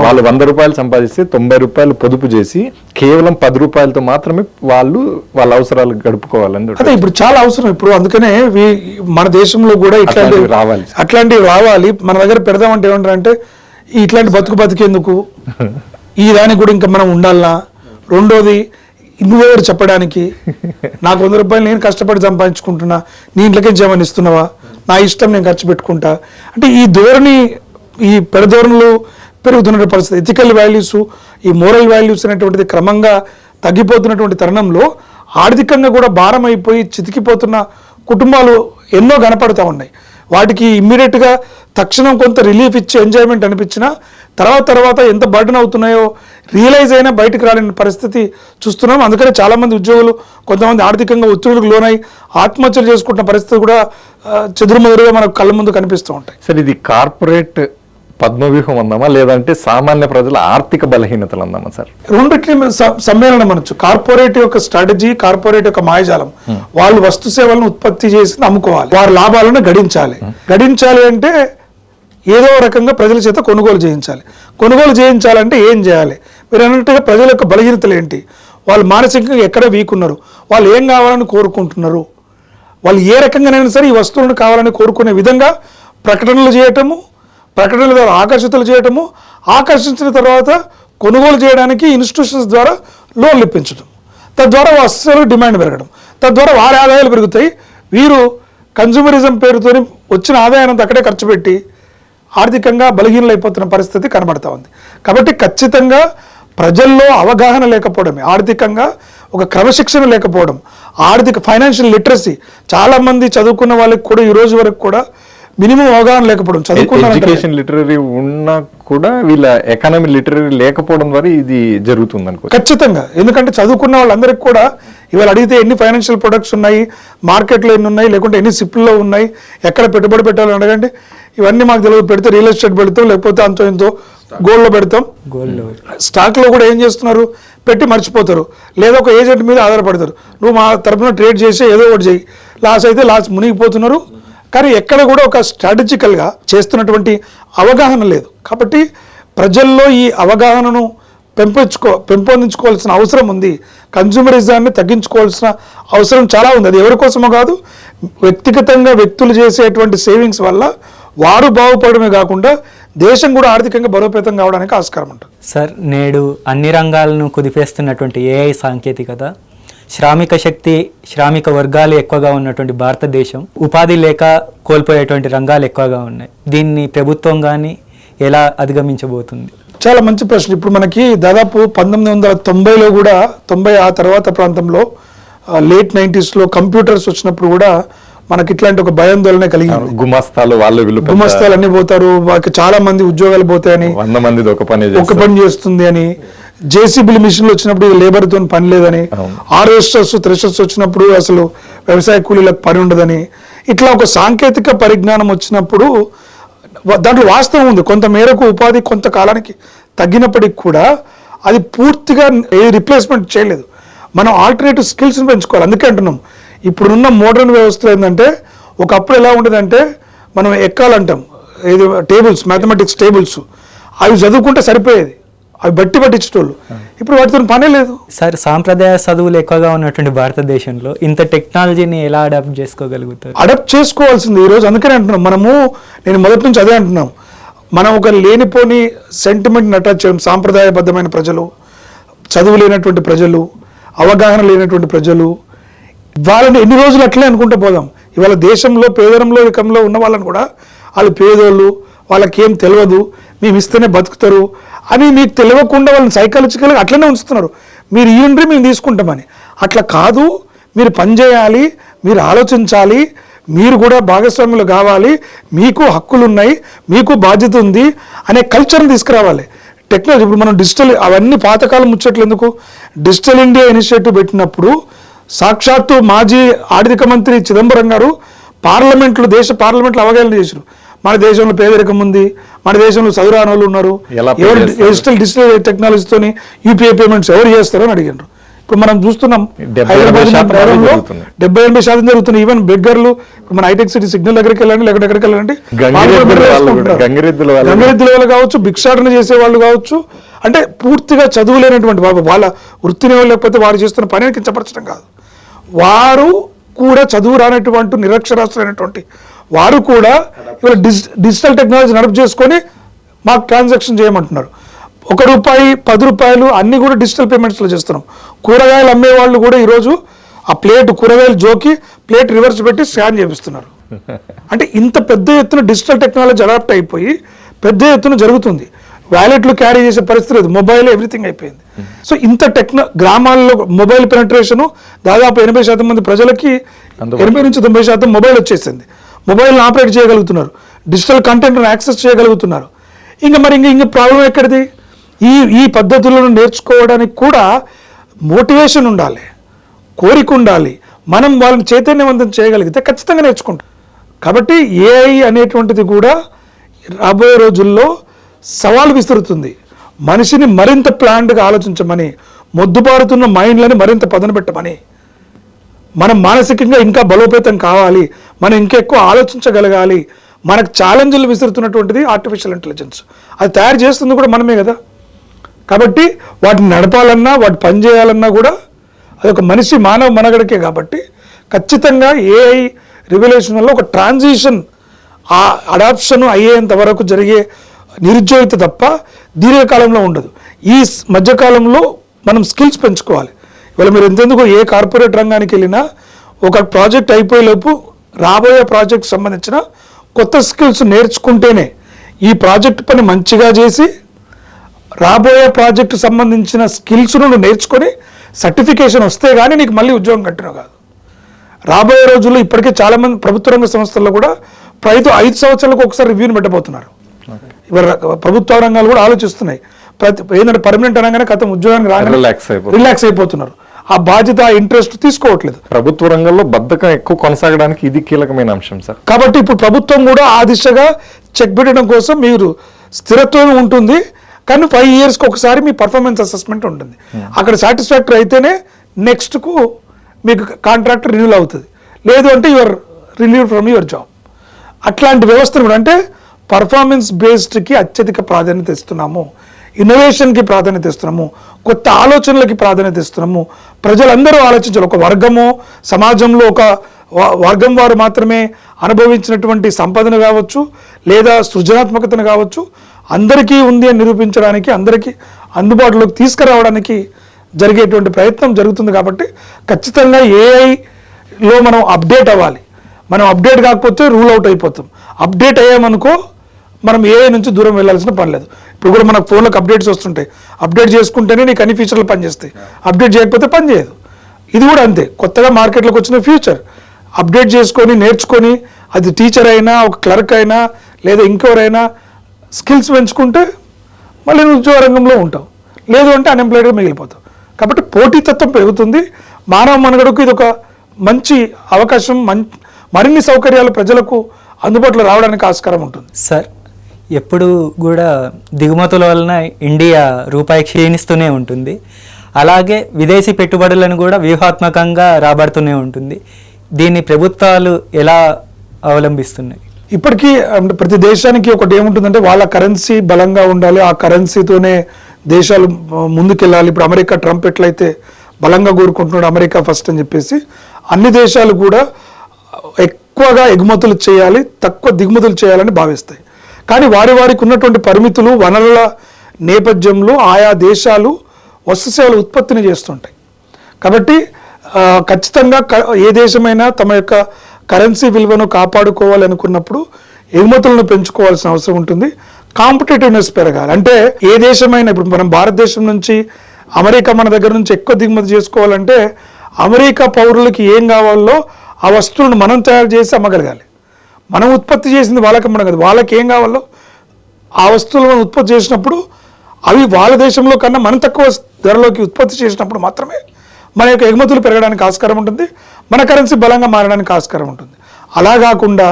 వాళ్ళు 100 రూపాయలు సంపాదిస్తే 90 రూపాయలు పొదుపు చేసి కేవలం 10 రూపాయలతో మాత్రమే వాళ్ళు వాళ్ళ అవసరాలు గడుపుకోవాలని. అదే ఇప్పుడు చాలా అవసరం ఇప్పుడు. అందుకనే మన దేశంలో కూడా ఇట్లాంటివి రావాలి. మన దగ్గర పెడదామంటే ఏమంటారంటే ఇట్లాంటి బతికేందుకు, ఈ దానికి కూడా ఇంకా మనం ఉండాలనా, రెండోది నువ్వెవరు చెప్పడానికి, నాకు 100 రూపాయలు నేను కష్టపడి సంపాదించుకుంటున్నా, నీ ఇంట్లోకే జమని ఇస్తున్నావా, నా ఇష్టం నేను ఖర్చు పెట్టుకుంటా అంటే ఈ ధోరణి, ఈ పెడధోరణులు పెరుగుతున్న పరిస్థితి. ఎథికల్ వాల్యూస్, ఈ మోరల్ వాల్యూస్ అనేటువంటిది క్రమంగా తగ్గిపోతున్నటువంటి తరుణంలో ఆర్థికంగా కూడా భారం అయిపోయి చితికిపోతున్న కుటుంబాలు ఎన్నో కనపడుతూ ఉన్నాయి. వాటికి ఇమ్మీడియట్గా తక్షణం కొంత రిలీఫ్ ఇచ్చి ఎంజాయ్మెంట్ అనిపించినా తర్వాత ఎంత బర్డెన్ అవుతున్నాయో రియలైజ్ అయినా బయటకు రాలేని పరిస్థితి చూస్తున్నాం. అందుకనే చాలామంది ఉద్యోగులు కొంతమంది ఆర్థికంగా ఒత్తిడికి లోనై ఆత్మహత్యలు చేసుకుంటున్న పరిస్థితి కూడా చెదురుమదురుగా మనకు కళ్ళ ముందు కనిపిస్తూ ఉంటాయి. సార్, ఇది కార్పొరేట్ పద్మవ్యూహం అందామా లేదంటే సామాన్య ప్రజల ఆర్థిక బలహీనతలు అందామా సార్? రెండింటిని సమ్మేళనం అనొచ్చు. కార్పొరేట్ యొక్క స్ట్రాటజీ, కార్పొరేట్ యొక్క మాయజాలం. వాళ్ళు వస్తు సేవలను ఉత్పత్తి చేసి అమ్ముకోవాలి, వారి లాభాలను గడించాలి అంటే ఏదో రకంగా ప్రజల చేత కొనుగోలు చేయించాలంటే ఏం చేయాలి? మీరు అన్నట్టుగా ప్రజల యొక్క బలహీనతలు ఏంటి, వాళ్ళు మానసికంగా ఎక్కడ వీక్ ఉన్నారు, వాళ్ళు ఏం కావాలని కోరుకుంటున్నారు, వాళ్ళు ఏ రకంగానైనా సరే ఈ వస్తువులను కావాలని కోరుకునే విధంగా ప్రకటనలు చేయటము, ప్రకటనల ద్వారా ఆకర్షితులు చేయటము, ఆకర్షించిన తర్వాత కొనుగోలు చేయడానికి ఇన్స్టిట్యూషన్స్ ద్వారా లోన్లు ఇప్పించడం, తద్వారా వస్తువులకు డిమాండ్ పెరగడం, తద్వారా వారి ఆదాయాలు పెరుగుతాయి. వీరు కన్జ్యూమరిజం పేరుతో వచ్చిన ఆదాయాన్ని అక్కడే ఖర్చు పెట్టి ఆర్థికంగా బలహీనలు అయిపోతున్న పరిస్థితి కనబడతా ఉంది. కాబట్టి ఖచ్చితంగా ప్రజల్లో అవగాహన లేకపోవడమే, ఆర్థికంగా ఒక క్రమశిక్షణ లేకపోవడం, ఫైనాన్షియల్ లిటరసీ చాలామంది చదువుకున్న వాళ్ళకి కూడా ఈ రోజు వరకు కూడా మినిమం అవగాహన లేకపోవడం, చదువుకున్న ఎడ్యుకేషన్ లిటరరీ ఉన్నా కూడా వీళ్ళ ఎకానమీ లిటరరీ లేకపోవడం ద్వారా ఇది జరుగుతుంది అనుకో. ఖచ్చితంగా. ఎందుకంటే చదువుకున్న వాళ్ళందరికీ కూడా ఇవాళ అడిగితే ఎన్ని ఫైనాన్షియల్ ప్రొడక్ట్స్ ఉన్నాయి, మార్కెట్లో ఎన్ని ఉన్నాయి, లేకుంటే ఎన్ని సిప్లో ఉన్నాయి, ఎక్కడ పెట్టుబడి పెట్టాలని అడగండి, ఇవన్నీ మాకు తెలియదు. పెడితే రియల్ ఎస్టేట్ పెడతాం, లేకపోతే అంతో ఎంతో గోల్డ్లో పెడతాం. స్టాక్లో కూడా ఏం చేస్తున్నారు, పెట్టి మర్చిపోతారు, లేదా ఒక ఏజెంట్ మీద ఆధారపడతారు. నువ్వు మా తరఫున ట్రేడ్ చేసి ఏదో ఒకటి చేయి, లాస్ అయితే లాస్, మునిగిపోతున్నారు. కానీ ఎక్కడ కూడా ఒక స్ట్రాటజికల్గా చేస్తున్నటువంటి అవగాహన లేదు. కాబట్టి ప్రజల్లో ఈ అవగాహనను పెంపొందించుకోవాల్సిన అవసరం ఉంది. కన్జ్యూమరిజాన్ని తగ్గించుకోవాల్సిన అవసరం చాలా ఉంది. అది ఎవరి కోసమో కాదు, వ్యక్తిగతంగా వ్యక్తులు చేసేటువంటి సేవింగ్స్ వల్ల వారు బాగుపడమే కాకుండా దేశం కూడా ఆర్థికంగా బలోపేతం కావడానికి ఆస్కారం ఉంటుంది. సార్, నేడు అన్ని రంగాలను కుదిపేస్తున్నటువంటి ఏఐ సాంకేతికత, శ్రామిక శక్తి, శ్రామిక వర్గాలు ఎక్కువగా ఉన్నటువంటి భారతదేశం, ఉపాధి లేక కోల్పోయేటువంటి రంగాలు ఎక్కువగా ఉన్నాయి. దీన్ని ప్రభుత్వం కానీ ఎలా అధిగమించబోతుంది? చాలా మంచి ప్రశ్న. ఇప్పుడు మనకి దాదాపు 1990లో కూడా 90 ఆ తర్వాత ప్రాంతంలో లేట్ 90sలో కంప్యూటర్స్ వచ్చినప్పుడు కూడా మనకి ఇట్లాంటి ఒక భయాందోళన కలిగింది. గుమస్తాలు గుమస్తాలు అన్ని పోతారు, వాళ్ళకి చాలా మంది ఉద్యోగాలు పోతాయని, 100 మంది ఒక పని చేస్తుంది అని, జేసీబీలు మిషన్లు వచ్చినప్పుడు లేబర్తో పని లేదని, హార్వెస్టర్స్ థ్రెషర్స్ వచ్చినప్పుడు అసలు వ్యవసాయ కూలీలకు పని ఉండదని, ఇట్లా ఒక సాంకేతిక పరిజ్ఞానం వచ్చినప్పుడు దాంట్లో వాస్తవం ఉంది. కొంత మేరకు ఉపాధి కొంతకాలానికి తగ్గినప్పటికి కూడా అది పూర్తిగా ఏ రిప్లేస్మెంట్ చేయలేదు. మనం ఆల్టర్నేటివ్ స్కిల్స్ని పెంచుకోవాలి. అందుకే అంటున్నాం, ఇప్పుడున్న మోడర్న్ వ్యవస్థలో ఏంటంటే, ఒకప్పుడు ఎలా ఉండేదంటే మనం ఎక్కాలంటాం, ఇది టేబుల్స్, మ్యాథమెటిక్స్ టేబుల్స్, అవి చదువుకుంటే సరిపోయేది, అవి పట్టించేటోళ్ళు. ఇప్పుడు వాటితో పనే లేదు. సార్, సాంప్రదాయ చదువులు ఎక్కువగా ఉన్నటువంటి భారతదేశంలో ఇంత టెక్నాలజీని ఎలా అడాప్ట్ చేసుకోగలుగుతారు? అడాప్ట్ చేసుకోవాల్సింది ఈరోజు. అందుకనే అంటున్నాం, నేను మొదటి నుంచి అదే అంటున్నాం, మనం ఒక లేనిపోని సెంటిమెంట్ని అటాచ్ చేయడం. సాంప్రదాయబద్ధమైన ప్రజలు, చదువు లేనటువంటి ప్రజలు, అవగాహన లేనటువంటి ప్రజలు, వాళ్ళని ఎన్ని రోజులు అట్లే అనుకుంటూ పోదాం. ఇవాళ దేశంలో పేదరికంలో ఉన్న వాళ్ళని కూడా వాళ్ళు పేదోళ్ళు, వాళ్ళకేం తెలియదు, మేము ఇస్తేనే బతుకుతారు అని మీకు తెలియకుండా వాళ్ళని సైకాలజికల్గా అట్లనే ఉంచుతున్నారు. మీరు ఇవ్వండి మేము తీసుకుంటామని. అట్లా కాదు, మీరు పనిచేయాలి, మీరు ఆలోచించాలి, మీరు కూడా భాగస్వాములు కావాలి, మీకు హక్కులు ఉన్నాయి, మీకు బాధ్యత ఉంది అనే కల్చర్ని తీసుకురావాలి. టెక్నాలజీ ఇప్పుడు మనం డిజిటల్, అవన్నీ పాతకాలం ముచ్చట్లు ఎందుకు, డిజిటల్ ఇండియా ఇనిషియేటివ్ పెట్టినప్పుడు సాక్షాత్తు మాజీ ఆర్థిక మంత్రి చిదంబరం గారు దేశ పార్లమెంట్లో అవగాహన చేశారు. మన దేశంలో పేదరికం ఉంది, మన దేశంలో చదువురాని వాళ్ళు ఉన్నారు, డిజిటల్ టెక్నాలజీతోని యూపీఐ పేమెంట్స్ ఎవరు చేస్తారో అని అడిగారు. ఇప్పుడు మనం చూస్తున్నాం, హైదరాబాద్ నగరంలో 70-80% జరుగుతున్నాయి. ఈవెన్ బెగ్గర్లు, మన హైటెక్ సిటీ సిగ్నల్ దగ్గరికి వెళ్ళండి, లేకపోతే ఎక్కడికి వెళ్ళండి, గంగిరెద్దుల వాళ్ళు కావచ్చు, భిక్షాటన చేసే వాళ్ళు కావచ్చు, అంటే పూర్తిగా చదువులేనటువంటి వాళ్ళ వృత్తిని లేకపోతే వారు చేస్తున్న పనిని కించపరచడం కాదు, వారు కూడా చదువు రానటువంటి నిరక్షరాస్తులైనటువంటి వారు కూడా ఇవాళ డిజిటల్ టెక్నాలజీ నడుపు చేసుకొని మాకు ట్రాన్సాక్షన్ చేయమంటున్నారు. ₹1, ₹10 అన్నీ కూడా డిజిటల్ పేమెంట్స్లో చేస్తున్నాం. కూరగాయలు అమ్మే వాళ్ళు కూడా ఈరోజు ఆ కూరగాయలు జోకి ప్లేట్ రివర్స్ పెట్టి స్కాన్ చేపిస్తున్నారు. అంటే ఇంత పెద్ద ఎత్తున డిజిటల్ టెక్నాలజీ అడాప్ట్ అయిపోయి పెద్ద ఎత్తున జరుగుతుంది. వ్యాలెట్లు క్యారీ చేసే పరిస్థితి లేదు, మొబైల్ ఎవ్రీథింగ్ అయిపోయింది. సో ఇంత గ్రామాల్లో మొబైల్ పెనట్రేషను దాదాపు 80% మంది ప్రజలకి 80-90% మొబైల్ వచ్చేసింది. మొబైల్ని ఆపరేట్ చేయగలుగుతున్నారు, డిజిటల్ కంటెంట్ని యాక్సెస్ చేయగలుగుతున్నారు. ఇంక ప్రాబ్లం ఎక్కడిది? ఈ పద్ధతులను నేర్చుకోవడానికి కూడా మోటివేషన్ ఉండాలి, కోరిక ఉండాలి. మనం వాళ్ళని చైతన్యవంతం చేయగలిగితే ఖచ్చితంగా నేర్చుకుంటాం. కాబట్టి ఏఐ అనేటువంటిది కూడా రాబోయే రోజుల్లో సవాలు విసురుతుంది. మనిషిని మరింత ప్లాన్డ్గా ఆలోచించమని, మొద్దుబారుతున్న మైండ్లని మరింత పదును పెట్టమని, మనం మానసికంగా ఇంకా బలోపేతం కావాలి, మనం ఇంకా ఎక్కువ ఆలోచించగలగాలి. మనకు ఛాలెంజ్లు విసురుతున్నటువంటిది ఆర్టిఫిషియల్ ఇంటెలిజెన్స్. అది తయారు చేస్తుంది కూడా మనమే కదా. కాబట్టి వాటిని నడపాలన్నా, వాటి పని చేయాలన్నా కూడా అదొక మనిషి మానవ మనగడకే. కాబట్టి ఖచ్చితంగా ఏఐ రివల్యూషన్ వల్ల ఒక ట్రాన్సిషన్ ఆ అడాప్షన్ అయ్యేంత వరకు జరిగే నిరుద్యోగిత తప్ప దీర్ఘకాలంలో ఉండదు. ఈ మధ్యకాలంలో మనం స్కిల్స్ పెంచుకోవాలి. ఇవాళ మీరు ఎంతెందుకు ఏ కార్పొరేట్ రంగానికి వెళ్ళినా ఒక ప్రాజెక్ట్ అయిపోయేలోపు రాబోయే ప్రాజెక్ట్ సంబంధించిన కొత్త స్కిల్స్ నేర్చుకుంటేనే ఈ ప్రాజెక్ట్ పని మంచిగా చేసి రాబోయే ప్రాజెక్టు సంబంధించిన స్కిల్స్ నువ్వు నేర్చుకొని సర్టిఫికేషన్ వస్తే కానీ నీకు మళ్ళీ ఉద్యోగం కట్టినవు కాదు. రాబోయే రోజుల్లో ఇప్పటికే చాలామంది ప్రభుత్వ రంగ సంస్థల్లో కూడా 5 సంవత్సరాలకు ఒకసారి రివ్యూని పెట్టబోతున్నారు. ఇవాళ ప్రభుత్వ రంగాలు కూడా ఆలోచిస్తున్నాయి. ఏంటంటే పర్మనెంట్ అనగానే కథ ఉద్యోగానికి రాగానే రిలాక్స్ అయిపోతున్నారు. ఆ బాధ్యత, ఆ ఇంట్రెస్ట్ తీసుకోవట్లేదు. ప్రభుత్వ రంగంలో బద్ధకం ఎక్కువ కొనసాగడానికి ఇది కీలకమైన అంశం సార్. కాబట్టి ఇప్పుడు ప్రభుత్వం కూడా ఆ దిశగా చెక్ పెట్టడం కోసం మీరు స్థిరత్వం ఉంటుంది, కానీ 5 yearsకి ఒకసారి మీ పర్ఫార్మెన్స్ అసెస్మెంట్ ఉంటుంది. అక్కడ సాటిస్ఫాక్టరీ అయితేనే నెక్స్ట్కు మీకు కాంట్రాక్ట్ రిన్యూల్ అవుతుంది. లేదు అంటే your relieve from your job. అట్లాంటి వ్యవస్థను కూడా అంటే పర్ఫార్మెన్స్ బేస్డ్కి అత్యధిక ప్రాధాన్యత ఇస్తున్నాము, ఇన్నోవేషన్కి ప్రాధాన్యత ఇస్తున్నాము, కొత్త ఆలోచనలకి ప్రాధాన్యత ఇస్తున్నాము. ప్రజలందరూ ఆలోచించాలి. ఒక వర్గము సమాజంలో ఒక వర్గం వారు మాత్రమే అనుభవించినటువంటి సంపదను కావచ్చు, లేదా సృజనాత్మకతను కావచ్చు, అందరికీ ఉంది అని నిరూపించడానికి, అందరికీ అందుబాటులోకి తీసుకురావడానికి జరిగేటువంటి ప్రయత్నం జరుగుతుంది. కాబట్టి ఖచ్చితంగా ఏఐలో మనం అప్డేట్ అవ్వాలి. మనం అప్డేట్ కాకపోతే రూల్ అవుట్ అయిపోతాం. అప్డేట్ అయ్యామనుకో మనం ఏఐ నుంచి దూరం వెళ్ళాల్సిన పని లేదు. ఇప్పుడు కూడా మనకు ఫోన్లకు అప్డేట్స్ వస్తుంటాయి. అప్డేట్ చేసుకుంటేనే నీకు అన్ని ఫీచర్లు పనిచేస్తాయి. అప్డేట్ చేయకపోతే పని చేయదు. ఇది కూడా అంతే. కొత్తగా మార్కెట్లోకి వచ్చిన ఫ్యూచర్ అప్డేట్ చేసుకొని నేర్చుకొని, అది టీచర్ అయినా, ఒక క్లర్క్ అయినా, లేదా ఇంకెవరైనా స్కిల్స్ పెంచుకుంటే మళ్ళీ నువ్వు ఉద్యోగ రంగంలో ఉంటావు. లేదు అంటే అన్ఎంప్లాయిడ్గా మిగిలిపోతావు. కాబట్టి పోటీతత్వం పెరుగుతుంది. మానవ మనుగడకు ఇది ఒక మంచి అవకాశం. మరిన్ని సౌకర్యాలు ప్రజలకు అందుబాటులో రావడానికి ఆస్కారం ఉంటుంది. సార్, ఎప్పుడు కూడా దిగుమతుల వలన ఇండియా రూపాయి క్షీణిస్తూనే ఉంటుంది. అలాగే విదేశీ పెట్టుబడులను కూడా వ్యూహాత్మకంగా రాబడుతూనే ఉంటుంది. దీన్ని ప్రభుత్వాలు ఎలా అవలంబిస్తున్నాయి? ఇప్పటికీ ప్రతి దేశానికి ఒకటి ఏముంటుందంటే వాళ్ళ కరెన్సీ బలంగా ఉండాలి, ఆ కరెన్సీతోనే దేశాలు ముందుకెళ్ళాలి. ఇప్పుడు అమెరికా ట్రంప్ ఎట్లయితే బలంగా కోరుకుంటున్నాడు అమెరికా ఫస్ట్ అని చెప్పేసి, అన్ని దేశాలు కూడా ఎక్కువగా ఎగుమతులు చేయాలి, తక్కువ దిగుమతులు చేయాలని భావిస్తాయి. కానీ వారికి ఉన్నటువంటి పరిమితులు, వనరుల నేపథ్యంలో ఆయా దేశాలు వస్తుసేవల ఉత్పత్తిని చేస్తుంటాయి. కాబట్టి ఖచ్చితంగా ఏ దేశమైనా తమ యొక్క కరెన్సీ విలువను కాపాడుకోవాలి అనుకున్నప్పుడు ఎగుమతులను పెంచుకోవాల్సిన అవసరం ఉంటుంది. కాంపిటేటివ్నెస్ పెరగాలి. అంటే ఏ దేశమైనా, ఇప్పుడు మనం భారతదేశం నుంచి అమెరికా మన దగ్గర నుంచి ఎక్కువ దిగుమతి చేసుకోవాలంటే అమెరికా పౌరులకి ఏం కావాలో ఆ వస్తువులను మనం తయారు చేసి అమ్మగలగాలి. మనం ఉత్పత్తి చేసింది వాళ్ళకి అమ్మడం కాదు. వాళ్ళకి ఏం కావాలో ఆ వస్తువులను ఉత్పత్తి చేసినప్పుడు అవి వాళ్ళ దేశంలో కన్నా మనం తక్కువ ధరలోకి ఉత్పత్తి చేసినప్పుడు మాత్రమే మన యొక్క ఎగుమతులు పెరగడానికి ఆస్కారం ఉంటుంది, మన కరెన్సీ బలంగా మారడానికి ఆస్కారం ఉంటుంది. అలా కాకుండా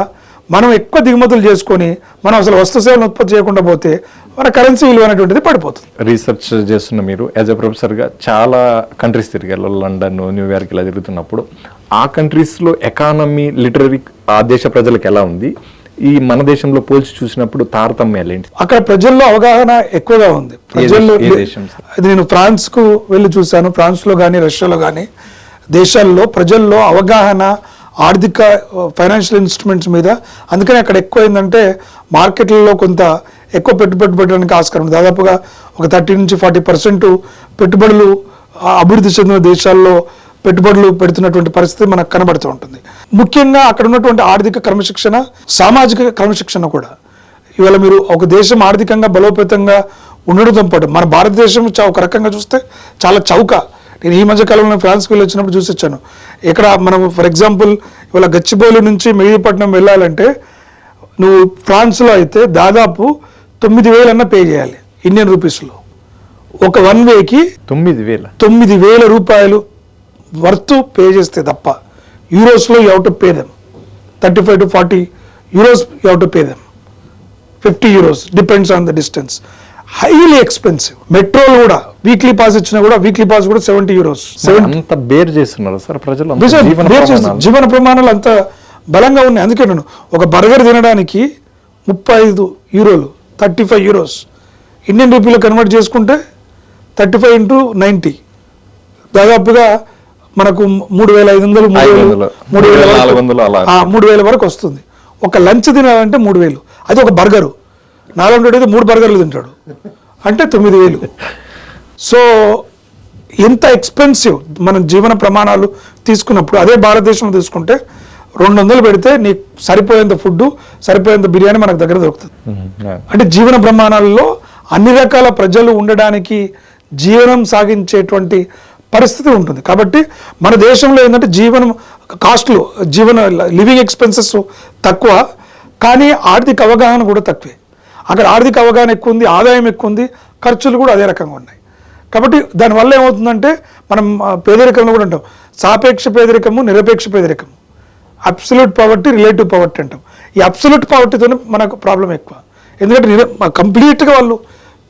మనం ఎక్కువ దిగుమతులు చేసుకొని మనం అసలు వస్తు సేవలను ఉత్పత్తి చేయకుండా పోతే మన కరెన్సీ విలువ అనేటువంటిది పడిపోతుంది. రీసెర్చ్ చేస్తున్న మీరు యాజ్ ఎ ప్రొఫెసర్గా చాలా కంట్రీస్ తిరిగారు, లండన్, న్యూయార్క్ ఇలా తిరుగుతున్నప్పుడు ఆ కంట్రీస్లో ఎకానమీ, లిటరరీ ఆ దేశ ప్రజలకు ఎలా ఉంది, ఈ మన దేశంలో పోల్చి చూసినప్పుడు తారతమ్యాలు ఏంటి? అక్కడ ప్రజల్లో అవగాహన ఎక్కువగా ఉంది. ప్రజల్లో నేను ఫ్రాన్స్కు వెళ్ళి చూశాను. ఫ్రాన్స్లో కానీ రష్యాలో కానీ దేశాల్లో ప్రజల్లో అవగాహన ఆర్థిక ఫైనాన్షియల్ ఇన్స్ట్రుమెంట్స్ మీద, అందుకని అక్కడ ఎక్కువ ఏంటంటే మార్కెట్లలో కొంత ఎక్కువ పెట్టుబడి పెట్టడానికి ఆస్కారం ఉంది. దాదాపుగా ఒక 30 నుంచి 40% పెట్టుబడులు అభివృద్ధి చెందిన దేశాల్లో పెట్టుబడులు పెడుతున్నటువంటి పరిస్థితి మనకు కనబడుతూ ఉంటుంది. ముఖ్యంగా అక్కడ ఉన్నటువంటి ఆర్థిక క్రమశిక్షణ, సామాజిక క్రమశిక్షణ కూడా. ఇవాళ మీరు ఒక దేశం ఆర్థికంగా బలోపేతంగా ఉండడంతో పాటు మన భారతదేశం ఒక రకంగా చూస్తే చాలా చౌక. నేను ఈ మధ్య కాలంలో ఫ్రాన్స్కి వెళ్ళి వచ్చినప్పుడు చూసి వచ్చాను. ఇక్కడ మనం ఫర్ ఎగ్జాంపుల్ ఇవాళ గచ్చిబౌలి నుంచి మెహదీపట్నం వెళ్ళాలంటే నువ్వు ఫ్రాన్స్లో అయితే దాదాపు 9,000 అన్న పే చేయాలి ఇండియన్ రూపీస్లో. ఒక 1 వేకి 9,000 రూపాయలు వర్త్ పే చేస్తే తప్ప యూరోస్లో you have to pay them 35 to 40 euros you have to pay them. 50 euros depends on the distance. Highly expensive. మెట్రోలు కూడా వీక్లీ పాస్ ఇచ్చినా కూడా వీక్లీ పాస్ కూడా 70 euros. అంత బేర్ చేస్తున్నారు సార్ ప్రజలు, జీవన ప్రమాణాలు అంత బలంగా ఉన్నాయి. అందుకే నేను ఒక బర్గర్ తినడానికి 35 euros 35 euros ఇండియన్ రూపీలో కన్వర్ట్ చేసుకుంటే 35 into 90 దాదాపుగా మనకు 3,500 3,000 వరకు వస్తుంది. ఒక లంచ్ తినాలంటే 3,000, అది ఒక బర్గరు. 400 అయితే 3 బర్గర్లు తింటాడు అంటే 9,000. సో ఎంత ఎక్స్పెన్సివ్ మనం జీవన ప్రమాణాలు తీసుకున్నప్పుడు, అదే భారతదేశంలో తీసుకుంటే 200 పెడితే నీకు సరిపోయేంత ఫుడ్, సరిపోయేంత బిర్యానీ మనకు దగ్గర దొరుకుతుంది. అంటే జీవన ప్రమాణాలలో అన్ని రకాల ప్రజలు ఉండడానికి, జీవనం సాగించేటువంటి పరిస్థితి ఉంటుంది. కాబట్టి మన దేశంలో ఏంటంటే జీవనం కాస్ట్లు, లివింగ్ ఎక్స్పెన్సెస్ తక్కువ, కానీ ఆర్థిక అవగాహన కూడా తక్కువే. అక్కడ ఆర్థిక అవగాహన ఎక్కువ ఉంది, ఆదాయం ఎక్కువ ఉంది, ఖర్చులు కూడా అదే రకంగా ఉన్నాయి. కాబట్టి దానివల్ల ఏమవుతుందంటే మనం పేదరికంలో కూడా ఉంటాం. సాపేక్ష పేదరికము, నిరపేక్ష పేదరికము, అబ్సల్యూట్ పవర్టీ, రిలేటివ్ పవర్టీ అంటాం. ఈ అబ్సల్యూట్ పవర్టీతోనే మనకు ప్రాబ్లం ఎక్కువ. ఎందుకంటే కంప్లీట్గా వాళ్ళు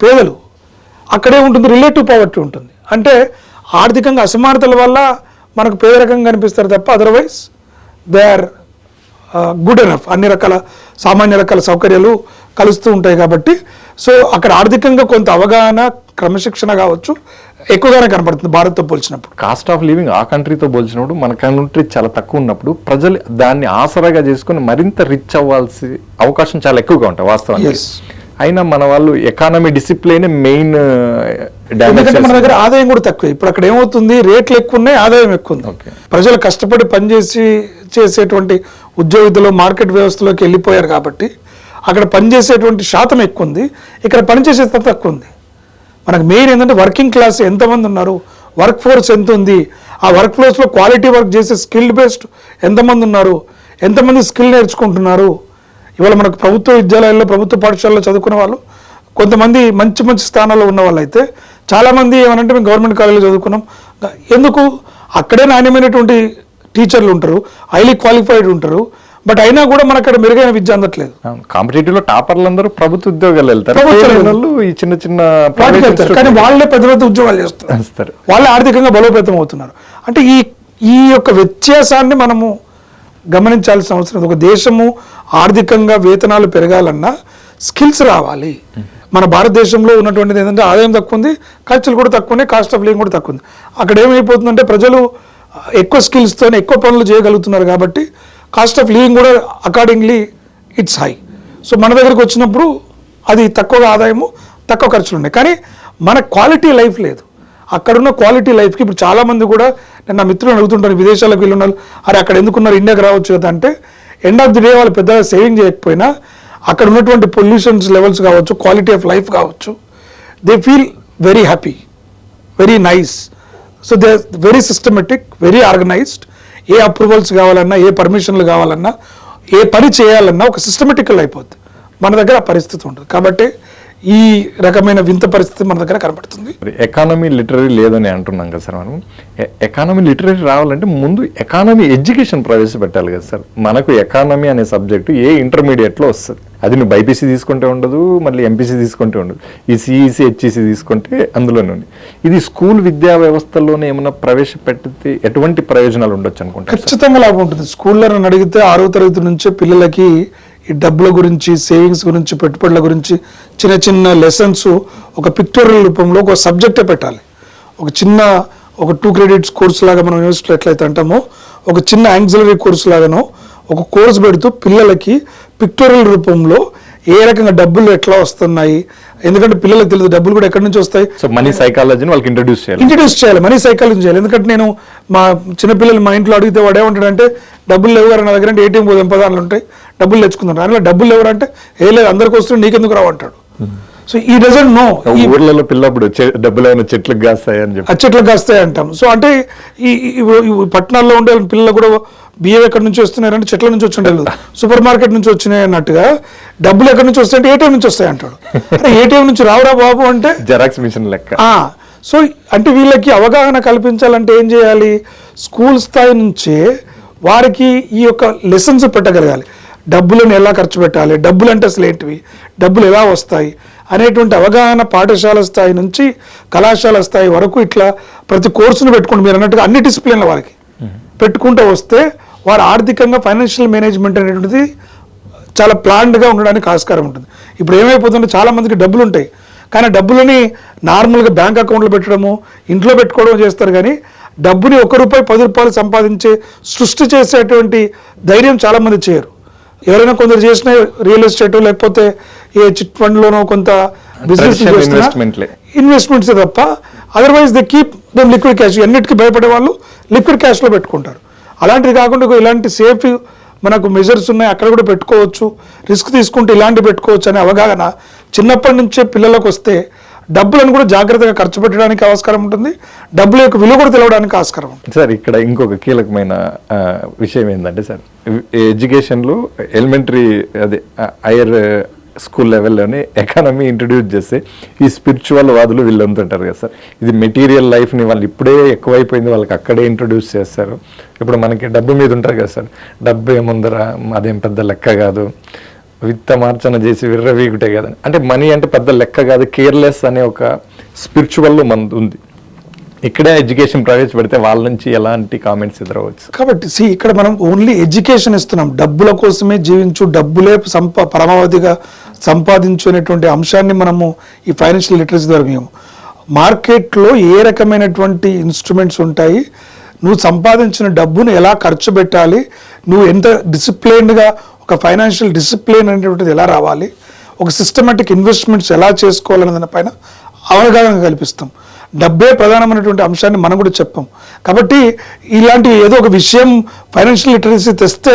పేదలు. అక్కడే ఉంటుంది రిలేటివ్ పవర్టీ ఉంటుంది. అంటే ఆర్థికంగా అసమానతల వల్ల మనకు పేదరికంగా కనిపిస్తారు తప్ప otherwise they are good enough. అన్ని రకాల సామాన్య రకాల సౌకర్యాలు కలుస్తూ ఉంటాయి. కాబట్టి సో అక్కడ ఆర్థికంగా కొంత అవగాహన, క్రమశిక్షణ కావచ్చు ఎక్కువగానే కనపడుతుంది భారత్తో పోల్చినప్పుడు. కాస్ట్ ఆఫ్ లివింగ్ ఆ కంట్రీతో పోల్చినప్పుడు మన కంట్రీ చాలా తక్కువ ఉన్నప్పుడు ప్రజలు దాన్ని ఆసరాగా చేసుకుని మరింత రిచ్ అవ్వాల్సి అవకాశం చాలా ఎక్కువగా ఉంటాయి వాస్తవానికి. అయినా మన వాళ్ళు ఎకానమీ డిసిప్లిన్ మెయిన్, ఎందుకంటే మన దగ్గర ఆదాయం కూడా తక్కువ. ఇప్పుడు అక్కడ ఏమవుతుంది, రేట్లు ఎక్కువ ఉన్నాయి, ఆదాయం ఎక్కువ ఉంది. ప్రజలు కష్టపడి చేసేటువంటి ఉద్యోగులు మార్కెట్ వ్యవస్థలోకి వెళ్ళిపోయారు కాబట్టి అక్కడ పనిచేసేటువంటి శాతం ఎక్కువ ఉంది, ఇక్కడ పనిచేసే తక్కువ ఉంది. మనకు మెయిన్ ఏంటంటే వర్కింగ్ క్లాస్ ఎంతమంది ఉన్నారు, వర్క్ ఫోర్స్ ఎంత ఉంది, ఆ వర్క్ ఫోర్స్లో క్వాలిటీ వర్క్ చేసే స్కిల్డ్ బేస్డ్ ఎంతమంది ఉన్నారు, ఎంతమంది స్కిల్ నేర్చుకుంటున్నారు. ఇవాళ మనకు ప్రభుత్వ విద్యాలయాల్లో, ప్రభుత్వ పాఠశాలలో చదువుకునే వాళ్ళు కొంతమంది మంచి మంచి స్థానాల్లో ఉన్న వాళ్ళు అయితే, చాలామంది ఏమనంటే మేము గవర్నమెంట్ కాలేజీలో చదువుకున్నాం. ఎందుకు? అక్కడే నాణ్యమైనటువంటి టీచర్లు ఉంటారు, హైలీ క్వాలిఫైడ్ ఉంటారు, బట్ అయినా కూడా మనకు అక్కడ మెరుగైన విద్య అందట్లేదు. కాంపిటేటివ్ లో టాపర్లు అందరూ ప్రభుత్వ ఉద్యోగాలు వెళ్తారు, ఈ చిన్న చిన్న కానీ వాళ్ళే పెద్ద పెద్ద ఉద్యోగాలు చేస్తారు, వాళ్ళే ఆర్థికంగా బలోపేతం అవుతున్నారు. అంటే ఈ యొక్క వ్యత్యాసాన్ని మనము గమనించాల్సిన అవసరం. ఒక దేశము ఆర్థికంగా వేతనాలు పెరగాలన్నా స్కిల్స్ రావాలి. మన భారతదేశంలో ఉన్నటువంటిది ఏంటంటే ఆదాయం తక్కువ ఉంది, ఖర్చులు కూడా తక్కువ ఉన్నాయి, కాస్ట్ ఆఫ్ లివింగ్ కూడా తక్కువ ఉంది. అక్కడ ఏమైపోతుందంటే ప్రజలు ఎక్కువ స్కిల్స్తోనే ఎక్కువ పనులు చేయగలుగుతున్నారు కాబట్టి కాస్ట్ ఆఫ్ లివింగ్ కూడా అకార్డింగ్లీ ఇట్స్ హై. సో మన దగ్గరకు వచ్చినప్పుడు అది తక్కువగా ఆదాయము, తక్కువ ఖర్చులు ఉన్నాయి, కానీ మన క్వాలిటీ లైఫ్ లేదు. అక్కడున్న క్వాలిటీ లైఫ్కి ఇప్పుడు చాలామంది కూడా, నేను నా మిత్రులు అడుగుతుంటాను, విదేశాలకు వెళ్ళి ఉన్నారు, అరే అక్కడ ఎందుకున్నారు, ఇండియాకి రావచ్చు కదా అంటే, ఎండ్ ఆఫ్ ది డే వాళ్ళు పెద్దగా సేవింగ్ చేయకపోయినా అక్కడ ఉన్నటువంటి పొల్యూషన్స్ లెవెల్స్ కావచ్చు, క్వాలిటీ ఆఫ్ లైఫ్ కావచ్చు, they feel very happy, very nice. So they very systematic, very organised. A approvals కావాలన్నా, ఏ పర్మిషన్లు కావాలన్నా, ఏ పని చేయాలన్నా ఒక సిస్టమేటికల్ అయిపోద్ది. మన దగ్గర ఆ పరిస్థితి ఉంటుంది. కాబట్టి ఈ రకమైన వింత పరిస్థితి మన దగ్గర కనబడుతుంది. ఎకానమీ లిటరరీ లేదని అంటున్నాం కదా సార్. మనం ఎకానమీ లిటరరీ రావాలంటే ముందు ఎకానమీ ఎడ్యుకేషన్ ప్రవేశపెట్టాలి కదా సార్. మనకు ఎకానమీ అనే సబ్జెక్టు ఏ ఇంటర్మీడియట్లో వస్తుంది, అది నువ్వు బైపీసీ తీసుకుంటే ఉండదు, మళ్ళీ ఎంపీసీ తీసుకుంటే ఉండదు, ఈ సిఈసీ హెచ్ఈసీ తీసుకుంటే అందులోనే ఉంది. ఇది స్కూల్ విద్యా వ్యవస్థలోనే ఏమైనా ప్రవేశపెడితే ఎటువంటి ప్రయోజనాలు ఉండొచ్చు అనుకుంటా? ఖచ్చితంగా లాభం ఉంటుంది. స్కూల్లో అడిగితే 6వ తరగతి నుంచే పిల్లలకి ఈ డబ్బుల గురించి, సేవింగ్స్ గురించి, పెట్టుబడుల గురించి చిన్న చిన్న లెసన్స్ ఒక పిక్టోరియల్ రూపంలో ఒక సబ్జెక్టే పెట్టాలి. ఒక 2 credits కోర్స్ లాగా మనం యూనివర్సిటీలో ఎట్లయితే అంటామో, ఒక చిన్న యాంగ్జిలరీ కోర్స్ లాగానో ఒక కోర్స్ పెడుతూ పిల్లలకి పిక్టోరియల్ రూపంలో ఏ రకంగా డబ్బులు ఎట్లా వస్తున్నాయి, ఎందుకంటే పిల్లలకు తెలియదు డబ్బులు కూడా ఎక్కడి నుంచి వస్తాయి. సో మనీ సైకాలజీని వాళ్ళకి ఇంట్రడ్యూస్ చేయాలి, మనీ సైకాలజీ చేయాలి. ఎందుకంటే నేను మా చిన్నపిల్లలు మా ఇంట్లో అడిగితే వాడు ఏమంటాడంటే, డబ్బులు లేవు గారు నా దగ్గర అంటే, ఏటీఎం పోదాం పదాలు ఉంటాయి, డబ్బులు తెచ్చుకుంటాను. అందులో డబ్బులు ఎవరంటే ఏ లేదు అందరికి వస్తుంది, నీకెందుకు రావు అంటాడు. సో ఈ డజంట్ నో. ఈ ఊర్లలో పిల్లప్పుడు డబ్బులు ఏమైనా చెట్లకు కాస్తాయి అని చెప్పి, చెట్లకు కాస్తాయి అంటాం. సో అంటే ఈ పట్టణాల్లో ఉండే పిల్లలు కూడా బియ్యం ఎక్కడి నుంచి వస్తున్నారంటే చెట్ల నుంచి వచ్చి ఉండేది, సూపర్ మార్కెట్ నుంచి వచ్చినాయి అన్నట్టుగా, డబ్బులు ఎక్కడి నుంచి వస్తాయంటే ఏటీఎం నుంచి వస్తాయి అంటాడు. ఏటీఎం నుంచి రావురా బాబు అంటే జెరాక్స్ మిషన్ లెక్క. సో అంటే వీళ్ళకి అవగాహన కల్పించాలంటే ఏం చేయాలి, స్కూల్ స్థాయి నుంచే వారికి ఈ యొక్క లెసన్స్ పెట్టగలగాలి. డబ్బులను ఎలా ఖర్చు పెట్టాలి, డబ్బులు అంటే అసలు ఏంటివి, డబ్బులు ఎలా వస్తాయి అనేటువంటి అవగాహన పాఠశాల స్థాయి నుంచి కళాశాల స్థాయి వరకు ఇట్లా ప్రతి కోర్సును పెట్టుకుంటూ, మీరు అన్నట్టుగా అన్ని డిసిప్లిన్ల వారికి పెట్టుకుంటూ వస్తే వారు ఆర్థికంగా ఫైనాన్షియల్ మేనేజ్మెంట్ అనేటువంటిది చాలా ప్లాన్డ్గా ఉండడానికి ఆస్కారం ఉంటుంది. ఇప్పుడు ఏమైపోతుంటే చాలామందికి డబ్బులు ఉంటాయి, కానీ డబ్బులని నార్మల్గా బ్యాంక్ అకౌంట్లో పెట్టడము, ఇంట్లో పెట్టుకోవడం చేస్తారు, కానీ డబ్బుని ₹1 10 రూపాయలు సంపాదించే సృష్టి చేసేటువంటి ధైర్యం చాలామంది చేయరు. ఎవరైనా కొందరు చేసిన రియల్ ఎస్టేట్ లేకపోతే ఏ చిట్ ఫండ్లోనో కొంత బిజినెస్ ఇన్వెస్ట్మెంట్స్ తప్ప otherwise they keep them liquid cash. అన్నిటికీ భయపడే వాళ్ళు లిక్విడ్ క్యాష్లో పెట్టుకుంటారు. అలాంటిది కాకుండా ఇలాంటి సేఫ్ మనకు మెజర్స్ ఉన్నాయి, అక్కడ కూడా పెట్టుకోవచ్చు, రిస్క్ తీసుకుంటే ఇలాంటివి పెట్టుకోవచ్చు అనే అవగాహన చిన్నప్పటి నుంచే పిల్లలకు వస్తే డబ్బులను కూడా జాగ్రత్తగా ఖర్చు పెట్టడానికి ఆస్కారం ఉంటుంది, డబ్బుల యొక్క విలువ కూడా తెలవడానికి ఆస్కారం ఉంటుంది. సార్ ఇక్కడ ఇంకొక కీలకమైన విషయం ఏంటంటే సార్, ఎడ్యుకేషన్లో ఎలిమెంటరీ అదే హైయర్ స్కూల్ లెవెల్లోనే ఎకానమీ ఇంట్రడ్యూస్ చేస్తే ఈ స్పిరిచువల్ వాదులు వీళ్ళు అంటుంటారు కదా సార్, ఇది మెటీరియల్ లైఫ్ని వాళ్ళు ఇప్పుడే ఎక్కువైపోయింది వాళ్ళకి అక్కడే ఇంట్రడ్యూస్ చేస్తారు. ఇప్పుడు మనకి డబ్బు మీద ఉంటారు కదా సార్, డబ్బు ఏముందరా అదేం పెద్ద లెక్క కాదు, విత్త మార్చన చేసి విర్రవీగుటే కదా అంటే మనీ అంటే పెద్ద లెక్క కాదు, కేర్లెస్ అనే ఒక స్పిరిచువల్లో మన ఉంది. ఇక్కడే ఎడ్యుకేషన్ ప్రవేశపెడితే వాళ్ళ నుంచి ఎలాంటి కామెంట్స్ ఎదురవచ్చు. కాబట్టి ఇక్కడ మనం ఓన్లీ ఎడ్యుకేషన్ ఇస్తున్నాం, డబ్బుల కోసమే జీవించు, డబ్బులే పరమావధిగా సంపాదించు అనేటువంటి అంశాన్ని మనము ఈ ఫైనాన్షియల్ లిటరసీ ద్వారా మేము మార్కెట్లో ఏ రకమైనటువంటి ఇన్స్ట్రుమెంట్స్ ఉంటాయి, నువ్వు సంపాదించిన డబ్బును ఎలా ఖర్చు పెట్టాలి, నువ్వు ఎంత డిసిప్లైన్డ్గా ఒక ఫైనాన్షియల్ డిసిప్లిన్ అనేటువంటిది ఎలా రావాలి, ఒక సిస్టమేటిక్ ఇన్వెస్ట్మెంట్స్ ఎలా చేసుకోవాలనే దానిపైన అవగాహన కల్పిస్తాం. డబ్బే ప్రధానమైనటువంటి అంశాన్ని మనం కూడా చెప్పాం. కాబట్టి ఇలాంటి ఏదో ఒక విషయం ఫైనాన్షియల్ లిటరసీ తెస్తే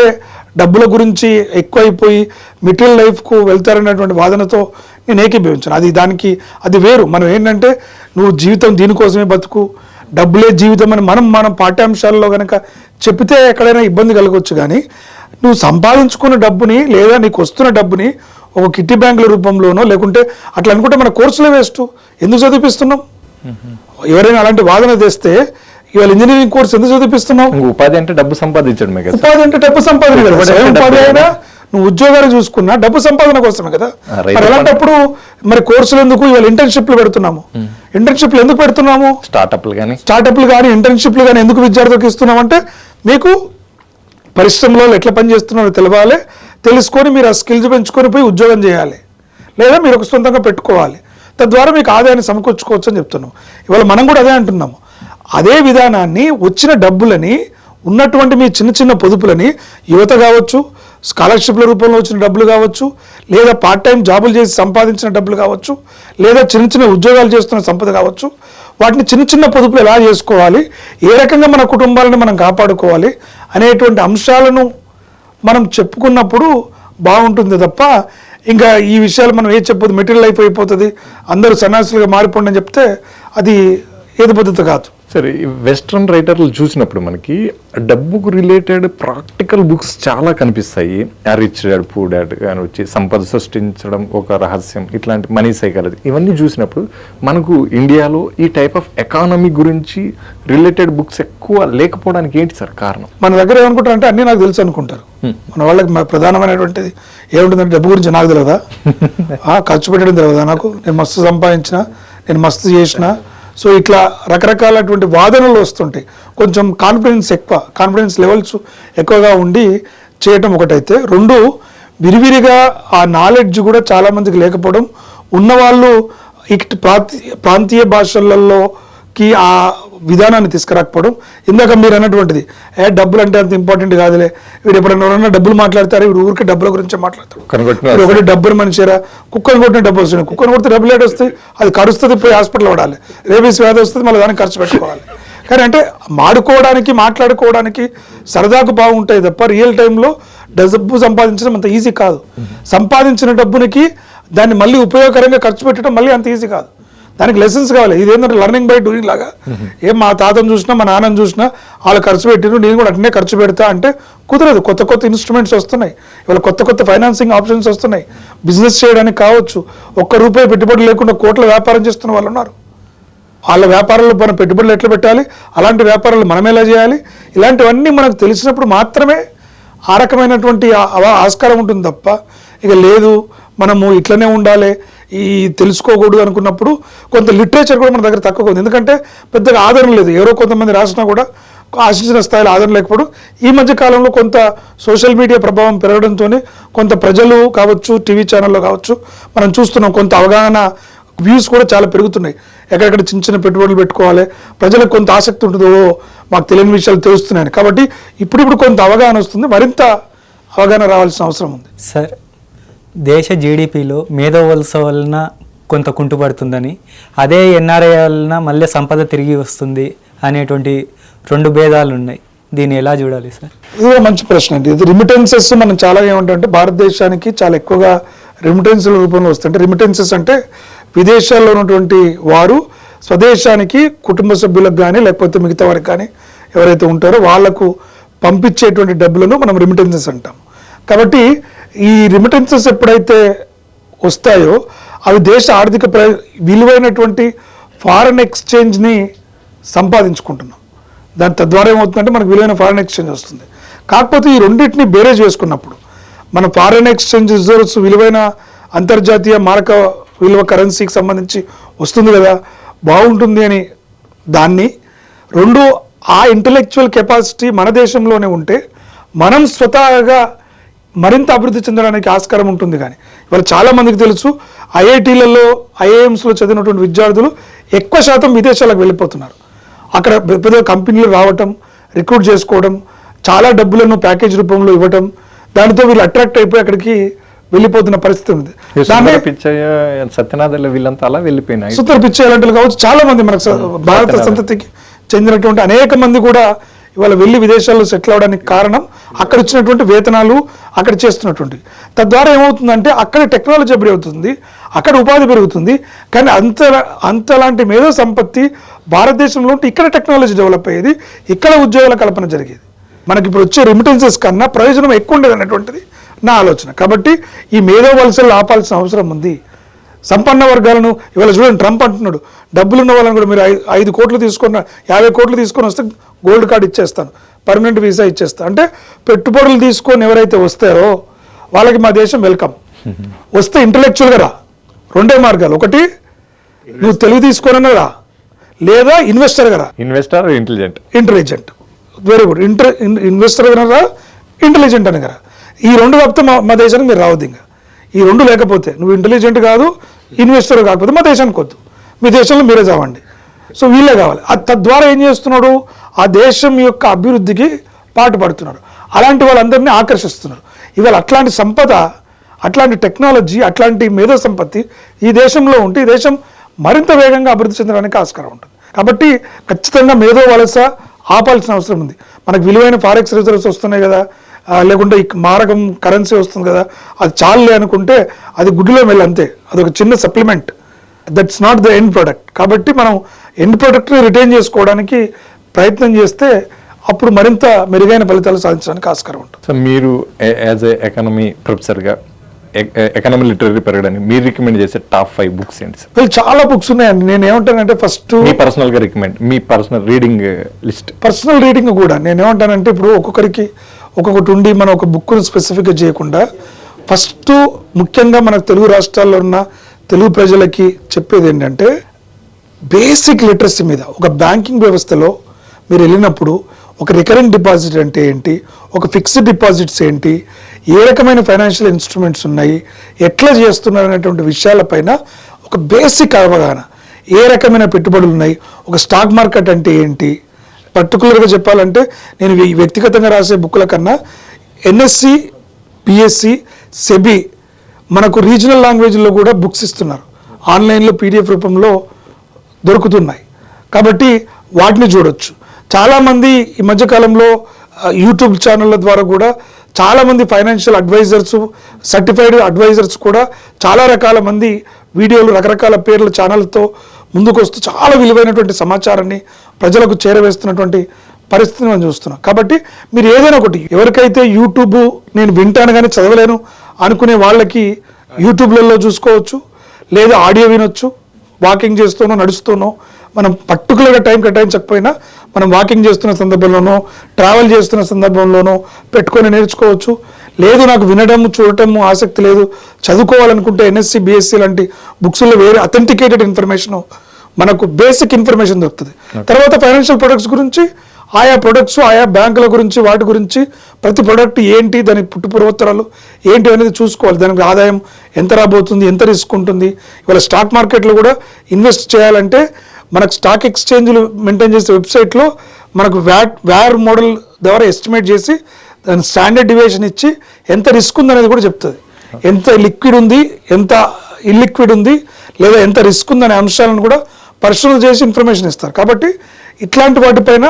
డబ్బుల గురించి ఎక్కువైపోయి మెటీరియల్ లైఫ్కు వెళ్తారనేటువంటి వాదనతో నేను ఏకీభవించాను. అది వేరు. మనం ఏంటంటే నువ్వు జీవితం దీనికోసమే బతుకు, డబ్బులే జీవితం అని మనం పాఠ్యాంశాల్లో కనుక చెప్తే ఎక్కడైనా ఇబ్బంది కలగవచ్చు. కానీ నువ్వు సంపాదించుకున్న డబ్బుని లేదా నీకు వస్తున్న డబ్బుని ఒక కిట్టి బ్యాంకుల రూపంలోనో లేకుంటే అట్లా అనుకుంటే మన కోర్సులో వేస్ట్, ఎందుకు చదివిస్తున్నాం? ఎవరైనా అలాంటి వాదన తెస్తే ఇవాళ ఇంజనీరింగ్ కోర్స్ ఎందుకు చదివిస్తున్నాం? ఉపాధి అంటే డబ్బు సంపాదించడమే కదా. ఉపాధి అంటే డబ్బు సంపాదన కదా. ఉపాధి అయినా నువ్వు ఉద్యోగాలు చూసుకున్నా డబ్బు సంపాదన కోసమే కదా. మరి అలాంటప్పుడు మరి కోర్సులు ఎందుకు? ఇవాళ ఇంటర్న్షిప్లు పెడుతున్నాము. ఇంటర్న్షిప్లు ఎందుకు పెడుతున్నాము? స్టార్టప్లు కానీ ఇంటర్న్షిప్లు కానీ ఎందుకు విద్యార్థులకు ఇస్తున్నాం అంటే మీకు పరిశ్రమలో ఎట్లా పని చేస్తున్నారో తెలవాలి, తెలుసుకొని మీరు ఆ స్కిల్స్ పెంచుకొని పోయి ఉద్యోగం చేయాలి, లేదా మీరు ఒక సొంతంగా పెట్టుకోవాలి, తద్వారా మీకు ఆదాయాన్ని సమకూర్చుకోవచ్చు అని చెప్తున్నాం. ఇవాళ మనం కూడా అదే అంటున్నాము. అదే విధానాన్ని వచ్చిన డబ్బులని ఉన్నటువంటి మీ చిన్న చిన్న పొదుపులని యువత కావచ్చు, స్కాలర్షిప్ల రూపంలో వచ్చిన డబ్బులు కావచ్చు, లేదా పార్ట్ టైం జాబులు చేసి సంపాదించిన డబ్బులు కావచ్చు, లేదా చిన్న చిన్న ఉద్యోగాలు చేస్తున్న సంపద కావచ్చు, వాటిని చిన్న చిన్న పొదుపులు ఎలా చేసుకోవాలి, ఏ రకంగా మన కుటుంబాలను మనం కాపాడుకోవాలి అనేటువంటి అంశాలను మనం చెప్పుకున్నప్పుడు బాగుంటుంది తప్ప ఇంకా ఈ విషయాలు మనం చెప్పదు మెటీరియల్ లైఫ్ అయిపోతుంది, అందరూ సన్యాసులుగా మారిపోండి అని చెప్తే అది ఏది పద్ధతి కాదు. సరే, వెస్ట్రన్ రైటర్లు చూసినప్పుడు మనకి డబ్బుకు రిలేటెడ్ ప్రాక్టికల్ బుక్స్ చాలా కనిపిస్తాయి. రిచ్ డాడ్ పూర్ డాడ్ కానీ వచ్చి సంపద సృష్టించడం ఒక రహస్యం, ఇట్లాంటి మనీ సైకాలజీ, ఇవన్నీ చూసినప్పుడు మనకు ఇండియాలో ఈ టైప్ ఆఫ్ ఎకానమీ గురించి రిలేటెడ్ బుక్స్ ఎక్కువ లేకపోవడానికి ఏంటి సార్ కారణం? మన దగ్గర ఏమనుకుంటారు అంటే అన్నీ నాకు తెలుసు అనుకుంటారు. మన వాళ్ళకి ప్రధానమైనటువంటిది ఏముంటుందంటే డబ్బు గురించి నాకు తెలియదా, ఖర్చు పెట్టడం తెలియదా, నాకు నేను మస్తు సంపాదించిన, నేను మస్తు చేసిన, సో ఇట్లా రకరకాలటువంటి వాదనలు వస్తుంటాయి. కొంచెం కాన్ఫిడెన్స్ లెవెల్స్ ఎక్కువగా ఉండి చేయటం ఒకటైతే, రెండు విరివిరిగా ఆ నాలెడ్జ్ కూడా చాలామందికి లేకపోవడం, ఉన్నవాళ్ళు ఇటు ప్రాంతీయ భాషలలోకి ఆ విధానాన్ని తీసుకురాకపోవడం. ఇందాక మీరు అన్నటువంటిది డబ్బులు అంటే అంత ఇంపార్టెంట్ కాదులే, వీడు ఎప్పుడైనా ఎవరన్నా డబ్బులు మాట్లాడతారు, వీడు ఊరికి డబ్బుల గురించి మాట్లాడతాడు, ఒకటి డబ్బులు మనిషిరా, కుక్కను కొట్టిన డబ్బులు వస్తున్నాయి, కుక్కను కొడితే డబ్బులు ఏడు వస్తాయి, అది కరుస్తుంది, పోయి హాస్పిటల్ పడాలి, రేబీస్ వ్యాధి వస్తుంది, మళ్ళీ దానికి ఖర్చు పెట్టుకోవాలి. కానీ అంటే మాడుకోవడానికి మాట్లాడుకోవడానికి సరదాకు బాగుంటాయి తప్ప రియల్ టైంలో డబ్బు సంపాదించడం అంత ఈజీ కాదు. సంపాదించిన డబ్బునికి దాన్ని మళ్ళీ ఉపయోగకరంగా ఖర్చు పెట్టడం మళ్ళీ అంత ఈజీ కాదు. దానికి లెసన్స్ కావాలి. ఇదేంటంటే లర్నింగ్ బై డూయింగ్ లాగా, మా తాతను చూసినా మా నాన్నని చూసినా వాళ్ళు ఖర్చు పెట్టిన నేను కూడా అట్నే ఖర్చు పెడతా అంటే కుదరదు. కొత్త ఇన్స్ట్రుమెంట్స్ వస్తున్నాయి, ఇవాళ కొత్త ఫైనాన్సింగ్ ఆప్షన్స్ వస్తున్నాయి. బిజినెస్ చేయడానికి కావచ్చు, ₹1 పెట్టుబడి లేకుండా కోట్ల వ్యాపారం చేస్తున్న వాళ్ళు ఉన్నారు. వాళ్ళ వ్యాపారాల్లో మనం పెట్టుబడులు ఎట్లా పెట్టాలి, అలాంటి వ్యాపారాలు మనం ఎలా చేయాలి, ఇలాంటివన్నీ మనకు తెలిసినప్పుడు మాత్రమే ఆ రకమైనటువంటి ఆస్కారం ఉంటుంది తప్ప ఇక లేదు మనము ఇట్లనే ఉండాలి, ఈ తెలుసుకోకూడదు అనుకున్నప్పుడు కొంత లిటరేచర్ కూడా మన దగ్గర తక్కువ ఉంది. ఎందుకంటే పెద్దగా ఆదరణ లేదు, ఎవరో కొంతమంది రాసినా కూడా ఆశించిన స్థాయిలో ఆదరణ లేకపోవడం. ఈ మధ్య కాలంలో కొంత సోషల్ మీడియా ప్రభావం పెరగడంతో కొంత ప్రజలు కావచ్చు, టీవీ ఛానల్లో కావచ్చు మనం చూస్తున్నాం, కొంత అవగాహన వ్యూస్ కూడా చాలా పెరుగుతున్నాయి. ఎక్కడెక్కడ చిన్న పెట్టుబడులు పెట్టుకోవాలి, ప్రజలకు కొంత ఆసక్తి ఉంటుంది, మాకు తెలియని విషయాలు తెలుస్తున్నాయని. కాబట్టి ఇప్పుడు కొంత అవగాహన వస్తుంది, మరింత అవగాహన రావాల్సిన అవసరం ఉంది. సార్, దేశ జీడిపిలో మేధో వలస వలన కొంత కుంటుపడుతుందని, అదే ఎన్ఆర్ఐ వలన మళ్ళీ సంపద తిరిగి వస్తుంది అనేటువంటి 2 భేదాలు ఉన్నాయి. దీన్ని ఎలా చూడాలి సార్? ఇది కూడా మంచి ప్రశ్న అండి. ఇది రిమిటెన్సెస్ మనం చాలా ఏమంటే భారతదేశానికి చాలా ఎక్కువగా రెమిటెన్స్ల రూపంలో వస్తుంటే, రిమిటెన్సెస్ అంటే విదేశాల్లో ఉన్నటువంటి వారు స్వదేశానికి కుటుంబ సభ్యులకు కానీ లేకపోతే మిగతా వారికి కానీ ఎవరైతే ఉంటారో వాళ్లకు పంపించేటువంటి డబ్బులను మనం రిమిటెన్సెస్ అంటాం. కాబట్టి ఈ రిమిటెన్సెస్ ఎప్పుడైతే వస్తాయో అవి దేశ ఆర్థిక విలువైనటువంటి ఫారెన్ ఎక్స్చేంజ్ని సంపాదించుకుంటున్నాం. దాని తద్వారా ఏమవుతుందంటే మనకు విలువైన ఫారెన్ ఎక్స్చేంజ్ వస్తుంది. కాకపోతే ఈ రెండింటిని బేరేజ్ చేసుకున్నప్పుడు మన ఫారెన్ ఎక్స్చేంజ్ రిజర్వ్స్ విలువైన అంతర్జాతీయ మారక విలువ కరెన్సీకి సంబంధించి వస్తుంది కదా, బాగుంటుంది అని దాన్ని రెండు ఆ ఇంటలెక్చువల్ కెపాసిటీ మన దేశంలోనే ఉంటే మనం స్వతహాగా మరింత అభివృద్ధి చెందడానికి ఆస్కారం ఉంటుంది. కానీ ఇవాళ చాలామందికి తెలుసు ఐఐటీలలో ఐఐఎంస్లో చదివినటువంటి విద్యార్థులు ఎక్కువ శాతం విదేశాలకు వెళ్ళిపోతున్నారు. అక్కడ పెద్ద కంపెనీలు రావటం, రిక్రూట్ చేసుకోవడం, చాలా డబ్బులను ప్యాకేజ్ రూపంలో ఇవ్వటం, దానితో వీళ్ళు అట్రాక్ట్ అయిపోయి అక్కడికి వెళ్ళిపోతున్న పరిస్థితి ఉంది. సత్యనాథ్ వీళ్ళంతా అలా వెళ్ళిపోయినాయి. సుతర పిచ్చేయాలంటే కావచ్చు చాలా మంది మనకు భారత సంతతికి చెందినటువంటి అనేక మంది కూడా ఇవాళ వెళ్ళి విదేశాల్లో సెటిల్ అవడానికి కారణం అక్కడ ఇచ్చినటువంటి వేతనాలు, అక్కడ చేస్తున్నటువంటి. తద్వారా ఏమవుతుందంటే అక్కడ టెక్నాలజీ అభివృద్ధి అవుతుంది, అక్కడ ఉపాధి పెరుగుతుంది. కానీ అంతలాంటి మేధో సంపత్తి భారతదేశంలో ఉంటే ఇక్కడ టెక్నాలజీ డెవలప్ అయ్యేది, ఇక్కడ ఉద్యోగాల కల్పన జరిగేది. మనకి ఇప్పుడు వచ్చే రెమిటెన్సెస్ కన్నా ప్రయోజనం ఎక్కువ ఉండేది అనేటువంటిది నా ఆలోచన. కాబట్టి ఈ మేధో వలసలు ఆపాల్సిన అవసరం ఉంది. సంపన్న వర్గాలను ఇవాళ చూడండి, ట్రంప్ అంటున్నాడు డబ్బులున్న వాళ్ళని కూడా మీరు 5 కోట్లు తీసుకున్న 50 కోట్లు తీసుకొని వస్తే గోల్డ్ కార్డు ఇచ్చేస్తాను, పర్మనెంట్ వీసా ఇచ్చేస్తాను. అంటే పెట్టుబడులు తీసుకొని ఎవరైతే వస్తారో వాళ్ళకి మా దేశం వెల్కమ్. వస్తే ఇంటలెక్చువల్గా రా, 2 మార్గాలు, ఒకటి నువ్వు తెలుగు తీసుకోనన్నా రా, లేదా ఇన్వెస్టర్గా రా. Investor intelligent very good. Investor రా, ఇంటెలిజెంట్ అని కదా. ఈ 2 తప్పితే మా దేశానికి మీరు రావద్దు. ఇంకా ఈ 2 లేకపోతే నువ్వు ఇంటెలిజెంట్ కాదు, ఇన్వెస్టర్ కాకపోతే మా దేశానికి వద్దు, మీ దేశంలో మీరే చావండి. సో వీళ్ళే కావాలి. తద్వారా ఏం చేస్తున్నాడు, ఆ దేశం యొక్క అభివృద్ధికి పాటుపడుతున్నారు, అలాంటి వాళ్ళందరినీ ఆకర్షిస్తున్నారు. ఇవాళ అట్లాంటి సంపద, అట్లాంటి టెక్నాలజీ, అట్లాంటి మేధో సంపత్తి ఈ దేశంలో ఉంటే ఈ దేశం మరింత వేగంగా అభివృద్ధి చెందడానికి ఆస్కారం ఉంటుంది. కాబట్టి ఖచ్చితంగా మేధో వలస ఆపాల్సిన అవసరం ఉంది. మనకు విలువైన ఫారెక్స్ రిజర్వ్స్ వస్తున్నాయి కదా, లేకుంటే ఈ మారకం కరెన్సీ వస్తుంది కదా, అది చాలులే అనుకుంటే అది గుడ్డిలో వెళ్ళి అంతే, అదొక చిన్న supplement, that's not the end product. కాబట్టి మనం ఎండ్ ప్రోడక్ట్ని రిటైన్ చేసుకోవడానికి ప్రయత్నం చేస్తే అప్పుడు మరింత మెరుగైన ఫలితాలు సాధించడానికి ఆస్కారం ఉంటుంది. సో మీరు యాజ్ ఏ ఎకానమీ ప్రొఫెసర్గా ఎకానమీ లిటరరీ పెరగడానికి మీరు రికమెండ్ చేసే టాప్ 5 బుక్స్ ఏంటి సార్? well, చాలా బుక్స్ ఉన్నాయండి. నేను ఏమంటానంటే ఫస్ట్ మీ పర్సనల్గా రికమెండ్, మీ personal reading list. Personal reading కూడా నేను ఏమంటానంటే ఇప్పుడు ఒక్కొక్కరికి ఒక్కొక్కటి ఉండి మనం ఒక బుక్ను స్పెసిఫిక్గా చేయకుండా ఫస్ట్ ముఖ్యంగా మన తెలుగు రాష్ట్రాల్లో ఉన్న తెలుగు ప్రజలకి చెప్పేది ఏంటంటే బేసిక్ లిటరసీ మీద. ఒక బ్యాంకింగ్ వ్యవస్థలో మీరు వెళ్ళినప్పుడు ఒక రికరెంట్ డిపాజిట్ అంటే ఏంటి, ఒక ఫిక్స్డ్ డిపాజిట్స్ ఏంటి, ఏ రకమైన ఫైనాన్షియల్ ఇన్స్ట్రుమెంట్స్ ఉన్నాయి, ఎట్లా చేస్తున్నారు అనేటువంటి విషయాలపైన ఒక బేసిక్ అవగాహన, ఏ రకమైన పెట్టుబడులు ఉన్నాయి, ఒక స్టాక్ మార్కెట్ అంటే ఏంటి. పర్టికులర్గా చెప్పాలంటే నేను వ్యక్తిగతంగా రాసే బుక్ల కన్నా ఎన్ఎస్సి, పిఎస్సి, సెబీ మనకు రీజనల్ లాంగ్వేజ్లో కూడా బుక్స్ ఇస్తున్నారు, ఆన్లైన్లో పీడిఎఫ్ రూపంలో దొరుకుతున్నాయి. కాబట్టి వాటిని చూడొచ్చు. చాలామంది ఈ మధ్యకాలంలో యూట్యూబ్ ఛానళ్ళ ద్వారా కూడా చాలామంది ఫైనాన్షియల్ అడ్వైజర్స్, సర్టిఫైడ్ అడ్వైజర్స్ కూడా చాలా రకాల మంది వీడియోలు, రకరకాల పేర్ల ఛానల్తో ముందుకు వస్తూ చాలా విలువైనటువంటి సమాచారాన్ని ప్రజలకు చేరవేస్తున్నటువంటి పరిస్థితిని మనం చూస్తున్నాం. కాబట్టి మీరు ఏదైనా ఒకటి, ఎవరికైతే యూట్యూబ్ నేను వింటాను కానీ చదవలేను అనుకునే వాళ్ళకి యూట్యూబ్లలో చూసుకోవచ్చు, లేదా ఆడియో వినొచ్చు. వాకింగ్ చేస్తూనో నడుస్తూనో మనం పర్టికులర్గా టైం కేటాయించకపోయినా మనం వాకింగ్ చేస్తున్న సందర్భంలోనో ట్రావెల్ చేస్తున్న సందర్భంలోనో పెట్టుకొని నేర్చుకోవచ్చు. లేదు నాకు వినడం చూడటము ఆసక్తి లేదు, చదువుకోవాలనుకుంటే ఎన్ఎస్సి, బిఎస్సి లాంటి బుక్స్లో వేరే అథెంటికేటెడ్ ఇన్ఫర్మేషన్, మనకు బేసిక్ ఇన్ఫర్మేషన్ దొరుకుతుంది. తర్వాత ఫైనాన్షియల్ ప్రొడక్ట్స్ గురించి, ఆయా ప్రొడక్ట్స్, ఆయా బ్యాంకుల గురించి, వాటి గురించి ప్రతి ప్రొడక్ట్ ఏంటి, దాని పుట్టుపూర్వోత్తరాలు ఏంటి అనేది చూసుకోవాలి. దానికి ఆదాయం ఎంత రాబోతుంది, ఎంత రిస్క్ ఉంటుంది. ఇవాళ స్టాక్ మార్కెట్లో కూడా ఇన్వెస్ట్ చేయాలంటే మనకు స్టాక్ ఎక్స్చేంజ్లు మెయింటైన్ చేసే వెబ్సైట్లో మనకు వ్యార్ మోడల్ ద్వారా ఎస్టిమేట్ చేసి దాని స్టాండర్డ్ డివియేషన్ ఇచ్చి ఎంత రిస్క్ ఉందనేది కూడా చెప్తుంది. ఎంత లిక్విడ్ ఉంది, ఎంత ఇల్లిక్విడ్ ఉంది, లేదా ఎంత రిస్క్ ఉందనే అంశాలను కూడా పరిశోధన చేసి ఇన్ఫర్మేషన్ ఇస్తారు. కాబట్టి ఇట్లాంటి వాటిపైన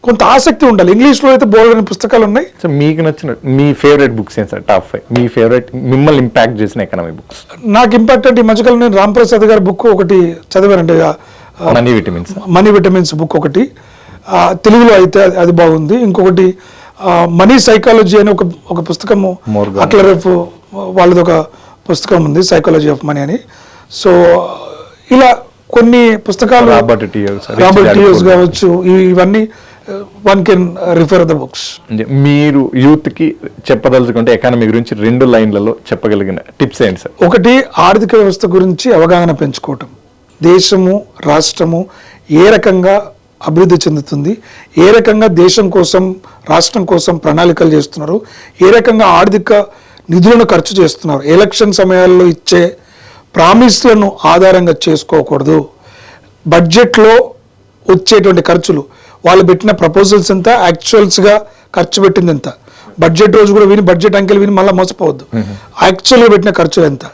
కొంత ఆసక్తి ఉండాలి. ఇంగ్లీష్లో అయితే బోల్డ్ అనే పుస్తకాలు ఉన్నాయి. సో మీకు నచ్చిన మీ ఫేవరెట్ బుక్స్ ఏంటి సార్? టాప్ 5 మీ ఫేవరెట్, మిమ్మల్ని ఇంపాక్ట్ చేసిన ఎకనామిక్ బుక్స్? నాకు ఇంపాక్ట్ అంటే ఈ మధ్యకాలం నేను రామ్ ప్రసాద్ గారి బుక్ ఒకటి చదివానండి, మనీ విటమిన్స్ బుక్ ఒకటి, తెలుగులో అయితే అది బాగుంది. ఇంకొకటి మనీ సైకాలజీ అని ఒక పుస్తకము అట్లరేఫ్ వాళ్ళది ఒక పుస్తకం ఉంది, సైకాలజీ ఆఫ్ మనీ అని. సో ఇలా కొన్ని పుస్తకాలు, రాబర్ట్ టియోస్ కావచ్చు, ఇవన్నీ one can refer the books. మీరు యూత్ కి చెప్పదలుచుకుంటే ఎకానమీ గురించి 2 లైన్లలో చెప్పగలిగిన టిప్స్ ఏంటి సార్? ఒకటి, ఆర్థిక వ్యవస్థ గురించి అవగాహన పెంచుకోవటం. దేశము, రాష్ట్రము ఏ రకంగా అభివృద్ధి చెందుతుంది, ఏ రకంగా దేశం కోసం, రాష్ట్రం కోసం ప్రణాళికలు చేస్తున్నారు, ఏ రకంగా ఆర్థిక నిధులను ఖర్చు చేస్తున్నారు. ఎలక్షన్ సమయాల్లో ఇచ్చే ప్రామిస్లను ఆధారంగా చేసుకోకూడదు. బడ్జెట్లో వచ్చేటువంటి ఖర్చులు, వాళ్ళు పెట్టిన ప్రపోజల్స్ ఎంత, యాక్చువల్స్గా ఖర్చు పెట్టింది ఎంత, బడ్జెట్ రోజు కూడా విని బడ్జెట్ అంకెలు విని మళ్ళీ మోసపోవద్దు. యాక్చువల్గా పెట్టిన ఖర్చులు ఎంత,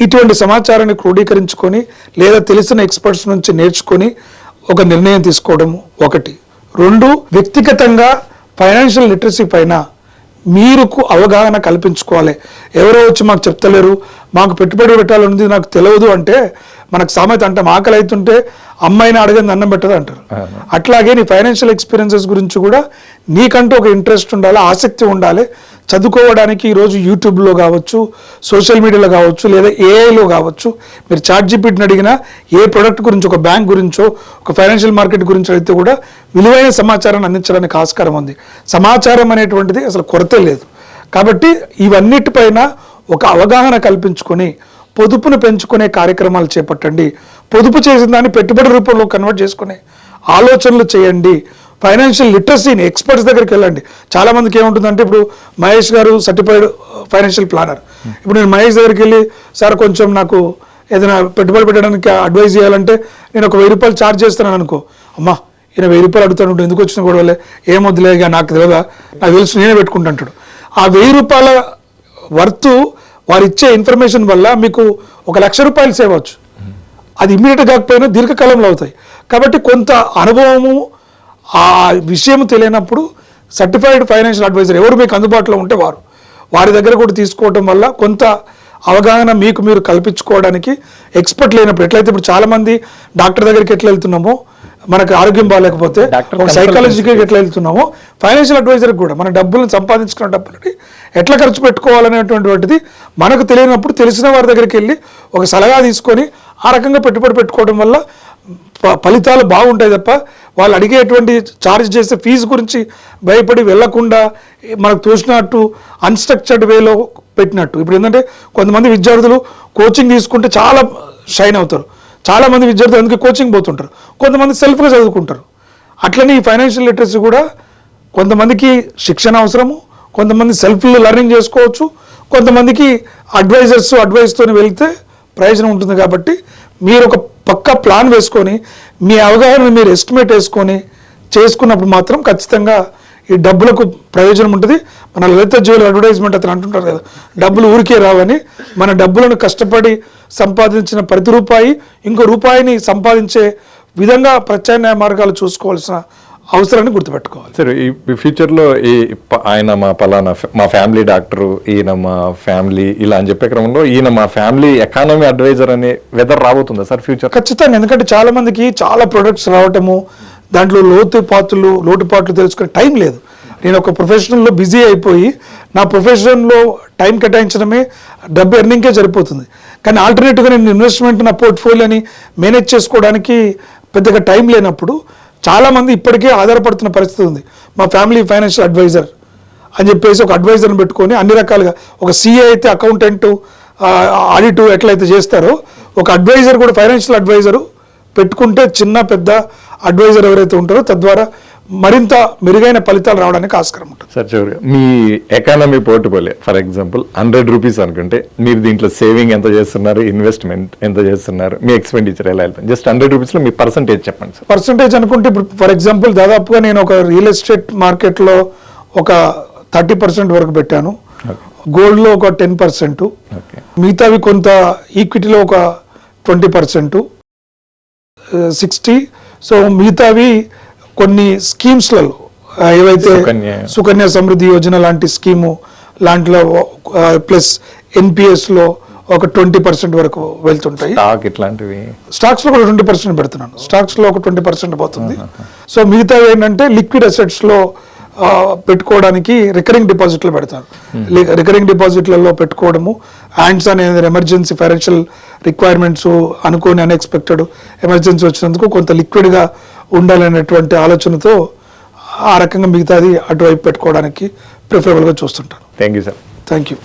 ఇటువంటి సమాచారాన్ని క్రోడీకరించుకొని లేదా తెలిసిన ఎక్స్పర్ట్స్ నుంచి నేర్చుకొని ఒక నిర్ణయం తీసుకోవడం ఒకటి. 2, వ్యక్తిగతంగా ఫైనాన్షియల్ లిటరసీ పైన మీరుకు అవగాహన కల్పించుకోవాలి. ఎవరో వచ్చి మాకు చెప్తలేరు, మాకు పెట్టుబడి పెట్టాలన్నది నాకు తెలియదు అంటే మనకు సామెత అంటే ఆకలి అవుతుంటే అమ్మాయిని అడగని అన్నం పెట్టదు అంటారు. అట్లాగే నీ ఫైనాన్షియల్ ఎక్స్పీరియన్సెస్ గురించి కూడా నీకంటూ ఒక ఇంట్రెస్ట్ ఉండాలి, ఆసక్తి ఉండాలి. చదువుకోవడానికి ఈరోజు యూట్యూబ్లో కావచ్చు, సోషల్ మీడియాలో కావచ్చు, లేదా ఏఐలో కావచ్చు, మీరు చాట్‌జీపీటీని అడిగినా ఏ ప్రొడక్ట్ గురించి, ఒక బ్యాంక్ గురించో, ఒక ఫైనాన్షియల్ మార్కెట్ గురించి అయితే కూడా విలువైన సమాచారాన్ని అందించడానికి ఆస్కారం ఉంది. సమాచారం అనేటువంటిది అసలు కొరతే లేదు. కాబట్టి ఇవన్నిటిపైన ఒక అవగాహన కల్పించుకొని పొదుపును పెంచుకునే కార్యక్రమాలు చేపట్టండి. పొదుపు చేసిన దాన్ని పెట్టుబడి రూపంలో కన్వర్ట్ చేసుకునే ఆలోచనలు చేయండి. ఫైనాన్షియల్ లిటరసీని ఎక్స్పర్ట్స్ దగ్గరికి వెళ్ళండి. చాలామందికి ఏముంటుందంటే, ఇప్పుడు మహేష్ గారు సర్టిఫైడ్ ఫైనాన్షియల్ ప్లానర్. ఇప్పుడు నేను మహేష్ దగ్గరికి వెళ్ళి, సార్ కొంచెం నాకు ఏదైనా పెట్టుబడి పెట్టడానికి అడ్వైజ్ చేయాలంటే నేను ఒక 1000 రూపాయలు ఛార్జ్ చేస్తున్నాను అనుకో, అమ్మా ఈయన 1000 రూపాయలు అడుగుతాడు, ఎందుకు వచ్చిన గొడవలే, ఏమొద్దులే, ఇక నాకు తెలియదా, నాకు తెలుసు, నేనే పెట్టుకుంటాడు. ఆ 1000 రూపాయల వర్త్ వారు ఇచ్చే ఇన్ఫర్మేషన్ వల్ల మీకు 1,00,000 రూపాయలు సేవ్ అవచ్చు. అది ఇమ్మీడియట్ కాకపోయినా దీర్ఘకాలంలో అవుతాయి. కాబట్టి కొంత అనుభవము, ఆ విషయం తెలియనప్పుడు సర్టిఫైడ్ ఫైనాన్షియల్ అడ్వైజర్ ఎవరు మీకు అందుబాటులో ఉంటే వారి దగ్గర కూడా తీసుకోవడం వల్ల కొంత అవగాహన మీకు మీరు కల్పించుకోవడానికి ఎక్స్పర్ట్ లేనప్పుడు, ఎట్లయితే ఇప్పుడు చాలామంది డాక్టర్ దగ్గరికి ఎట్లా వెళ్తున్నామో, మనకు ఆరోగ్యం బాగాలేకపోతే సైకాలజీకి ఎట్లా వెళ్తున్నామో, ఫైనాన్షియల్ అడ్వైజర్కి కూడా మన డబ్బులను సంపాదించుకున్న డబ్బులని ఎట్లా ఖర్చు పెట్టుకోవాలనేటువంటిది మనకు తెలియనప్పుడు తెలిసిన వారి దగ్గరికి వెళ్ళి ఒక సలహా తీసుకొని ఆ రకంగా పెట్టుబడి పెట్టుకోవడం వల్ల ఫలితాలు బాగుంటాయి తప్ప వాళ్ళు అడిగేటువంటి ఛార్జ్ చేసే ఫీజు గురించి భయపడి వెళ్లకుండా మనకు తోచినట్టు అన్స్ట్రక్చర్డ్ వేలో పెట్టినట్టు. ఇప్పుడు ఏంటంటే కొంతమంది విద్యార్థులు కోచింగ్ తీసుకుంటే చాలా షైన్ అవుతారు, చాలామంది విద్యార్థులు అందుకే కోచింగ్ పోతుంటారు, కొంతమంది సెల్ఫ్గా చదువుకుంటారు. అట్లనే ఈ ఫైనాన్షియల్ లిటరసీ కూడా కొంతమందికి శిక్షణ అవసరము, కొంతమంది సెల్ఫ్ లెర్నింగ్ చేసుకోవచ్చు, కొంతమందికి అడ్వైస్తో వెళ్తే ప్రయోజనం ఉంటుంది. కాబట్టి మీరు ఒక పక్కా ప్లాన్ వేసుకొని మీ అవగాహనను మీరు ఎస్టిమేట్ వేసుకొని చేసుకున్నప్పుడు మాత్రం ఖచ్చితంగా ఈ డబ్బులకు ప్రయోజనం ఉంటుంది. మన లలిత జ్యువెలరీ అడ్వర్టైజ్మెంట్ అతను అంటుంటారు కదా, డబ్బులు ఊరికే రావని. మన డబ్బులను కష్టపడి సంపాదించిన ప్రతి రూపాయి ఇంకో రూపాయిని సంపాదించే విధంగా ప్రత్యామ్నాయ మార్గాలు చూసుకోవాల్సిన అవసరాన్ని గుర్తుపెట్టుకోవాలి. సరే, ఈ ఫ్యూచర్లో ఆయన మా ఫ్యామిలీ డాక్టరు, ఈయన మా ఫ్యామిలీ ఇలా అని చెప్పే క్రమంలో ఈయన మా ఫ్యామిలీ ఎకానమీ అడ్వైజర్ అనే వెదర్ రాబోతుందా సార్ ఫ్యూచర్? ఖచ్చితంగా. ఎందుకంటే చాలా మందికి చాలా ప్రొడక్ట్స్ రావటము, దాంట్లో లోటుపాట్లు తెలుసుకునే టైం లేదు. నేను ఒక ప్రొఫెషనల్లో బిజీ అయిపోయి నా ప్రొఫెషన్లో టైం కేటాయించడమే డబ్బు ఎర్నింగ్కే సరిపోతుంది. కానీ ఆల్టర్నేటివ్గా నేను ఇన్వెస్ట్మెంట్ నా పోర్ట్ఫోలియోని మేనేజ్ చేసుకోవడానికి పెద్దగా టైం లేనప్పుడు చాలామంది ఇప్పటికే ఆధారపడుతున్న పరిస్థితి ఉంది. మా ఫ్యామిలీ ఫైనాన్షియల్ అడ్వైజర్ అని చెప్పేసి ఒక అడ్వైజర్ని పెట్టుకొని అన్ని రకాలుగా, ఒక సిఏ అయితే అకౌంటెంట్, ఆడిట్ ఎట్లయితే చేస్తారో ఒక అడ్వైజర్ కూడా ఫైనాన్షియల్ అడ్వైజరు పెట్టుకుంటే చిన్న పెద్ద అడ్వైజర్ ఎవరైతే ఉంటారో తద్వారా మరింత మెరుగైన ఫలితాలు రావడానికి ఆస్కారం ఉంటుంది. సార్, చివరిగా మీ economy portfolio for example 100 rupees అనుకుంటే మీరు దీంట్లో సేవింగ్ ఎంత చేస్తున్నారు, ఇన్వెస్ట్మెంట్ ఎంత చేస్తున్నారు, మీ ఎక్స్పెండిచర్ ఎలా వెళ్తుంది? జస్ట్ 100 రూపీస్లో మీ పర్సంటేజ్ చెప్పండి సార్. పర్సంటేజ్ అనుకుంటే ఇప్పుడు ఫర్ ఎగ్జాంపుల్ దాదాపుగా నేను ఒక రియల్ ఎస్టేట్ మార్కెట్లో ఒక 30% వరకు పెట్టాను. గోల్డ్లో ఒక 10%, ఓకే మిగతావి కొంత ఈక్విటీలో ఒక 20%, 60. సో మిగతావి కొన్ని స్కీమ్స్లలో ఏవైతే సుకన్య సమృద్ధి యోజన లాంటి స్కీము లాంటిలో ప్లస్ ఎన్పిఎస్లో ఒక 20% వరకు వెళ్తుంటాయి. స్టాక్ ఇట్లాంటివి స్టాక్స్లో కూడా 20% పెడుతున్నాను. స్టాక్స్లో ఒక 20% పోతుంది. సో మిగతావి ఏంటంటే లిక్విడ్ అసెట్స్లో పెట్టుకోవడానికి రికరింగ్ డిపాజిట్లు పెడతాను. రికరింగ్ డిపాజిట్లలో పెట్టుకోవడము, హ్యాండ్స్ అనేది ఎమర్జెన్సీ ఫైనాన్షియల్ రిక్వైర్మెంట్స్ అనుకోని అన్ఎక్స్పెక్టెడ్ ఎమర్జెన్సీ వచ్చినందుకు కొంత లిక్విడ్గా ఉండాలనేటువంటి ఆలోచనతో ఆ రకంగా మిగతాది అటువైపు పెట్టుకోవడానికి ప్రిఫరబుల్గా చూస్తుంటాను. Thank you sir. Thank you.